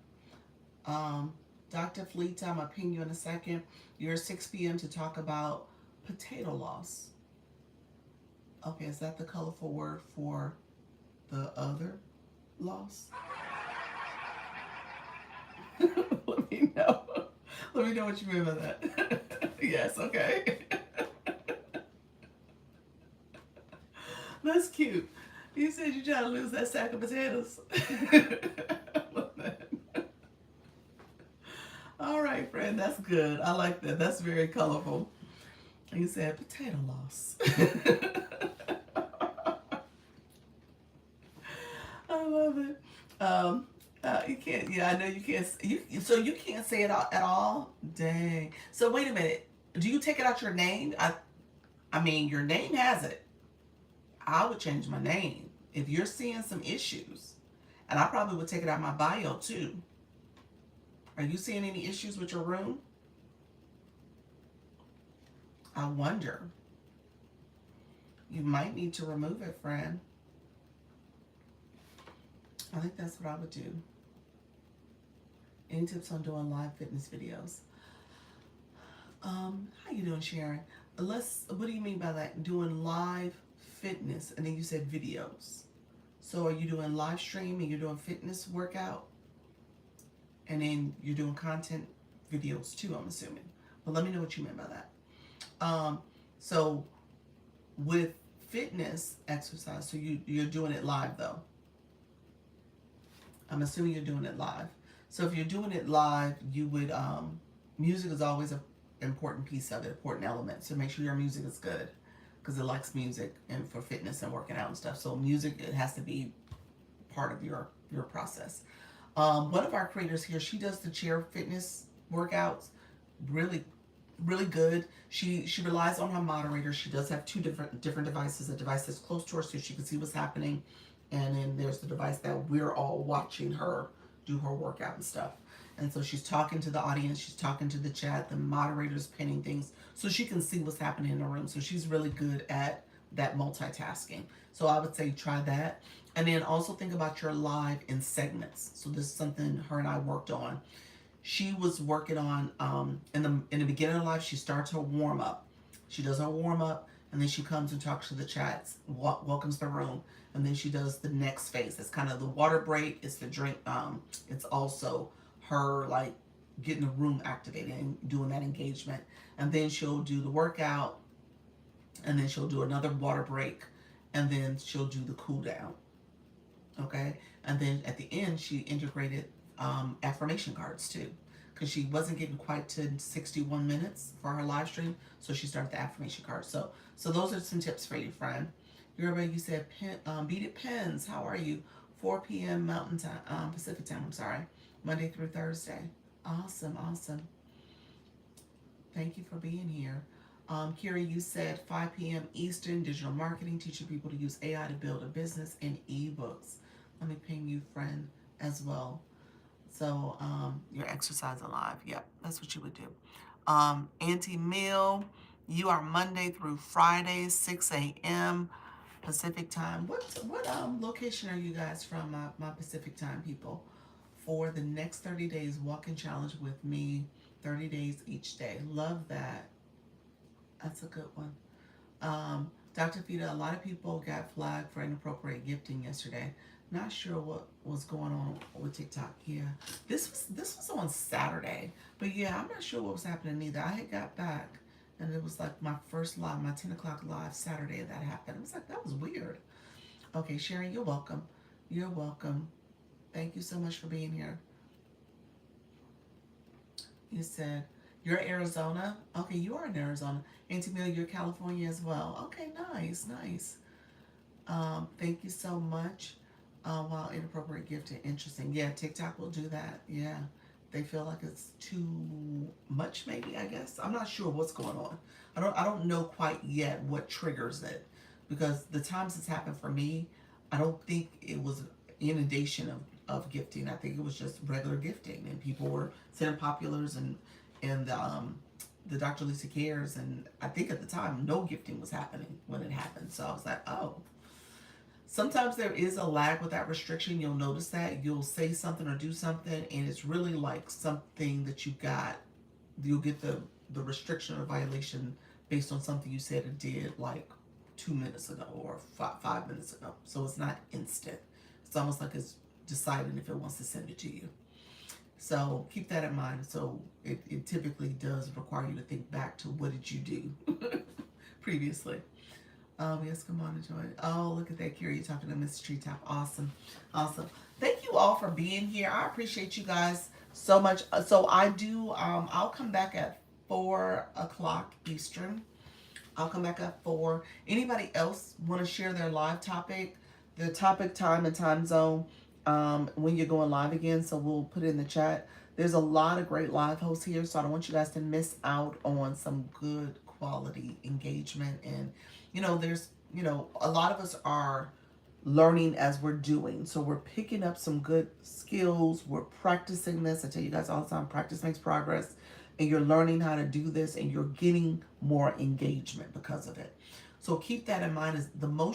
Dr. Fleet, I'm going to ping you in a second. You're 6 p.m. to talk about potato loss. Okay, is that the colorful word for the other loss? Let me know. Let me know what you mean by that. Yes, okay. That's cute. You said you trying to lose that sack of potatoes. All right, friend, that's good. I like that. That's very colorful. You said potato loss. I love it. You can't. Yeah, I know you can't. So you can't say it at all. Dang. So wait a minute. Do you take it out your name? I mean, your name has it. I would change my name if you're seeing some issues, and I probably would take it out my bio too. Are you seeing any issues with your room? I wonder. You might need to remove it, friend. I think that's what I would do. Any tips on doing live fitness videos? How you doing, Sharon? What do you mean by that? Doing live fitness, and then you said videos. So are you doing live stream and you're doing fitness workout? And then you're doing content videos too, I'm assuming. But let me know what you meant by that. So with fitness exercise, so you're doing it live though. I'm assuming you're doing it live. So if you're doing it live, you would, music is always an important piece of it, important element. So make sure your music is good because it likes music and for fitness and working out and stuff. So music, it has to be part of your process. One of our creators here, she does the chair fitness workouts, really, really good. She relies on her moderator. She does have two different devices. A device that's close to her so she can see what's happening, and then there's the device that we're all watching her do her workout and stuff. And so she's talking to the audience, she's talking to the chat, the moderator's pinning things so she can see what's happening in the room. So she's really good at that multitasking. So I would say try that. And then also think about your live in segments. So this is something her and I worked on. She was working on in the beginning of life, she starts her warm up. She does her warm up, and then she comes and talks to the chats, welcomes the room, and then she does the next phase. It's kind of the water break. It's the drink. It's also her like getting the room activated and doing that engagement, and then she'll do the workout, and then she'll do another water break, and then she'll do the cool down. Okay, and then at the end she integrated affirmation cards too. because she wasn't getting quite to 61 minutes for her live stream, so she started the affirmation card. So those are some tips for you, friend. You said Beat It Pens. How are you? 4 p.m. Mountain Time, Pacific Time. I'm sorry, Monday through Thursday. Awesome, awesome. Thank you for being here. Kira, you said 5 p.m. Eastern, digital marketing, teaching people to use AI to build a business and ebooks. Let me ping you, friend, as well. So your exercise alive. Yep, that's what you would do. Auntie Mill, you are Monday through Friday, 6 a.m. Pacific time. What location are you guys from, my Pacific time people? For the next 30 days, walk-in challenge with me, 30 days each day. Love that. That's a good one. Dr. Fida, a lot of people got flagged for inappropriate gifting yesterday. Not sure what was going on with TikTok. Yeah, this was on Saturday, but yeah, I'm not sure what was happening either. I had got back, and it was like my first live, my 10 o'clock live Saturday that happened. I was like, that was weird. Okay, Sharon, you're welcome. You're welcome. Thank you so much for being here. You said you're Arizona. Okay, you are in Arizona. Auntie Mia, you're California as well. Okay, nice, nice. Thank you so much. Wow, inappropriate gifting, interesting. Yeah, TikTok will do that. Yeah, they feel like it's too much, maybe. I guess I'm not sure what's going on. I don't know quite yet what triggers it, because the times it's happened for me, I don't think it was inundation of gifting. I think it was just regular gifting, and people were sending populars and the Dr. Lisa Cares, and I think at the time no gifting was happening when it happened. So I was like, oh. Sometimes there is a lag with that restriction. You'll notice that. You'll say something or do something, and it's really like something that you got. You'll get the restriction or violation based on something you said or did like 2 minutes ago or 5 minutes ago. So it's not instant. It's almost like it's deciding if it wants to send it to you. So keep that in mind. So it typically does require you to think back to what did you do previously. Yes, come on and join. Oh, look at that, Kira. You're talking to Miss Treetop. Awesome. Awesome. Thank you all for being here. I appreciate you guys so much. So I do, I'll come back at 4 o'clock Eastern. I'll come back at 4. Anybody else want to share their live topic, their topic, time, and time zone when you're going live again? So we'll put it in the chat. There's a lot of great live hosts here, so I don't want you guys to miss out on some good quality engagement. And there's a lot of us are learning as we're doing, so we're picking up some good skills. We're practicing this. I tell you guys all the time, practice makes progress, and you're learning how to do this, and you're getting more engagement because of it. So keep that in mind. Is the more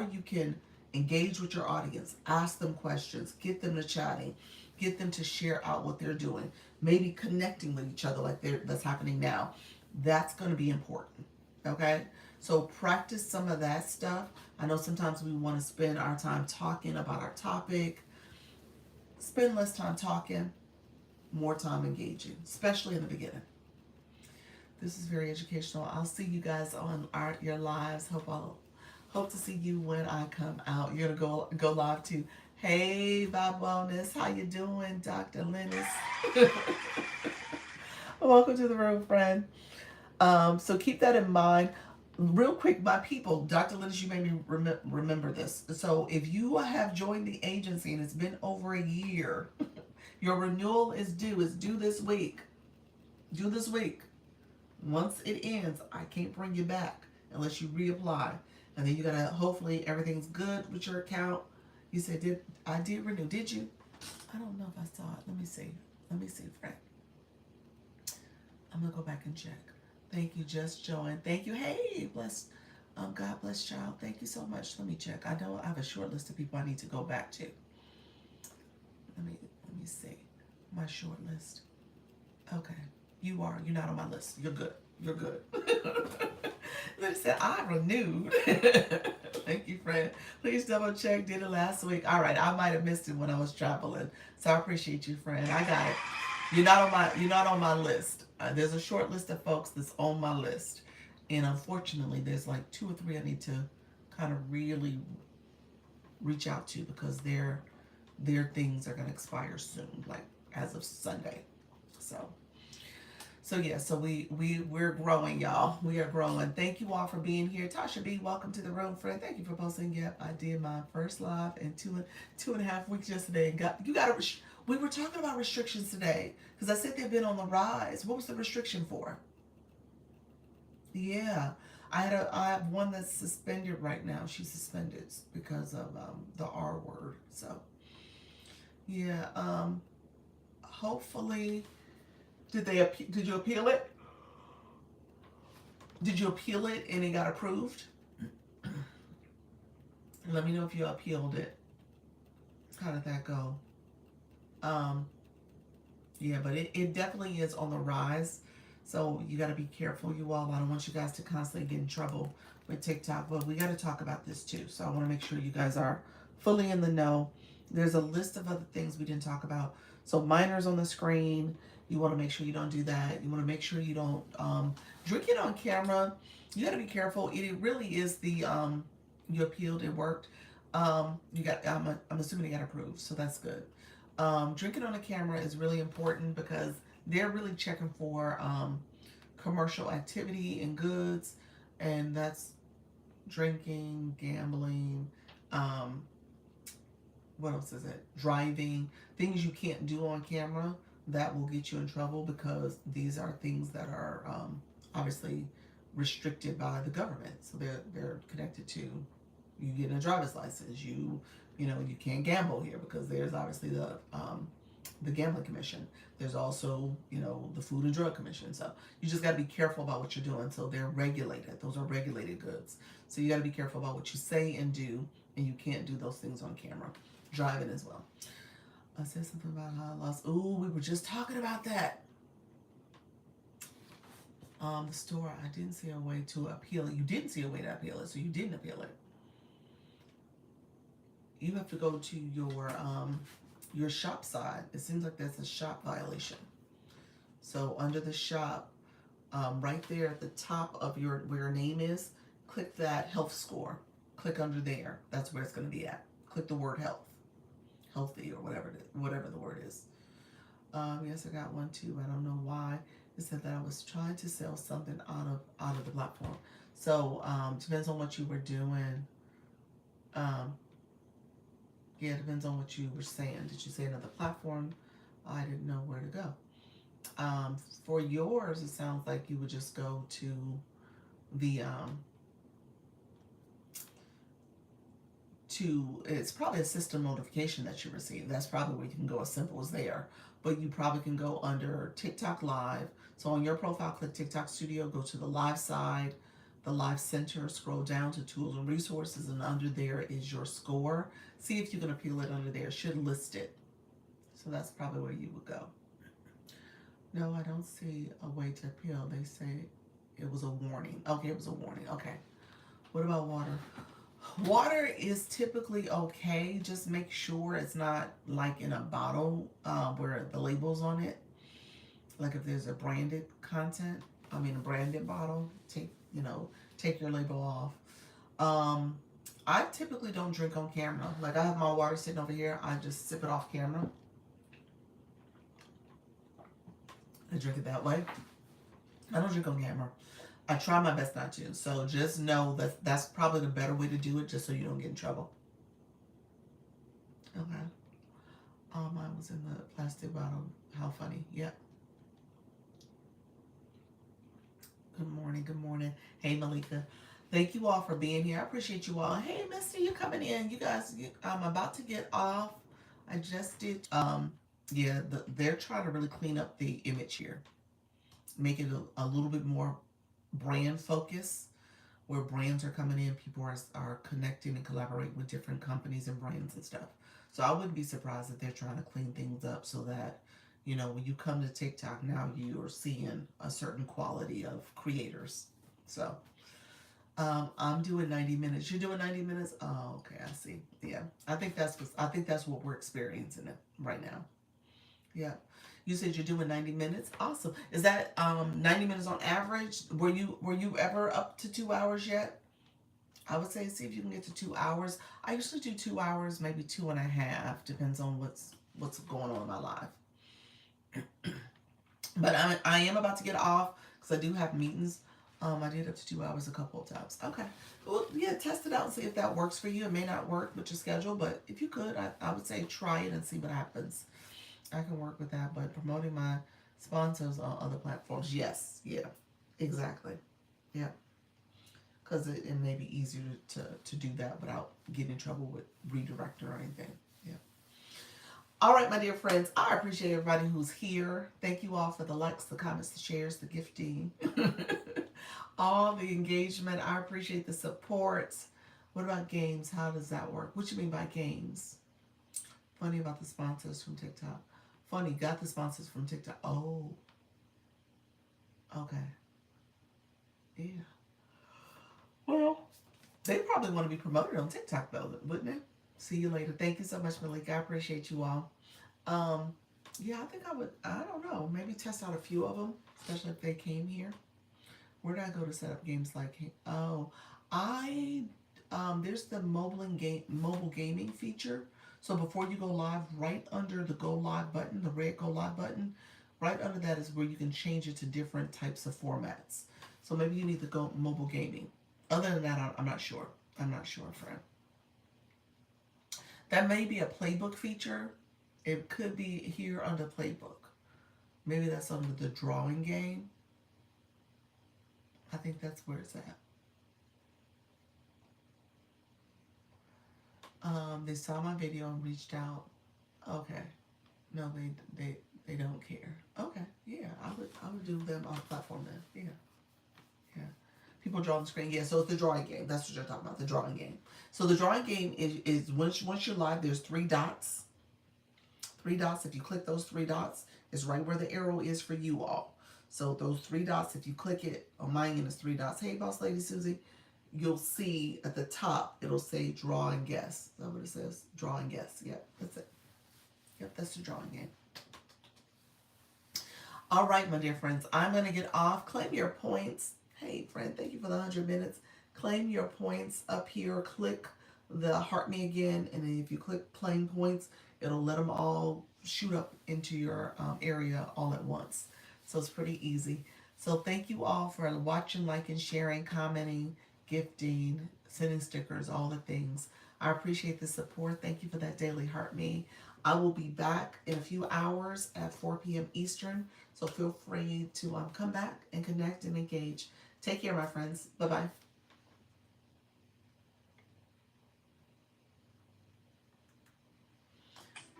you can engage with your audience, ask them questions, get them to chatting, get them to share out what they're doing, maybe connecting with each other like that's happening now. That's going to be important. Okay? So practice some of that stuff. I know sometimes we want to spend our time talking about our topic. Spend less time talking, more time engaging, especially in the beginning. This is very educational. I'll see you guys on your lives. Hope to see you when I come out. You're gonna go live too. Hey, Bob Wellness, how you doing, Dr. Linus? Welcome to the room, friend. So keep that in mind. Real quick, my people, Dr. Linus, you made me remember this. So if you have joined the agency and it's been over a year, your renewal is due. It's due this week. Due this week. Once it ends, I can't bring you back unless you reapply. And then you gotta, hopefully everything's good with your account. You said, I did renew. Did you? I don't know if I saw it. Let me see, Frank. I'm gonna go back and check. Thank you, Just Join. Thank you. Hey, bless. God bless child. Thank you so much. Let me check. I know I have a short list of people I need to go back to. Let me see. My short list. Okay. You're not on my list. You're good. You're good. They said, I renewed. Thank you, friend. Please double check. Did it last week. All right. I might have missed it when I was traveling. So I appreciate you, friend. I got it. You're not on my list. There's a short list of folks that's on my list. And unfortunately, there's like 2 or 3 I need to kind of really reach out to, because their things are going to expire soon, like as of Sunday. So yeah, so we're growing, y'all. We are growing. Thank you all for being here. Tasha B, welcome to the room, friend. Thank you for posting. Yep, I did my first live in two and a half weeks yesterday, and we were talking about restrictions today because I said they've been on the rise. What was the restriction for? Yeah, I have one that's suspended right now. She's suspended because of the R word. So yeah, hopefully, did you appeal it? Did you appeal it and it got approved? Let me know if you appealed it. How did that go? Um, yeah, but it definitely is on the rise. So you got to be careful, you all. I don't want you guys to constantly get in trouble with TikTok, but we got to talk about this too. So I want to make sure you guys are fully in the know. There's a list of other things we didn't talk about. So minors on the screen. You want to make sure you don't do that. You want to make sure you don't drink it on camera. You got to be careful. It really is the you appealed. It worked. You got. I'm assuming it got approved, so that's good. Drinking on a camera is really important because they're really checking for commercial activity and goods, and that's drinking, gambling, um, what else is it? Driving, things you can't do on camera that will get you in trouble because these are things that are obviously restricted by the government. So they're connected to you getting a driver's license. You can't gamble here because there's obviously the gambling commission. There's also the food and drug commission. So you just got to be careful about what you're doing. So they're regulated. Those are regulated goods. So you got to be careful about what you say and do, and you can't do those things on camera. Driving as well. I said something about how I lost. Ooh, we were just talking about that. The store, I didn't see a way to appeal it. You didn't see a way to appeal it, so you didn't appeal it. You have to go to your shop side. It seems like that's a shop violation. So under the shop, right there at the top of where your name is, click that health score. Click under there. That's where it's going to be at. Click the word health, healthy, or whatever the word is. Yes, I got one too. I don't know why. It said that I was trying to sell something out of the platform. So depends on what you were doing. Yeah, it depends on what you were saying. Did you say another platform? I didn't know where to go. For yours, it sounds like you would just go to the it's probably a system notification that you receive. That's probably where you can go, as simple as there. But you probably can go under TikTok Live. So on your profile, click TikTok Studio, go to the live side, the live center, scroll down to tools and resources, and under there is your score. See if you can appeal it under there. It should list it. So that's probably where you would go. No, I don't see a way to appeal. They say it was a warning. Okay, it was a warning. Okay. What about water? Water is typically okay. Just make sure it's not like in a bottle where the label's on it. Like if there's a branded a branded bottle, take your label off. I typically don't drink on camera. Like I have my water sitting over here. I just sip it off camera. I drink it that way. I don't drink on camera. I try my best not to. So just know that that's probably the better way to do it, just so you don't get in trouble. Okay. Mine was in the plastic bottle. How funny. Yep. Good morning. Good morning. Hey, Malika. Thank you all for being here. I appreciate you all. Hey, Misty, you coming in. You guys, I'm about to get off. I just did. Yeah, they're trying to really clean up the image here. Make it a little bit more brand focused, where brands are coming in, people are connecting and collaborating with different companies and brands and stuff. So I wouldn't be surprised if they're trying to clean things up so that when you come to TikTok now, you are seeing a certain quality of creators. So I'm doing 90 minutes. You're doing 90 minutes. Oh, okay, I see. Yeah, I think that's what we're experiencing it right now. Yeah. You said you're doing 90 minutes. Awesome. Is that 90 minutes on average? Were you ever up to 2 hours yet? I would say see if you can get to 2 hours. I usually do 2 hours, maybe 2.5. Depends on what's going on in my life. But I am about to get off because I do have meetings. I did up to 2 hours a couple of times. Okay. Well, yeah, test it out and see if that works for you. It may not work with your schedule, but if you could, I would say try it and see what happens. I can work with that. But promoting my sponsors on other platforms, yes. Yeah. Exactly. Yeah. Because it may be easier to do that without getting in trouble with redirect or anything. Yeah. All right, my dear friends, I appreciate everybody who's here. Thank you all for the likes, the comments, the shares, the gifting, all the engagement. I appreciate the support. What about games? How does that work? What you mean by games? Funny about the sponsors from TikTok. Funny, got the sponsors from TikTok. Oh, okay. Yeah. Well, they probably want to be promoted on TikTok though, wouldn't they? See you later. Thank you so much, Malika. I appreciate you all. Um, yeah, I think I would. I don't know. Maybe test out a few of them, especially if they came here. Where did I go to set up games like? Oh, I there's the mobile gaming feature. So before you go live, right under the go live button, the red go live button, right under that is where you can change it to different types of formats. So maybe you need to go mobile gaming. Other than that, I'm not sure. I'm not sure, friend. That may be a playbook feature. It could be here under playbook. Maybe that's under the drawing game. I think that's where it's at. They saw my video and reached out. Okay. No, they don't care. Okay. Yeah, I would do them on platform then. Yeah. Yeah. People draw on the screen. Yeah, so it's the drawing game. That's what you're talking about, the drawing game. So the drawing game is once you're live, there's three dots. Three dots. If you click those three dots, it's right where the arrow is for you all. So those three dots, if you click it, on my end is three dots. Hey, Boss Lady Susie, you'll see at the top, it'll say draw and guess. Is that what it says? Draw and guess. Yep, that's it. Yep, that's the drawing game. All right, my dear friends, I'm going to get off. Claim your points. Hey, friend, thank you for the 100 minutes. Claim your points up here. Click the heart me again, and then if you click claim points, it'll let them all shoot up into your area all at once. So it's pretty easy. So thank you all for watching, liking, sharing, commenting, gifting, sending stickers, all the things. I appreciate the support. Thank you for that daily heart me. I will be back in a few hours at 4 p.m. Eastern. So feel free to come back and connect and engage. Take care, my friends. Bye-bye.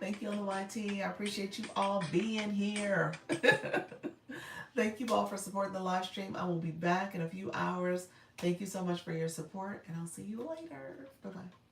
Thank you on the YT. I appreciate you all being here. Thank you all for supporting the live stream. I will be back in a few hours. Thank you so much for your support, and I'll see you later. Bye-bye.